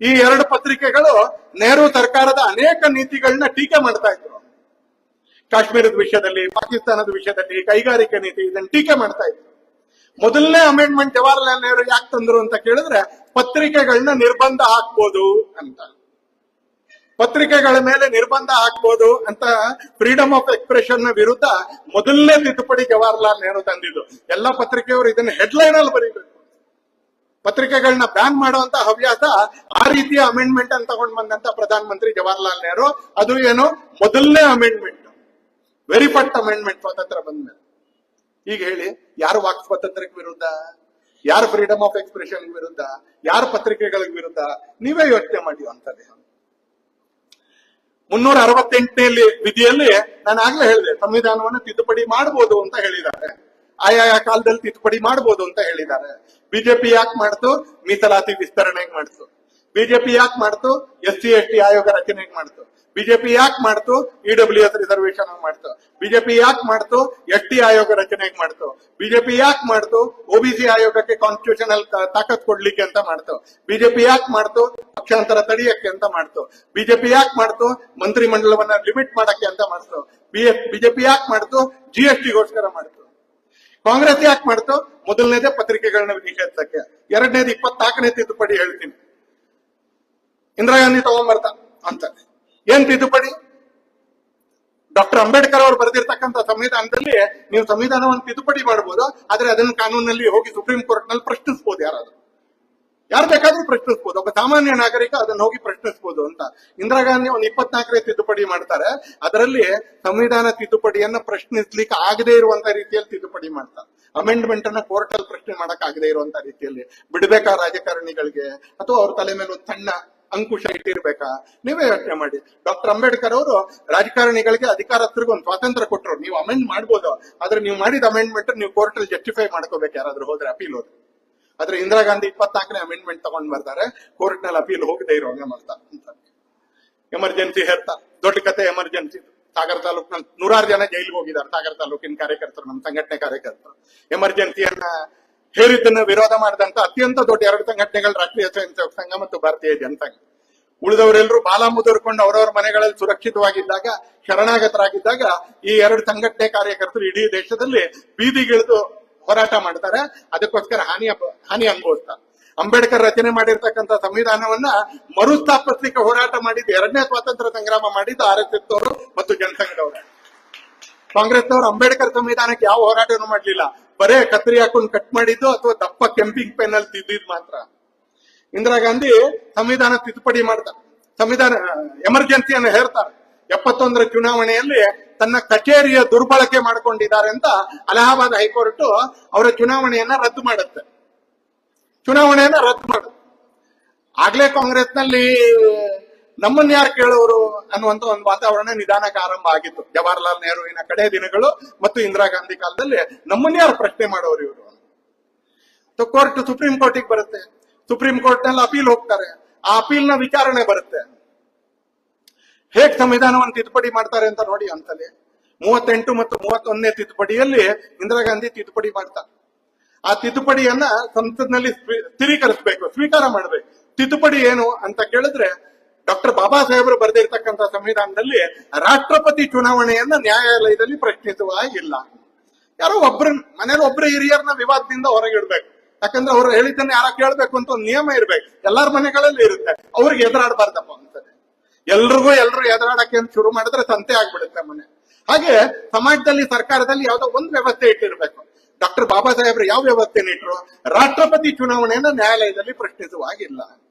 ಈ 2 ಪತ್ರಿಕೆಗಳು ನೆಹರು ಸರ್ಕಾರದ ಅನೇಕ ನೀತಿಗಳನ್ನ ಟೀಕೆ ಮಾಡ್ತಾ ಇದ್ರು. ಕಾಶ್ಮೀರದ ವಿಷಯದಲ್ಲಿ, ಪಾಕಿಸ್ತಾನದ ವಿಷಯದಲ್ಲಿ, ಕೈಗಾರಿಕೆ ನೀತಿ, ಇದನ್ನ ಟೀಕೆ ಮಾಡ್ತಾ ಇದ್ರು. ಮೊದಲನೇ ಅಮೆಂಡ್ಮೆಂಟ್ ಜವಾಹರ್ಲಾಲ್ ನೆಹರು ಯಾಕೆ ತಂದ್ರು ಅಂತ ಕೇಳಿದ್ರೆ, ಪತ್ರಿಕೆಗಳನ್ನ ನಿರ್ಬಂಧ ಹಾಕ್ಬೋದು ಅಂತ. ಪತ್ರಿಕೆಗಳ ಮೇಲೆ ನಿರ್ಬಂಧ ಹಾಕ್ಬೋದು ಅಂತ ಫ್ರೀಡಮ್ ಆಫ್ ಎಕ್ಸ್ಪ್ರೆಷನ್ ನ ವಿರುದ್ಧ ಮೊದಲನೇ ತಿದ್ದುಪಡಿ ಜವಾಹರ್ಲಾಲ್ ನೆಹರು ತಂದಿದ್ದು. ಎಲ್ಲ ಪತ್ರಿಕೆಯವರು ಇದನ್ನ ಹೆಡ್ಲೈನ್ ಅಲ್ಲಿ ಬರೀಬೇಕು. ಪತ್ರಿಕೆಗಳನ್ನ ಬ್ಯಾನ್ ಮಾಡುವಂತ ಹವ್ಯಾಸ, ಆ ರೀತಿಯ ಅಮೆಂಡ್ಮೆಂಟ್ ಅಂತ ತಗೊಂಡ್ ಬಂದಂತ ಪ್ರಧಾನ ಮಂತ್ರಿ ಜವಾಹರ್ಲಾಲ್ ನೆಹರು. ಅದು ಏನು, ಮೊದಲನೇ ಅಮೆಂಡ್ಮೆಂಟ್, ವೆರಿ ಫಸ್ಟ್ ಅಮೆಂಡ್ಮೆಂಟ್ ಸ್ವಾತಂತ್ರ್ಯ ಬಂದ್ಮೇಲೆ. ಈಗ ಹೇಳಿ, ಯಾರು ವಾಕ್ ಸ್ವಾತಂತ್ರ್ಯಕ್ಕೆ ವಿರುದ್ಧ, ಯಾರು ಫ್ರೀಡಮ್ ಆಫ್ ಎಕ್ಸ್ಪ್ರೆಷನ್ ವಿರುದ್ಧ, ಯಾರು ಪತ್ರಿಕೆಗಳಿಗೆ ವಿರುದ್ಧ? ನೀವೇ ಯೋಚನೆ ಮಾಡಿ ಅಂತದೆ. 368ನೇ ವಿಧಿಯಲ್ಲಿ ನಾನು ಆಗ್ಲೇ ಹೇಳಿದೆ, ಸಂವಿಧಾನವನ್ನು ತಿದ್ದುಪಡಿ ಮಾಡಬಹುದು ಅಂತ ಹೇಳಿದ್ದಾರೆ. ಆಯಾ ಕಾಲದಲ್ಲಿ ತಿದ್ದುಪಡಿ ಮಾಡಬಹುದು ಅಂತ ಹೇಳಿದ್ದಾರೆ. ಬಿಜೆಪಿ ಯಾಕೆ ಮಾಡ್ತು? ಮೀಸಲಾತಿ ವಿಸ್ತರಣೆಗೆ ಮಾಡ್ತು. ಬಿಜೆಪಿ ಯಾಕೆ ಮಾಡ್ತು? SC/ST ಆಯೋಗ ರಚನೆಗೆ ಮಾಡ್ತು. ಬಿಜೆಪಿ ಯಾಕೆ ಮಾಡ್ತು? EWS ರಿಸರ್ವೇಶನ್ ಮಾಡ್ತು. ಬಿಜೆಪಿ ಯಾಕೆ ಮಾಡ್ತು? ST ಆಯೋಗ ರಚನೆಗೆ ಮಾಡ್ತು. ಬಿಜೆಪಿ ಯಾಕೆ ಮಾಡ್ತು? OBC ಆಯೋಗಕ್ಕೆ ಕಾನ್ಸ್ಟಿಟ್ಯೂಷನಲ್ ತಾಕತ್ ಕೊಡ್ಲಿಕ್ಕೆ ಅಂತ ಮಾಡ್ತು. ಬಿಜೆಪಿ ಯಾಕೆ ಮಾಡ್ತು? ಪಕ್ಷಾಂತರ ತಡೆಯಕ್ಕೆ ಅಂತ ಮಾಡ್ತು. ಬಿಜೆಪಿ ಯಾಕೆ ಮಾಡ್ತು? ಮಂತ್ರಿ ಮಂಡಲವನ್ನ ಲಿಮಿಟ್ ಮಾಡಕ್ಕೆ ಅಂತ ಮಾಡ್ತು. ಬಿಜೆಪಿ ಯಾಕೆ ಮಾಡ್ತು? GSTಗೋಸ್ಕರ ಮಾಡ್ತು. ಕಾಂಗ್ರೆಸ್ ಯಾಕೆ ಮಾಡ್ತು? ಮೊದಲನೇದೇ ಪತ್ರಿಕೆಗಳನ್ನ ನಿಷೇಧಿಸಕ್ಕೆ. 2ನೇದು 24ನೇ ತಿದ್ದುಪಡಿ ಹೇಳ್ತೀನಿ. ಇಂದಿರಾ ಗಾಂಧಿ ತಗೊಂಡ್ಬರ್ತಾ ಅಂತ. ಏನ್ ತಿದ್ದುಪಡಿ? ಡಾಕ್ಟರ್ ಅಂಬೇಡ್ಕರ್ ಅವರು ಬರೆದಿರ್ತಕ್ಕಂಥ ಸಂವಿಧಾನದಲ್ಲಿ ನೀವು ಸಂವಿಧಾನವನ್ನು ತಿದ್ದುಪಡಿ ಮಾಡಬಹುದು, ಆದ್ರೆ ಅದನ್ನ ಕಾನೂನಲ್ಲಿ ಹೋಗಿ ಸುಪ್ರೀಂ ಕೋರ್ಟ್ ನಲ್ಲಿ ಪ್ರಶ್ನಿಸಬಹುದು. ಯಾರು ಬೇಕಾದ್ರೂ ಪ್ರಶ್ನಿಸಬಹುದು. ಒಬ್ಬ ಸಾಮಾನ್ಯ ನಾಗರಿಕ ಅದನ್ನ ಹೋಗಿ ಪ್ರಶ್ನಿಸಬಹುದು ಅಂತ. ಇಂದಿರಾ ಗಾಂಧಿ ಒಂದು 24ನೇ ತಿದ್ದುಪಡಿ ಮಾಡ್ತಾರೆ. ಅದರಲ್ಲಿ ಸಂವಿಧಾನ ತಿದ್ದುಪಡಿಯನ್ನ ಪ್ರಶ್ನಿಸ್ಲಿಕ್ಕೆ ಆಗದೇ ಇರುವಂತ ರೀತಿಯಲ್ಲಿ ತಿದ್ದುಪಡಿ ಮಾಡ್ತಾರೆ. ಅಮೆಂಡ್ಮೆಂಟ್ ಅನ್ನ ಕೋರ್ಟ್ ಅಲ್ಲಿ ಪ್ರಶ್ನೆ ಮಾಡಕ್ ಆಗದೇ ಇರುವಂತ ರೀತಿಯಲ್ಲಿ ಬಿಡ್ಬೇಕಾ ರಾಜಕಾರಣಿಗಳಿಗೆ, ಅಥವಾ ಅವ್ರ ತಲೆ ಮೇಲೆ ಒಂದು ಸಣ್ಣ ಅಂಕುಶ ಇಟ್ಟಿರ್ಬೇಕಾ? ನೀವೇ ಯೋಚನೆ ಮಾಡಿ. ಡಾಕ್ಟರ್ ಅಂಬೇಡ್ಕರ್ ಅವರು ರಾಜಕಾರಣಿಗಳಿಗೆ, ಅಧಿಕಾರಸ್ಥರಿಗೆ ಒಂದು ಸ್ವಾತಂತ್ರ್ಯ ಕೊಟ್ಟರು. ನೀವು ಅಮೆಂಡ್ ಮಾಡ್ಬೋದು, ಆದ್ರೆ ನೀವು ಮಾಡಿದ ಅಮೆಂಡ್ಮೆಂಟ್ ನೀವು ಕೋರ್ಟ್ ಅಲ್ಲಿ ಜಸ್ಟಿಫೈ ಮಾಡ್ಕೋಬೇಕು. ಯಾರಾದ್ರೂ ಹೋದ್ರೆ, ಅಪೀಲ್ ಹೋದ್ರೆ. ಆದ್ರೆ ಇಂದಿರಾ ಗಾಂಧಿ 24ನೇ ಅಮೆಂಡ್ಮೆಂಟ್ ತಗೊಂಡ್ ಬರ್ತಾರೆ, ಕೋರ್ಟ್ ನಲ್ಲಿ ಅಪೀಲ್ ಹೋಗದೆ ಇರೋಂಗೆ ಮಾಡ್ತಾರೆ. ಎಮರ್ಜೆನ್ಸಿ ಹೇಳ್ತಾರೆ, ದೊಡ್ಡ ಕತೆ ಎಮರ್ಜೆನ್ಸಿ. ಸಾಗರ ತಾಲೂಕಿನಲ್ಲಿ 100 ಜನ ಜೈಲಿಗೆ ಹೋಗಿದ್ದಾರೆ. ಸಾಗರ ತಾಲೂಕಿನ ಕಾರ್ಯಕರ್ತರು, ನಮ್ಮ ಸಂಘಟನೆ ಕಾರ್ಯಕರ್ತರು ಎಮರ್ಜೆನ್ಸಿಯನ್ನ ಹೇರಿದ್ದನ್ನ ವಿರೋಧ ಮಾಡಿದಂತ ಅತ್ಯಂತ ದೊಡ್ಡ 2 ಸಂಘಟನೆಗಳು, ರಾಷ್ಟ್ರೀಯ ಸ್ವಯಂ ಸೇವಕ ಸಂಘ ಮತ್ತು ಭಾರತೀಯ ಜನಸಂಘ. ಉಳಿದವರೆಲ್ಲರೂ ಬಾಲ ಮುದುರ್ಕೊಂಡು ಅವರವರ ಮನೆಗಳಲ್ಲಿ ಸುರಕ್ಷಿತವಾಗಿದ್ದಾಗ, ಶರಣಾಗತರಾಗಿದ್ದಾಗ, ಈ 2 ಸಂಘಟನೆ ಕಾರ್ಯಕರ್ತರು ಇಡೀ ದೇಶದಲ್ಲಿ ಬೀದಿಗಿಳಿದು ಹೋರಾಟ ಮಾಡ್ತಾರೆ. ಅದಕ್ಕೋಸ್ಕರ ಹಾನಿ ಅನುಭವಿಸ್ತಾರೆ. ಅಂಬೇಡ್ಕರ್ ರಚನೆ ಮಾಡಿರ್ತಕ್ಕಂಥ ಸಂವಿಧಾನವನ್ನ ಮರುಸ್ಥಾಪಿಸ್ಲಿಕ್ಕೆ ಹೋರಾಟ ಮಾಡಿದ್ದು, 2ನೇ ಸ್ವಾತಂತ್ರ್ಯ ಸಂಗ್ರಾಮ ಮಾಡಿದ್ದು RSS ಅವರು ಮತ್ತು ಜನಸಂಘದವರು. ಕಾಂಗ್ರೆಸ್ನವರು ಅಂಬೇಡ್ಕರ್ ಸಂವಿಧಾನಕ್ಕೆ ಯಾವ ಹೋರಾಟನೂ ಮಾಡ್ಲಿಲ್ಲ. ಬರೇ ಕತ್ರಿ ಹಾಕೊಂಡು ಕಟ್ ಮಾಡಿದ್ದು ಅಥವಾ ದಪ್ಪ ಕೆಂಪಿಂಗ್ ಪೆನ್ ಅಲ್ಲಿ ತಿದ್ದಿದ್ ಮಾತ್ರ. ಇಂದಿರಾ ಗಾಂಧಿ ಸಂವಿಧಾನ ತಿದ್ದುಪಡಿ ಮಾಡ್ತಾರೆ, ಸಂವಿಧಾನ ಎಮರ್ಜೆನ್ಸಿಯನ್ನು ಹೇರ್ತಾರೆ. 71ರ ಚುನಾವಣೆಯಲ್ಲಿ ತನ್ನ ಕಚೇರಿಯ ದುರ್ಬಳಕೆ ಮಾಡ್ಕೊಂಡಿದ್ದಾರೆ ಅಂತ ಅಲಹಾಬಾದ್ ಹೈಕೋರ್ಟ್ ಅವರ ಚುನಾವಣೆಯನ್ನ ರದ್ದು ಮಾಡುತ್ತೆ. ಆಗ್ಲೇ ಕಾಂಗ್ರೆಸ್ನಲ್ಲಿ ನಮ್ಮನ್ನ ಯಾರು ಕೇಳೋರು ಅನ್ನುವಂತ ಒಂದು ವಾತಾವರಣ ನಿಧಾನಕ್ಕೆ ಆರಂಭ ಆಗಿತ್ತು. ಜವಾಹರ್ಲಾಲ್ ನೆಹರುವಿನ ಕಡೆ ದಿನಗಳು ಮತ್ತು ಇಂದಿರಾ ಗಾಂಧಿ ಕಾಲದಲ್ಲಿ ನಮ್ಮನ್ನ ಯಾರು ಪ್ರಶ್ನೆ ಮಾಡೋರು ಇವರು. ಕೋರ್ಟ್ ಸುಪ್ರೀಂ ಕೋರ್ಟಿಗೆ ಬರುತ್ತೆ. ಸುಪ್ರೀಂ ಕೋರ್ಟ್ ನಲ್ಲಿ ಅಪೀಲ್ ಹೋಗ್ತಾರೆ. ಆ ಅಪೀಲ್ ನ ವಿಚಾರಣೆ ಬರುತ್ತೆ. ಹೇಗ್ ಸಂವಿಧಾನವನ್ನು ತಿದ್ದುಪಡಿ ಮಾಡ್ತಾರೆ ಅಂತ ನೋಡಿ. ಅಂತಲೇ 38 ಮತ್ತು 31ನೇ ತಿದ್ದುಪಡಿಯಲ್ಲಿ ಇಂದಿರಾ ಗಾಂಧಿ ತಿದ್ದುಪಡಿ ಮಾಡ್ತಾರೆ. ಆ ತಿದ್ದುಪಡಿಯನ್ನ ಸಂಸತ್ನಲ್ಲಿ ಸ್ಥಿರೀಕರಿಸಬೇಕು, ಸ್ವೀಕಾರ ಮಾಡಬೇಕು. ತಿದ್ದುಪಡಿ ಏನು ಅಂತ ಕೇಳಿದ್ರೆ, ಡಾಕ್ಟರ್ ಬಾಬಾ ಸಾಹೇಬರು ಬರೆದಿರ್ತಕ್ಕಂಥ ಸಂವಿಧಾನದಲ್ಲಿ ರಾಷ್ಟ್ರಪತಿ ಚುನಾವಣೆಯನ್ನ ನ್ಯಾಯಾಲಯದಲ್ಲಿ ಪ್ರಶ್ನಿಸುವ ಹಾಗಿಲ್ಲ. ಯಾರೋ ಮನೇಲಿ ಒಬ್ಬರು ಹಿರಿಯರನ್ನ ವಿವಾದದಿಂದ ಹೊರಗಿಡ್ಬೇಕು. ಯಾಕಂದ್ರೆ ಅವ್ರು ಹೇಳಿದ್ದನ್ನ ಯಾರ ಕೇಳ್ಬೇಕು ಅಂತ ಒಂದು ನಿಯಮ ಇರ್ಬೇಕು. ಎಲ್ಲಾರ ಮನೆಗಳಲ್ಲಿ ಇರುತ್ತೆ. ಅವ್ರಿಗೆ ಎದುರಾಡಬಾರ್ದಪ್ಪ ಅಂತಾರೆ. ಎಲ್ರು ಎದುರಾಡಕ್ಕೆ ಅಂತ ಶುರು ಮಾಡಿದ್ರೆ ಸಂತೆ ಆಗ್ಬಿಡುತ್ತೆ ಮನೆ. ಹಾಗೆ ಸಮಾಜದಲ್ಲಿ, ಸರ್ಕಾರದಲ್ಲಿ ಯಾವ್ದೋ ಒಂದು ವ್ಯವಸ್ಥೆ ಇಟ್ಟಿರ್ಬೇಕು. ಡಾಕ್ಟರ್ ಬಾಬಾ ಸಾಹೇಬ್ರು ಯಾವ ವ್ಯವಸ್ಥೆನ ಇಟ್ರು? ರಾಷ್ಟ್ರಪತಿ ಚುನಾವಣೆಯನ್ನ ನ್ಯಾಯಾಲಯದಲ್ಲಿ ಪ್ರಶ್ನಿಸುವ ಹಾಗಿಲ್ಲ.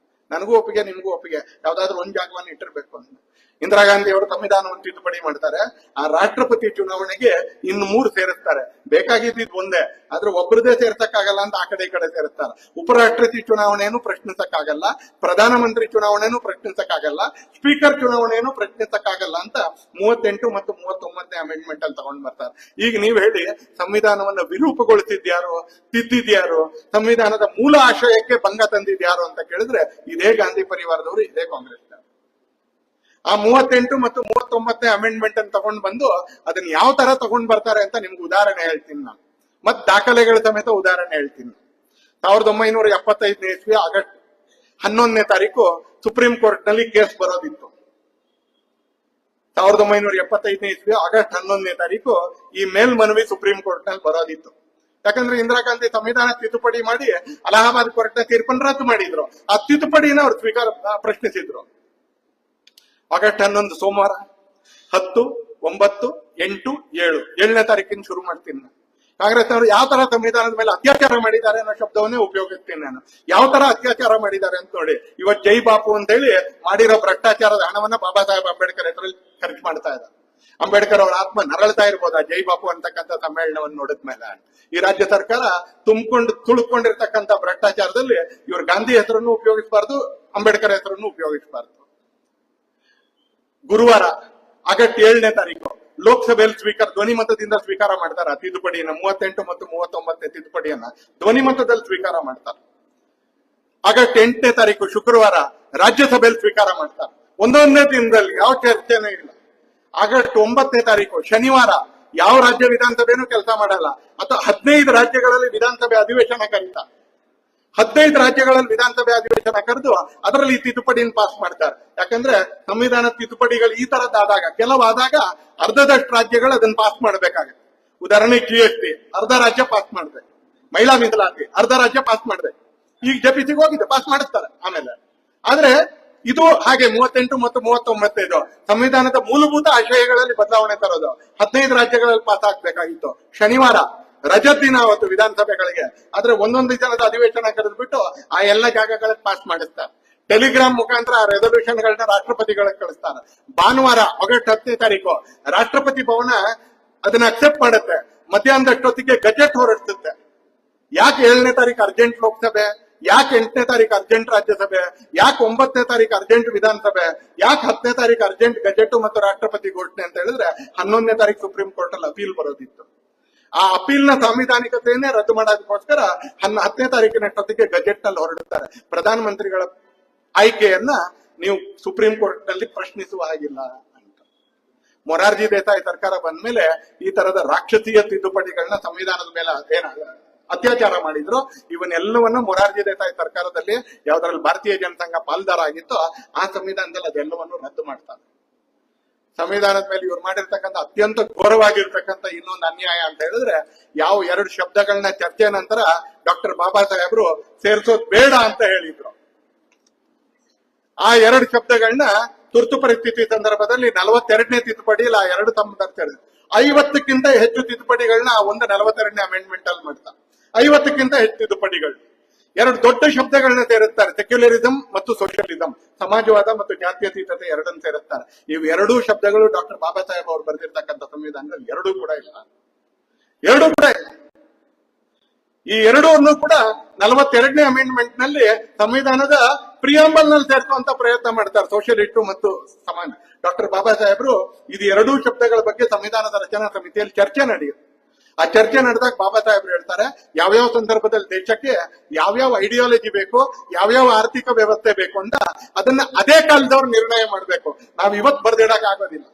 ನನಗೂ ಒಪ್ಪಿಗೆ, ನಿಮಗೂ ಒಪ್ಪಿಗೆ, ಯಾವ್ದಾದ್ರು ಒಂದ್ ಜಾಗವನ್ನು ಇಟ್ಟಿರ್ಬೇಕು ಅಂತ. ಇಂದಿರಾ ಗಾಂಧಿ ಅವರು ಸಂವಿಧಾನವನ್ನು ತಿದ್ದುಪಡಿ ಮಾಡ್ತಾರೆ. ಆ ರಾಷ್ಟ್ರಪತಿ ಚುನಾವಣೆಗೆ ಇನ್ನು 3 ಸೇರಿಸ್ತಾರೆ. ಬೇಕಾಗಿದ್ದು ಒಂದೇ, ಆದ್ರೆ ಒಬ್ಬರದೇ ಸೇರ್ಸಕ್ಕಾಗಲ್ಲ ಅಂತ ಆ ಕಡೆ ಈ ಕಡೆ ಸೇರಿಸ್ತಾರೆ. ಉಪರಾಷ್ಟ್ರಪತಿ ಚುನಾವಣೆಯನ್ನು ಪ್ರಶ್ನಿಸಕ್ಕಾಗಲ್ಲ, ಪ್ರಧಾನಮಂತ್ರಿ ಚುನಾವಣೆಯನ್ನು ಪ್ರಶ್ನಿಸಕ್ಕಾಗಲ್ಲ, ಸ್ಪೀಕರ್ ಚುನಾವಣೆಯನ್ನು ಪ್ರಶ್ನಿಸಕ್ಕಾಗಲ್ಲ ಅಂತ 38 ಮತ್ತು 39ನೇ ಅಮೆಂಡ್ಮೆಂಟ್ ಅಲ್ಲಿ ತಗೊಂಡ್ ಬರ್ತಾರೆ. ಈಗ ನೀವ್ ಹೇಳಿ, ಸಂವಿಧಾನವನ್ನ ವಿರೂಪಗೊಳಿಸಿದ್ಯಾರು, ತಿದ್ದಿದ್ಯಾರು, ಸಂವಿಧಾನದ ಮೂಲ ಆಶಯಕ್ಕೆ ಭಂಗ ತಂದಿದ್ಯಾರು ಅಂತ ಕೇಳಿದ್ರೆ ಇದೇ ಗಾಂಧಿ ಪರಿವಾರದವರು, ಇದೇ ಕಾಂಗ್ರೆಸ್. ಆ 38 ಮತ್ತು 39ನೇ ಅಮೆಂಡ್ಮೆಂಟ್ ಅನ್ನು ತಗೊಂಡ್ ಬಂದು ಅದನ್ನ ಯಾವ ತರ ತಗೊಂಡ್ ಬರ್ತಾರೆ ಅಂತ ನಿಮ್ಗೆ ಉದಾಹರಣೆ ಹೇಳ್ತೀನಿ ನಾನು. ಮತ್ ದಾಖಲೆಗಳ ಸಮೇತ ಉದಾಹರಣೆ ಹೇಳ್ತೀನಿ. 1975ನೇ ಇಸ್ವಿ ಆಗಸ್ಟ್ 11ನೇ ತಾರೀಕು ಸುಪ್ರೀಂ ಕೋರ್ಟ್ ನಲ್ಲಿ ಕೇಸ್ ಬರೋದಿತ್ತು. 1975ನೇ ಇಸ್ವಿ ಆಗಸ್ಟ್ 11ನೇ ತಾರೀಕು ಈ ಮೇಲ್ಮನವಿ ಸುಪ್ರೀಂ ಕೋರ್ಟ್ ನಲ್ಲಿ ಬರೋದಿತ್ತು. ಯಾಕಂದ್ರೆ ಇಂದಿರಾ ಗಾಂಧಿ ಸಂವಿಧಾನ ತಿದ್ದುಪಡಿ ಮಾಡಿ ಅಲಹಾಬಾದ್ ಕೋರ್ಟ್ ನ ತೀರ್ಪನ್ನು ರದ್ದು ಮಾಡಿದ್ರು. ಆ ತಿದ್ದುಪಡಿನ ಅವ್ರು ಪ್ರಶ್ನಿಸಿದ್ರು. ಆಗಸ್ಟ್ 11 ಸೋಮವಾರ 10, 9, 8, 7 7ನೇ ತಾರೀಕಿನ ಶುರು ಮಾಡ್ತೀನಿ ನಾನು. ಕಾಂಗ್ರೆಸ್ ಅವರು ಯಾವ ತರ ಸಂವಿಧಾನದ ಮೇಲೆ ಅತ್ಯಾಚಾರ ಮಾಡಿದ್ದಾರೆ ಅನ್ನೋ ಶಬ್ದವನ್ನೇ ಉಪಯೋಗಿಸ್ತೀನಿ ನಾನು. ಯಾವ ತರ ಅತ್ಯಾಚಾರ ಮಾಡಿದ್ದಾರೆ ಅಂತ ನೋಡಿ. ಇವತ್ತು ಜೈ ಬಾಪು ಅಂತ ಹೇಳಿ ಮಾಡಿರೋ ಭ್ರಷ್ಟಾಚಾರದ ಹಣವನ್ನ ಬಾಬಾ ಸಾಹೇಬ್ ಅಂಬೇಡ್ಕರ್ ಹೆಸರಲ್ಲಿ ಖರ್ಚು ಮಾಡ್ತಾ ಇದ್ದಾರೆ. ಅಂಬೇಡ್ಕರ್ ಅವರ ಆತ್ಮ ನರಳ್ತಾ ಇರ್ಬೋದಾ ಜೈ ಬಾಪು ಅಂತಕ್ಕಂಥ ಸಮ್ಮೇಳನವನ್ನು ನೋಡಿದ್ಮೇಲೆ. ಈ ರಾಜ್ಯ ಸರ್ಕಾರ ತುಳುಕೊಂಡಿರ್ತಕ್ಕಂಥ ಭ್ರಷ್ಟಾಚಾರದಲ್ಲಿ ಇವರು ಗಾಂಧಿ ಹೆಸರನ್ನು ಉಪಯೋಗಿಸಬಾರ್ದು, ಅಂಬೇಡ್ಕರ್ ಹೆಸರನ್ನು ಉಪಯೋಗಿಸಬಾರ್ದು. ಗುರುವಾರ ಆಗಸ್ಟ್ 7ನೇ ತಾರೀಕು ಲೋಕಸಭೆಯಲ್ಲಿ ಸ್ಪೀಕರ್ ಧ್ವನಿಮತದಿಂದ ಸ್ವೀಕಾರ ಮಾಡ್ತಾರೆ. ಆ ತಿದ್ದುಪಡಿಯನ್ನ 38 ಮತ್ತು 39ನೇ ತಿದ್ದುಪಡಿಯನ್ನ ಧ್ವನಿಮತದಲ್ಲಿ ಸ್ವೀಕಾರ ಮಾಡ್ತಾರೆ. ಆಗಸ್ಟ್ 8ನೇ ತಾರೀಕು ಶುಕ್ರವಾರ ರಾಜ್ಯಸಭೆಯಲ್ಲಿ ಸ್ವೀಕಾರ ಮಾಡ್ತಾರೆ. ಒಂದೊಂದೇ ದಿನದಲ್ಲಿ ಯಾವ ಚರ್ಚೆನೂ ಇಲ್ಲ. ಆಗಸ್ಟ್ 9ನೇ ತಾರೀಕು ಶನಿವಾರ ಯಾವ ರಾಜ್ಯ ವಿಧಾನಸಭೆನೂ ಕೆಲಸ ಮಾಡಲ್ಲ. ಅಥವಾ 15 ರಾಜ್ಯಗಳಲ್ಲಿ ವಿಧಾನಸಭೆ ಅಧಿವೇಶನ ಕರೀತಾರೆ. 15 ರಾಜ್ಯಗಳಲ್ಲಿ ವಿಧಾನಸಭೆ ಅಧಿವೇಶನ ಕರೆದು ಅದರಲ್ಲಿ ತಿದ್ದುಪಡಿನ ಪಾಸ್ ಮಾಡ್ತಾರೆ. ಯಾಕಂದ್ರೆ ಸಂವಿಧಾನ ತಿದ್ದುಪಡಿಗಳು ಈ ತರದ್ದಾದಾಗ, ಕೆಲವಾದಾಗ ಅರ್ಧದಷ್ಟು ರಾಜ್ಯಗಳು ಅದನ್ನ ಪಾಸ್ ಮಾಡಬೇಕಾಗುತ್ತೆ. ಉದಾಹರಣೆಗೆ GST ಅರ್ಧ ರಾಜ್ಯ ಪಾಸ್ ಮಾಡ್ಬೇಕು, ಮಹಿಳಾ ಮೀಸಲಾತಿ ಅರ್ಧ ರಾಜ್ಯ ಪಾಸ್ ಮಾಡ್ಬೇಕು. ಈಗ ಜೆಪಿಸಿಗೆ ಹೋಗಿದೆ, ಪಾಸ್ ಮಾಡಿಸ್ತಾರೆ ಆಮೇಲೆ. ಆದ್ರೆ ಇದು ಹಾಗೆ 38 ಮತ್ತು 39 ಸಂವಿಧಾನದ ಮೂಲಭೂತ ಆಶಯಗಳಲ್ಲಿ ಬದಲಾವಣೆ ತರೋದು 15 ರಾಜ್ಯಗಳಲ್ಲಿ ಪಾಸ್ ಆಗ್ಬೇಕಾಗಿತ್ತು. ಶನಿವಾರ ರಜತ್ ದಿನ ಅವತ್ತು ವಿಧಾನಸಭೆಗಳಿಗೆ. ಆದ್ರೆ ಒಂದೊಂದು ಜನದ ಅಧಿವೇಶನ ಕರೆದ್ಬಿಟ್ಟು ಆ ಎಲ್ಲ ಜಾಗಗಳಿಗೆ ಪಾಸ್ ಮಾಡಿಸ್ತಾರೆ. ಟೆಲಿಗ್ರಾಮ್ ಮುಖಾಂತರ ಆ ರೆಸಲ್ಯೂಷನ್ ಗಳನ್ನ ರಾಷ್ಟ್ರಪತಿಗಳಿಗೆ ಕಳಿಸ್ತಾರೆ. ಭಾನುವಾರ ಆಗಸ್ಟ್ 10ನೇ ತಾರೀಕು ರಾಷ್ಟ್ರಪತಿ ಭವನ ಅದನ್ನ ಅಕ್ಸೆಪ್ಟ್ ಮಾಡುತ್ತೆ. ಮಧ್ಯಾಹ್ನದಷ್ಟೊತ್ತಿಗೆ ಗಜೆಟ್ ಹೊರಡಿಸುತ್ತೆ. ಯಾಕೆ 7ನೇ ತಾರೀಕು ಅರ್ಜೆಂಟ್ ಲೋಕಸಭೆ, ಯಾಕೆ 8ನೇ ತಾರೀಕು ಅರ್ಜೆಂಟ್ ರಾಜ್ಯಸಭೆ, ಯಾಕೆ 9ನೇ ತಾರೀಕು ಅರ್ಜೆಂಟ್ ವಿಧಾನಸಭೆ, ಯಾಕೆ 10ನೇ ತಾರೀಕು ಅರ್ಜೆಂಟ್ ಗಜೆಟ್ ಮತ್ತು ರಾಷ್ಟ್ರಪತಿ ಘೋಷಣೆ ಅಂತ ಹೇಳಿದ್ರೆ 11ನೇ ತಾರೀಕು ಸುಪ್ರೀಂ ಕೋರ್ಟ್ ಅಲ್ಲಿ ಅಪೀಲ್ ಬರೋದಿತ್ತು. ಆ ಅಪೀಲ್ ನ ಸಾಂವಿಧಾನಿಕತೆಯನ್ನೇ ರದ್ದು ಮಾಡೋದಕ್ಕೋಸ್ಕರ 10ನೇ ತಾರೀಕಿನಷ್ಟೊತ್ತಿಗೆ ಗಜೆಟ್ ನಲ್ಲಿ ಹೊರಡುತ್ತಾರೆ. ಪ್ರಧಾನಮಂತ್ರಿಗಳ ಆಯ್ಕೆಯನ್ನ ನೀವು ಸುಪ್ರೀಂ ಕೋರ್ಟ್ ನಲ್ಲಿ ಪ್ರಶ್ನಿಸುವ ಹಾಗಿಲ್ಲ ಅಂತ. ಮೊರಾರ್ಜಿ ದೇಸಾಯಿ ಸರ್ಕಾರ ಬಂದ್ಮೇಲೆ ಈ ತರದ ರಾಕ್ಷಸೀಯ ತಿದ್ದುಪಡಿಗಳನ್ನ ಸಂವಿಧಾನದ ಮೇಲೆ ಅತ್ಯಾಚಾರ ಮಾಡಿದ್ರು. ಇವನ್ನೆಲ್ಲವನ್ನ ಮೊರಾರ್ಜಿ ದೇಸಾಯಿ ಸರ್ಕಾರದಲ್ಲಿ ಯಾವ್ದ್ರಲ್ಲಿ ಭಾರತೀಯ ಜನಸಂಘ ಪಾಲ್ದಾರ ಆಗಿತ್ತು ಆ ಸಂವಿಧಾನದಲ್ಲಿ ಅದೆಲ್ಲವನ್ನು ರದ್ದು ಮಾಡ್ತಾರೆ. ಸಂವಿಧಾನದ ಮೇಲೆ ಇವ್ರು ಮಾಡಿರ್ತಕ್ಕಂಥ ಅತ್ಯಂತ ಘೋರವಾಗಿರ್ತಕ್ಕಂಥ ಇನ್ನೊಂದು ಅನ್ಯಾಯ ಅಂತ ಹೇಳಿದ್ರೆ, ಯಾವ 2 ಶಬ್ದಗಳನ್ನ ಚರ್ಚೆ ನಂತರ ಡಾಕ್ಟರ್ ಬಾಬಾ ಸಾಹೇಬ್ರು ಸೇರಿಸೋದ್ ಬೇಡ ಅಂತ ಹೇಳಿದ್ರು. ಆ 2 ಶಬ್ದಗಳನ್ನ ತುರ್ತು ಪರಿಸ್ಥಿತಿ ಸಂದರ್ಭದಲ್ಲಿ 42ನೇ ತಿದ್ದುಪಡಿಯಲ್ಲಿ ಆ 2 ತಮ್ಮ ತರ್ತಾರೆ. 50ಕ್ಕಿಂತ ಹೆಚ್ಚು ತಿದ್ದುಪಡಿಗಳನ್ನ ಒಂದು 42ನೇ ಅಮೆಂಡ್ಮೆಂಟ್ ಅಲ್ಲಿ ಮಾಡ್ತಾರೆ. 50ಕ್ಕಿಂತ ಹೆಚ್ಚು ತಿದ್ದುಪಡಿಗಳು 2 ದೊಡ್ಡ ಶಬ್ದಗಳನ್ನ ಸೇರಿಸ್ತಾರೆ. ಸೆಕ್ಯುಲರಿಸಂ ಮತ್ತು ಸೋಷಿಯಲಿಸಂ, ಸಮಾಜವಾದ ಮತ್ತು ಜಾತ್ಯತೀತತೆ ಎರಡನ್ನು ಸೇರಿಸ್ತಾರೆ. ಇವು 2 ಶಬ್ದಗಳು ಡಾಕ್ಟರ್ ಬಾಬಾ ಸಾಹೇಬ್ ಅವರು ಬರೆದಿರ್ತಕ್ಕಂಥ ಸಂವಿಧಾನದಲ್ಲಿ ಎರಡೂ ಕೂಡ ಇಲ್ಲ. ಈ 2 ಕೂಡ 42ನೇ ಅಮೆಂಡ್ಮೆಂಟ್ ನಲ್ಲಿ ಸಂವಿಧಾನದ ಪ್ರಿಯಾಂಬಲ್ ನಲ್ಲಿ ಸೇರಿಸುವಂತ ಪ್ರಯತ್ನ ಮಾಡ್ತಾರೆ ಸೋಷಿಯಲಿಸ್ಟು ಮತ್ತು ಸಮಾಜ. ಡಾಕ್ಟರ್ ಬಾಬಾ ಸಾಹೇಬ್ರು ಇದು 2 ಶಬ್ದಗಳ ಬಗ್ಗೆ ಸಂವಿಧಾನದ ರಚನಾ ಸಮಿತಿಯಲ್ಲಿ ಚರ್ಚೆ ನಡೆಯುತ್ತೆ. ಆ ಚರ್ಚೆ ನಡೆದಾಗ ಬಾಬಾ ಸಾಹೇಬ್ರು ಹೇಳ್ತಾರೆ, ಯಾವ್ಯಾವ ಸಂದರ್ಭದಲ್ಲಿ ದೇಶಕ್ಕೆ ಯಾವ್ಯಾವ ಐಡಿಯಾಲಜಿ ಬೇಕು, ಯಾವ್ಯಾವ ಆರ್ಥಿಕ ವ್ಯವಸ್ಥೆ ಬೇಕು ಅಂತ ಅದನ್ನ ಅದೇ ಕಾಲದವ್ರು ನಿರ್ಣಯ ಮಾಡ್ಬೇಕು. ನಾವ್ ಇವತ್ತು ಬರ್ದಿಡಕ್ ಆಗೋದಿಲ್ಲ.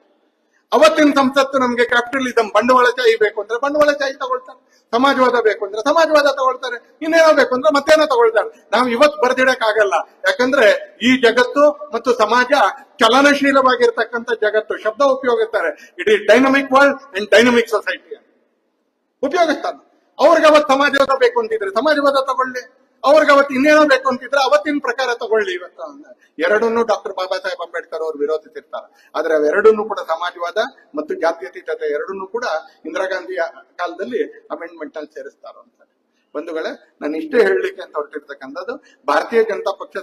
ಅವತ್ತಿನ ಸಂಸತ್ತು ನಮ್ಗೆ ಕ್ಯಾಪಿಟಲಿಸಂ, ಬಂಡವಾಳಶಾಹಿ ಬೇಕು ಅಂದ್ರೆ ಬಂಡವಾಳಶಾಹಿ ತಗೊಳ್ತಾರೆ, ಸಮಾಜವಾದ ಬೇಕು ಅಂದ್ರೆ ಸಮಾಜವಾದ ತಗೊಳ್ತಾರೆ, ಇನ್ನೇನೋ ಬೇಕು ಅಂದ್ರೆ ಮತ್ತೇನೋ ತಗೊಳ್ತಾರೆ. ನಾವು ಇವತ್ತು ಬರ್ದಿಡಕ್ ಆಗಲ್ಲ. ಯಾಕಂದ್ರೆ ಈ ಜಗತ್ತು ಮತ್ತು ಸಮಾಜ ಚಲನಶೀಲವಾಗಿರ್ತಕ್ಕಂಥ ಜಗತ್ತು. ಶಬ್ದ ಉಪಯೋಗಿಸ್ತಾರೆ, it is dynamic world and dynamic society ಉಪಯೋಗಿಸ್ತಾರೆ. ಅವ್ರಿಗೆ ಅವತ್ತು ಸಮಾಜವಾದ ಬೇಕು ಅಂತಿದ್ರೆ ಸಮಾಜವಾದ ತಗೊಳ್ಳಿ, ಅವ್ರಿಗೆ ಅವತ್ತು ಇನ್ನೇನೋ ಬೇಕು ಅಂತಿದ್ರೆ ಅವತ್ತಿನ ಪ್ರಕಾರ ತಗೊಳ್ಳಿ. ಇವತ್ತು ಎರಡನ್ನೂ ಡಾಕ್ಟರ್ ಬಾಬಾ ಸಾಹೇಬ್ ಅಂಬೇಡ್ಕರ್ ಅವರು ವಿರೋಧಿಸಿರ್ತಾರೆ. ಆದ್ರೆ ಅವೆರಡನ್ನೂ ಕೂಡ ಸಮಾಜವಾದ ಮತ್ತು ಜಾತ್ಯತೀತತೆ ಎರಡನ್ನೂ ಕೂಡ ಇಂದಿರಾ ಗಾಂಧಿಯ ಕಾಲದಲ್ಲಿ ಅಮೆಂಡ್ಮೆಂಟ್ ಅಲ್ಲಿ ಸೇರಿಸ್ತಾರ ಅಂತ. ಬಂಧುಗಳೇ, ನಾನು ಇಷ್ಟೇ ಹೇಳಲಿಕ್ಕೆ ಅಂತ ಹೊರಟಿರ್ತಕ್ಕಂಥದ್ದು, ಭಾರತೀಯ ಜನತಾ ಪಕ್ಷ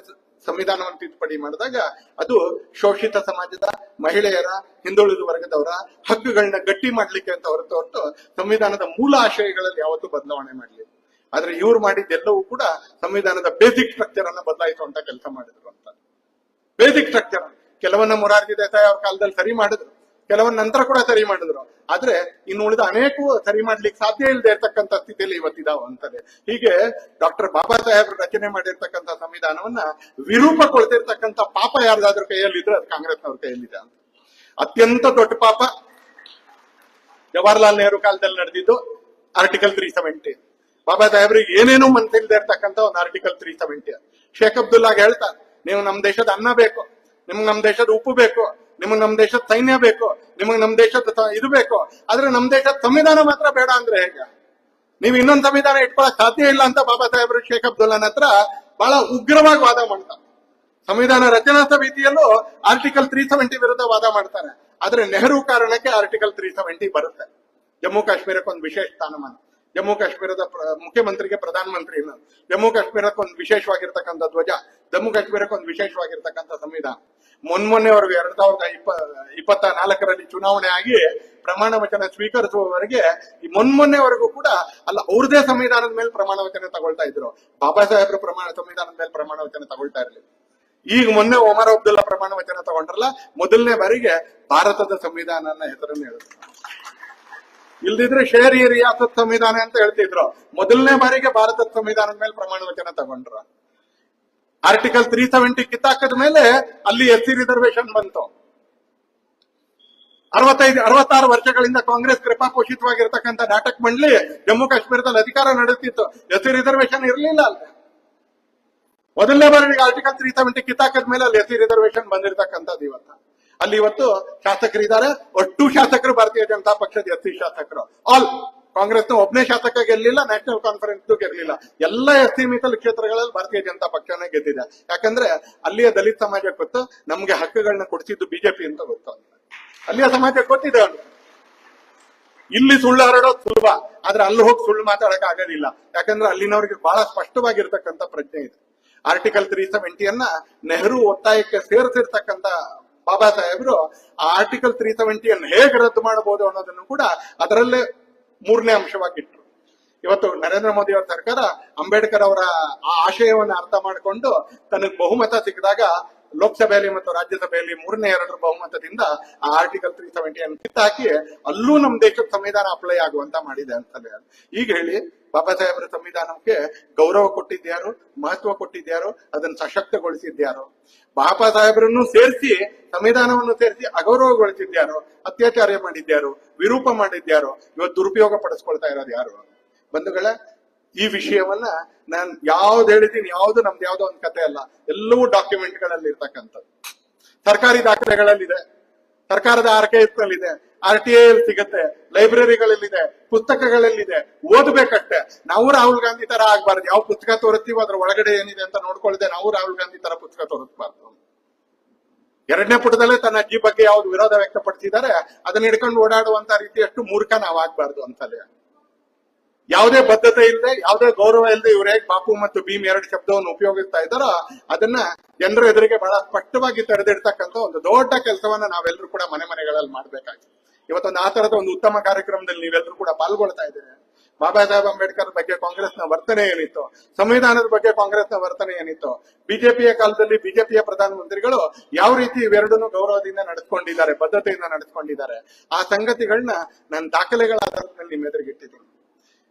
ಸಂವಿಧಾನವನ್ನು ತಿದ್ದುಪಡಿ ಮಾಡಿದಾಗ ಅದು ಶೋಷಿತ ಸಮಾಜದ ಮಹಿಳೆಯರ ಹಿಂದುಳಿದ ವರ್ಗದವರ ಹಕ್ಕುಗಳನ್ನ ಗಟ್ಟಿ ಮಾಡ್ಲಿಕ್ಕೆ ಅಂತ ಹೊರತು ಸಂವಿಧಾನದ ಮೂಲ ಆಶಯಗಳಲ್ಲಿ ಯಾವತ್ತೂ ಬದಲಾವಣೆ ಮಾಡಲಿಲ್ಲ. ಆದ್ರೆ ಇವ್ರು ಮಾಡಿದ್ದೆಲ್ಲವೂ ಕೂಡ ಸಂವಿಧಾನದ ಬೇಸಿಕ್ ಸ್ಟ್ರಕ್ಚರ್ ಅನ್ನ ಬದಲಾಯಿಸುವಂತ ಕೆಲಸ ಮಾಡಿದ್ರು ಅಂತ. ಬೇಸಿಕ್ ಸ್ಟ್ರಕ್ಚರ್ ಕೆಲವನ್ನ ಮೊರಾರ್ಜಿ ದೇಸಾಯಿ ಅವ್ರ ಕಾಲದಲ್ಲಿ ಸರಿ ಮಾಡಿದ್ರು, ಕೆಲವನ್ನ ನಂತರ ಕೂಡ ಸರಿ ಮಾಡಿದ್ರು. ಆದ್ರೆ ಇನ್ನು ಉಳಿದ ಅನೇಕವು ಸರಿ ಮಾಡ್ಲಿಕ್ಕೆ ಸಾಧ್ಯ ಇಲ್ಲದೆ ಇರ್ತಕ್ಕಂಥ ಸ್ಥಿತಿಯಲ್ಲಿ ಇವತ್ತಿದಾವ ಅಂತದೆ. ಹೀಗೆ ಡಾಕ್ಟರ್ ಬಾಬಾ ಸಾಹೇಬ್ ರಚನೆ ಮಾಡಿರ್ತಕ್ಕಂಥ ಸಂವಿಧಾನವನ್ನ ವಿರೂಪಗೊಳಿಸಿರ್ತಕ್ಕಂಥ ಪಾಪ ಯಾರ್ದಾದ್ರೂ ಕೈಯಲ್ಲಿದ್ರೆ ಅದು ಕಾಂಗ್ರೆಸ್ನವ್ರ ಕೈಯಲ್ಲಿದೆ ಅಂತ. ಅತ್ಯಂತ ದೊಡ್ಡ ಪಾಪ ಜವಾಹರ್ಲಾಲ್ ನೆಹರು ಕಾಲದಲ್ಲಿ ನಡೆದಿದ್ದು ಆರ್ಟಿಕಲ್ 370. ಬಾಬಾ ಸಾಹೇಬ್ರಿಗೆ ಏನೇನೋ ಮನಸ್ಸಿಲ್ಲದೆ ಇರ್ತಕ್ಕಂಥ ಒಂದು ಆರ್ಟಿಕಲ್ 370. ಶೇಖ್ ಅಬ್ದುಲ್ಲಾಗ್ ಹೇಳ್ತಾರೆ, ನೀವು ನಮ್ ದೇಶದ ಅನ್ನ ಬೇಕು, ನಿಮ್ಗೆ ನಮ್ ದೇಶದ ಉಪ್ಪು ಬೇಕು, ನಿಮಗ್ ನಮ್ ದೇಶದ ಸೈನ್ಯ ಬೇಕು, ನಿಮಗ್ ನಮ್ ದೇಶದ ಇದು ಬೇಕು, ಆದ್ರೆ ನಮ್ ದೇಶದ ಸಂವಿಧಾನ ಮಾತ್ರ ಬೇಡ ಅಂದ್ರೆ ಹೇಗೆ? ನೀವು ಇನ್ನೊಂದು ಸಂವಿಧಾನ ಇಟ್ಕೊಳಕ್ ಸಾಧ್ಯ ಇಲ್ಲ ಅಂತ ಬಾಬಾ ಸಾಹೇಬ್ರು ಶೇಖ್ ಅಬ್ದುಲ್ಲಾನ್ ಹತ್ರ ಬಹಳ ಉಗ್ರವಾಗಿ ವಾದ ಮಾಡ್ತಾರೆ. ಸಂವಿಧಾನ ರಚನಾ ಸಮಿತಿಯಲ್ಲೂ ಆರ್ಟಿಕಲ್ 370 ವಿರುದ್ಧ ವಾದ ಮಾಡ್ತಾರೆ. ಆದ್ರೆ ನೆಹರು ಕಾರಣಕ್ಕೆ ಆರ್ಟಿಕಲ್ 370 ಬರುತ್ತೆ. ಜಮ್ಮು ಕಾಶ್ಮೀರಕ್ಕೆ ಒಂದು ವಿಶೇಷ ಸ್ಥಾನಮಾನ, ಜಮ್ಮು ಕಾಶ್ಮೀರದ ಮುಖ್ಯಮಂತ್ರಿಗೆ ಪ್ರಧಾನಮಂತ್ರಿ, ಜಮ್ಮು ಕಾಶ್ಮೀರಕ್ಕೆ ಒಂದು ವಿಶೇಷವಾಗಿರ್ತಕ್ಕಂಥ ಧ್ವಜ, ಜಮ್ಮು ಕಾಶ್ಮೀರಕ್ಕೆ ಒಂದು ವಿಶೇಷವಾಗಿರ್ತಕ್ಕಂಥ ಸಂವಿಧಾನ. ಮೊನ್ನೆವರೆಗೂ 2024ರಲ್ಲಿ ಚುನಾವಣೆ ಆಗಿ ಪ್ರಮಾಣ ವಚನ ಸ್ವೀಕರಿಸುವವರೆಗೆ ಈ ಮೊನ್ನೆವರೆಗೂ ಕೂಡ ಅಲ್ಲ ಅವ್ರದೇ ಸಂವಿಧಾನದ ಮೇಲೆ ಪ್ರಮಾಣ ವಚನ ತಗೊಳ್ತಾ ಇದ್ರು. ಬಾಬಾ ಸಾಹೇಬ್ರ ಸಂವಿಧಾನದ ಮೇಲೆ ಪ್ರಮಾಣ ವಚನ ತಗೊಳ್ತಾ ಇರಲಿಲ್ಲ. ಈಗ ಮೊನ್ನೆ ಒಮರ್ ಅಬ್ದುಲ್ಲಾ ಪ್ರಮಾಣ ವಚನ ತಗೊಂಡ್ರಲ್ಲ, ಮೊದಲನೇ ಬಾರಿಗೆ ಭಾರತದ ಸಂವಿಧಾನ ಹೆಸರನ್ನು ಹೇಳಿದ್ರು. ಇಲ್ದಿದ್ರೆ ಶೇರ್ ಇ ರಿಯಾಸತ್ ಸಂವಿಧಾನ ಅಂತ ಹೇಳ್ತಿದ್ರು. ಮೊದಲನೇ ಬಾರಿಗೆ ಭಾರತದ ಸಂವಿಧಾನದ ಮೇಲೆ ಪ್ರಮಾಣ ವಚನ ತಗೊಂಡ್ರ. ಆರ್ಟಿಕಲ್ 370 ಕಿತ್ತಾಕದ ಮೇಲೆ ಅಲ್ಲಿ SC ರಿಸರ್ವೇಶನ್ ಬಂತು. 66 ವರ್ಷಗಳಿಂದ ಕಾಂಗ್ರೆಸ್ ಕೃಪಾಪೋಷಿತವಾಗಿರ್ತಕ್ಕಂಥ ನಾಟಕ ಮಂಡಳಿ ಜಮ್ಮು ಕಾಶ್ಮೀರದಲ್ಲಿ ಅಧಿಕಾರ ನಡೆಸ್ತಿತ್ತು. SC ರಿಸರ್ವೇಶನ್ ಇರಲಿಲ್ಲ ಅಲ್ಲ. ಮೊದಲನೇ ಬಾರಿಗೆ ಆರ್ಟಿಕಲ್ 370 ಕಿತ್ತಾಕದ ಮೇಲೆ ಅಲ್ಲಿ SC ರಿಸರ್ವೇಶನ್ ಬಂದಿರತಕ್ಕಂಥದ್ದು ಇವತ್ತು. ಅಲ್ಲಿ ಇವತ್ತು ಶಾಸಕರಿದ್ದಾರೆ, ಒಟ್ಟು ಶಾಸಕರು ಭಾರತೀಯ ಜನತಾ ಪಕ್ಷದ SC ಶಾಸಕರು. ಆಲ್ ಕಾಂಗ್ರೆಸ್ನ ಒಬ್ಬನೇ ಶಾಸಕ ಗೆಲ್ಲಿಲ್ಲ, ನ್ಯಾಷನಲ್ ಕಾನ್ಫರೆನ್ಸ್ ಗೆಲ್ಲಿಲ್ಲ. ಎಲ್ಲ SC ಮೀಸಲು ಕ್ಷೇತ್ರಗಳಲ್ಲಿ ಭಾರತೀಯ ಜನತಾ ಪಕ್ಷನೇ ಗೆದ್ದಿದೆ. ಯಾಕಂದ್ರೆ ಅಲ್ಲಿಯ ದಲಿತ ಸಮಾಜಕ್ಕೆ ಗೊತ್ತು ನಮ್ಗೆ ಹಕ್ಕುಗಳನ್ನ ಕೊಡಿಸಿದ್ದು ಬಿಜೆಪಿ ಅಂತ ಗೊತ್ತು. ಅಲ್ಲಿಯ ಸಮಾಜಕ್ಕೆ ಗೊತ್ತಿದೆ. ಇಲ್ಲಿ ಸುಳ್ಳು ಹರಡೋದು ಸುಲಭ, ಆದ್ರೆ ಅಲ್ಲಿ ಹೋಗಿ ಸುಳ್ಳು ಮಾತಾಡಕ್ ಆಗೋದಿಲ್ಲ. ಯಾಕಂದ್ರೆ ಅಲ್ಲಿನವ್ರಿಗೆ ಬಹಳ ಸ್ಪಷ್ಟವಾಗಿರ್ತಕ್ಕಂಥ ಪ್ರಜ್ಞೆ ಇದೆ. ಆರ್ಟಿಕಲ್ 370 ನೆಹರು ಒತ್ತಾಯಕ್ಕೆ ಸೇರಿಸಿರ್ತಕ್ಕಂಥ ಬಾಬಾ ಸಾಹೇಬ್ರು ಆ ಆರ್ಟಿಕಲ್ 370 ಹೇಗೆ ರದ್ದು ಮಾಡಬಹುದು ಅನ್ನೋದನ್ನು ಕೂಡ ಅದರಲ್ಲೇ 3ನೇ ಅಂಶವಾಗಿಟ್ರು. ಇವತ್ತು ನರೇಂದ್ರ ಮೋದಿ ಅವರ ಸರ್ಕಾರ ಅಂಬೇಡ್ಕರ್ ಅವರ ಆ ಆಶಯವನ್ನು ಅರ್ಥ ಮಾಡಿಕೊಂಡು ತನಗೆ ಬಹುಮತ ಸಿಕ್ಕಿದಾಗ ಲೋಕಸಭೆಯಲ್ಲಿ ಮತ್ತು ರಾಜ್ಯಸಭೆಯಲ್ಲಿ 3/2 ಬಹುಮತದಿಂದ ಆ ಆರ್ಟಿಕಲ್ 370 ಕಿತ್ತಾಕಿ ಅಲ್ಲೂ ನಮ್ ದೇಶದ ಸಂವಿಧಾನ ಅಪ್ಲೈ ಆಗುವಂತ ಮಾಡಿದೆ ಅಂತಲೇ. ಈಗ ಹೇಳಿ, ಬಾಬಾ ಸಾಹೇಬರ ಸಂವಿಧಾನಕ್ಕೆ ಗೌರವ ಕೊಟ್ಟಿದ್ಯಾರು, ಮಹತ್ವ ಕೊಟ್ಟಿದ್ಯಾರು, ಅದನ್ನ ಸಶಕ್ತಗೊಳಿಸಿದ್ಯಾರು? ಬಾಬಾ ಸಾಹೇಬರನ್ನು ಸೇರಿಸಿ ಸಂವಿಧಾನವನ್ನು ಸೇರಿಸಿ ಅಗೌರವಗೊಳಿಸಿದ್ಯಾರು, ಅತ್ಯಾಚಾರ ಮಾಡಿದ್ಯಾರು, ವಿರೂಪ ಮಾಡಿದ್ಯಾರು, ಇವತ್ತು ದುರುಪಯೋಗ ಪಡಿಸ್ಕೊಳ್ತಾ ಇರೋದು ಯಾರು? ಬಂಧುಗಳೇ, ಈ ವಿಷಯವನ್ನ ನಾನು ಯಾವ್ದು ಹೇಳಿದೀನಿ, ಯಾವ್ದು ನಮ್ದು ಯಾವ್ದೋ ಒಂದು ಕತೆ ಅಲ್ಲ, ಎಲ್ಲವೂ ಡಾಕ್ಯುಮೆಂಟ್ ಗಳಲ್ಲಿ ಇರ್ತಕ್ಕಂಥದ್ದು. ಸರ್ಕಾರಿ ದಾಖಲೆಗಳಲ್ಲಿದೆ, ಸರ್ಕಾರದ ಆರ್ಕೈವ್ಸ್ನಲ್ಲಿದೆ, RTI ಸಿಗತ್ತೆ, ಲೈಬ್ರರಿಗಳಲ್ಲಿದೆ, ಪುಸ್ತಕಗಳಲ್ಲಿದೆ, ಓದ್ಬೇಕಷ್ಟೇ. ನಾವು ರಾಹುಲ್ ಗಾಂಧಿ ತರ ಆಗ್ಬಾರ್ದು. ಯಾವ ಪುಸ್ತಕ ತೋರಿಸ್ತೀವೋ ಅದ್ರ ಒಳಗಡೆ ಏನಿದೆ ಅಂತ ನೋಡ್ಕೊಳ್ದೆ ನಾವು ರಾಹುಲ್ ಗಾಂಧಿ ತರ ಪುಸ್ತಕ ತೋರಿಸ್ಬಾರ್ದು. 2ನೇ ಪುಟದಲ್ಲೇ ತನ್ನ ಅಜ್ಜಿ ಬಗ್ಗೆ ಯಾವ್ದು ವಿರೋಧ ವ್ಯಕ್ತಪಡಿಸಿದ್ದಾರೆ ಅದನ್ನ ಹಿಡ್ಕೊಂಡು ಓಡಾಡುವಂತ ರೀತಿಯಷ್ಟು ಮೂರ್ಖ ನಾವು ಆಗ್ಬಾರ್ದು ಅಂತಲೇ. ಯಾವುದೇ ಬದ್ಧತೆ ಇಲ್ಲದೆ, ಯಾವುದೇ ಗೌರವ ಇಲ್ಲದೆ ಇವ್ರು ಹೇಗೆ ಬಾಪು ಮತ್ತು ಭೀಮ್ 2 ಶಬ್ದವನ್ನು ಉಪಯೋಗಿಸ್ತಾ ಇದ್ದಾರೋ ಅದನ್ನ ಜನರ ಎದುರಿಗೆ ಬಹಳ ಸ್ಪಷ್ಟವಾಗಿ ತೆರೆದಿಡ್ತಕ್ಕಂಥ ಒಂದು ದೊಡ್ಡ ಕೆಲಸವನ್ನ ನಾವೆಲ್ಲರೂ ಕೂಡ ಮನೆಗಳಲ್ಲಿ ಮಾಡ್ಬೇಕಾಗಿದೆ. ಇವತ್ತೊಂದು ಆ ತರದ ಒಂದು ಉತ್ತಮ ಕಾರ್ಯಕ್ರಮದಲ್ಲಿ ನೀವೆಲ್ಲರೂ ಕೂಡ ಪಾಲ್ಗೊಳ್ತಾ ಇದ್ದೀರಿ. ಬಾಬಾ ಸಾಹೇಬ್ ಅಂಬೇಡ್ಕರ್ ಬಗ್ಗೆ ಕಾಂಗ್ರೆಸ್ನ ವರ್ತನೆ ಏನಿತ್ತು, ಸಂವಿಧಾನದ ಬಗ್ಗೆ ಕಾಂಗ್ರೆಸ್ನ ವರ್ತನೆ ಏನಿತ್ತು, ಬಿಜೆಪಿಯ ಕಾಲದಲ್ಲಿ ಬಿಜೆಪಿಯ ಪ್ರಧಾನಮಂತ್ರಿಗಳು ಯಾವ ರೀತಿ ಇವೆರಡನ್ನು ಗೌರವದಿಂದ ನಡೆಸ್ಕೊಂಡಿದ್ದಾರೆ, ಬದ್ಧತೆಯಿಂದ ನಡೆಸ್ಕೊಂಡಿದ್ದಾರೆ, ಆ ಸಂಗತಿಗಳನ್ನ ನನ್ನ ದಾಖಲೆಗಳ ಆಧಾರದ ಮೇಲೆ ನಿಮ್ಮ ಎದುರಿಗಿಟ್ಟಿದ್ದೀನಿ.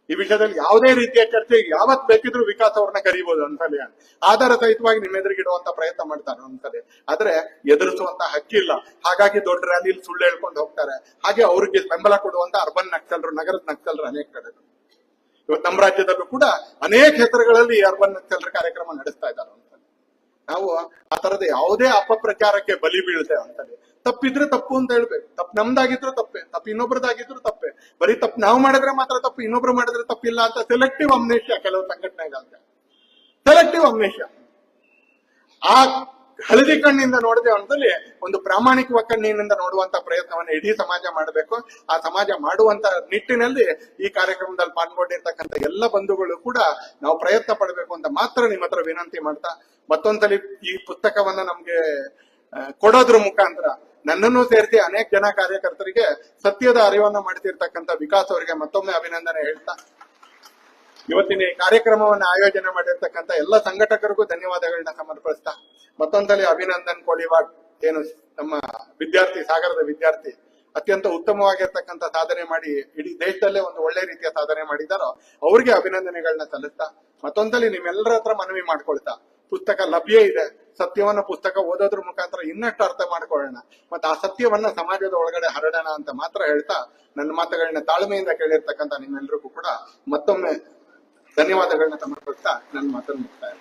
ಈ ವಿಷಯದಲ್ಲಿ ಯಾವುದೇ ರೀತಿಯ ಚರ್ಚೆ ಯಾವತ್ ಬೇಕಿದ್ರು ವಿಕಾಸ್ ಅವ್ರನ್ನ ಕರೀಬಹುದು ಅಂತಲೇ ಆಧಾರ ಸಹಿತವಾಗಿ ನಿಮ್ಮ ಎದುರಿಗಿಡುವಂತ ಪ್ರಯತ್ನ ಮಾಡ್ತಾರೆ ಅಂತಲೇ. ಆದ್ರೆ ಎದುರಿಸುವಂತ ಹಕ್ಕಿಲ್ಲ. ಹಾಗಾಗಿ ದೊಡ್ಡ ರ್ಯಾಲಿಯಲ್ಲಿ ಸುಳ್ಳು ಹೇಳ್ಕೊಂಡು ಹೋಗ್ತಾರೆ. ಹಾಗೆ ಅವ್ರಿಗೆ ಬೆಂಬಲ ಕೊಡುವಂತ ಅರ್ಬನ್ ನಕ್ಸಲರು, ನಗರದ ನಕ್ಸಲರು ಅನೇಕ ಕಡೆ. ಇವತ್ತು ನಮ್ಮ ರಾಜ್ಯದಲ್ಲೂ ಕೂಡ ಅನೇಕ ಹೆಸರುಗಳಲ್ಲಿ ಅರ್ಬನ್ ನಕ್ಸಲರ ಕಾರ್ಯಕ್ರಮ ನಡೆಸ್ತಾ ಇದ್ದಾರೆ ಅಂತ. ನಾವು ಆ ತರದ ಯಾವುದೇ ಅಪಪ್ರಚಾರಕ್ಕೆ ಬಲಿ ಬೀಳ್ತೇವೆ ಅಂತಲೇ. ತಪ್ಪಿದ್ರೆ ತಪ್ಪು ಅಂತ ಹೇಳ್ಬೇಕು. ತಪ್ಪು ನಮ್ದಾಗಿದ್ರು ತಪ್ಪೆ, ತಪ್ಪು ಇನ್ನೊಬ್ರದಾಗಿದ್ರು ತಪ್ಪೆ. ಬರೀ ತಪ್ಪು ನಾವು ಮಾಡಿದ್ರೆ ಮಾತ್ರ ತಪ್ಪು, ಇನ್ನೊಬ್ರು ಮಾಡಿದ್ರೆ ತಪ್ಪಿಲ್ಲ ಅಂತ ಸೆಲೆಕ್ಟಿವ್ ಅಮ್ನೇಷ್ಯ ಕೆಲವು ಸಂಘಟನೆಗಳಿಗೆ. ಸೆಲೆಕ್ಟಿವ್ ಅಮ್ನೇಷ್ಯ. ಆ ಹಳದಿ ಕಣ್ಣಿಂದ ನೋಡದೆ ಅಂತಲ್ಲಿ ಒಂದು ಪ್ರಾಮಾಣಿಕ ಕಣ್ಣಿನಿಂದ ನೋಡುವಂತ ಪ್ರಯತ್ನವನ್ನು ಇಡೀ ಸಮಾಜ ಮಾಡಬೇಕು. ಆ ಸಮಾಜ ಮಾಡುವಂತ ನಿಟ್ಟಿನಲ್ಲಿ ಈ ಕಾರ್ಯಕ್ರಮದಲ್ಲಿ ಪಾಲ್ಗೊಂಡಿರ್ತಕ್ಕಂಥ ಎಲ್ಲ ಬಂಧುಗಳು ಕೂಡ ನಾವು ಪ್ರಯತ್ನ ಪಡಬೇಕು ಅಂತ ಮಾತ್ರ ನಿಮ್ಮ ಹತ್ರ ವಿನಂತಿ ಮಾಡ್ತಾ ಮತ್ತೊಂದ್ಸಲಿ ಈ ಪುಸ್ತಕವನ್ನ ನಮ್ಗೆ ಕೊಡೋದ್ರ ಮುಖಾಂತರ ನನ್ನನ್ನು ಸೇರಿಸಿ ಅನೇಕ ಜನ ಕಾರ್ಯಕರ್ತರಿಗೆ ಸತ್ಯದ ಅರಿವನ್ನ ಮಾಡ್ತಿರ್ತಕ್ಕಂಥ ವಿಕಾಸ್ ಅವರಿಗೆ ಮತ್ತೊಮ್ಮೆ ಅಭಿನಂದನೆ ಹೇಳ್ತಾ, ಇವತ್ತಿನ ಈ ಕಾರ್ಯಕ್ರಮವನ್ನ ಆಯೋಜನೆ ಮಾಡಿರ್ತಕ್ಕಂಥ ಎಲ್ಲ ಸಂಘಟಕರಿಗೂ ಧನ್ಯವಾದಗಳನ್ನ ಸಮರ್ಪಿಸ್ತಾ, ಮತ್ತೊಂದ್ಸಲಿ ಅಭಿನಂದನ್ ಕೋಳಿವಾಡ್ ಏನು ನಮ್ಮ ವಿದ್ಯಾರ್ಥಿ, ಸಾಗರದ ವಿದ್ಯಾರ್ಥಿ ಅತ್ಯಂತ ಉತ್ತಮವಾಗಿರ್ತಕ್ಕಂಥ ಸಾಧನೆ ಮಾಡಿ ಇಡೀ ದೇಶದಲ್ಲೇ ಒಂದು ಒಳ್ಳೆ ರೀತಿಯ ಸಾಧನೆ ಮಾಡಿದಾರೋ ಅವ್ರಿಗೆ ಅಭಿನಂದನೆಗಳನ್ನ ಸಲ್ಲಿಸ್ತಾ, ಮತ್ತೊಂದ್ಸಲಿ ನಿಮ್ಮೆಲ್ಲರ ಹತ್ರ ಮನವಿ ಮಾಡ್ಕೊಳ್ತಾ, ಪುಸ್ತಕ ಲಭ್ಯ ಇದೆ, ಸತ್ಯವನ್ನ ಪುಸ್ತಕ ಓದೋದ್ರ ಮುಖಾಂತರ ಇನ್ನಷ್ಟು ಅರ್ಥ ಮಾಡ್ಕೊಳ್ಳೋಣ, ಮತ್ತೆ ಆ ಸತ್ಯವನ್ನ ಸಮಾಜದ ಒಳಗಡೆ ಹರಡೋಣ ಅಂತ ಮಾತ್ರ ಹೇಳ್ತಾ, ನನ್ನ ಮಾತುಗಳನ್ನ ತಾಳ್ಮೆಯಿಂದ ಕೇಳಿರ್ತಕ್ಕಂಥ ನಿಮ್ಮೆಲ್ಲರಿಗೂ ಕೂಡ ಮತ್ತೊಮ್ಮೆ ಧನ್ಯವಾದಗಳನ್ನ ಸಮರ್ಪಿಸ್ತಾ ನನ್ನ ಮಾತನ್ನು ಮುಕ್ತಾಯ.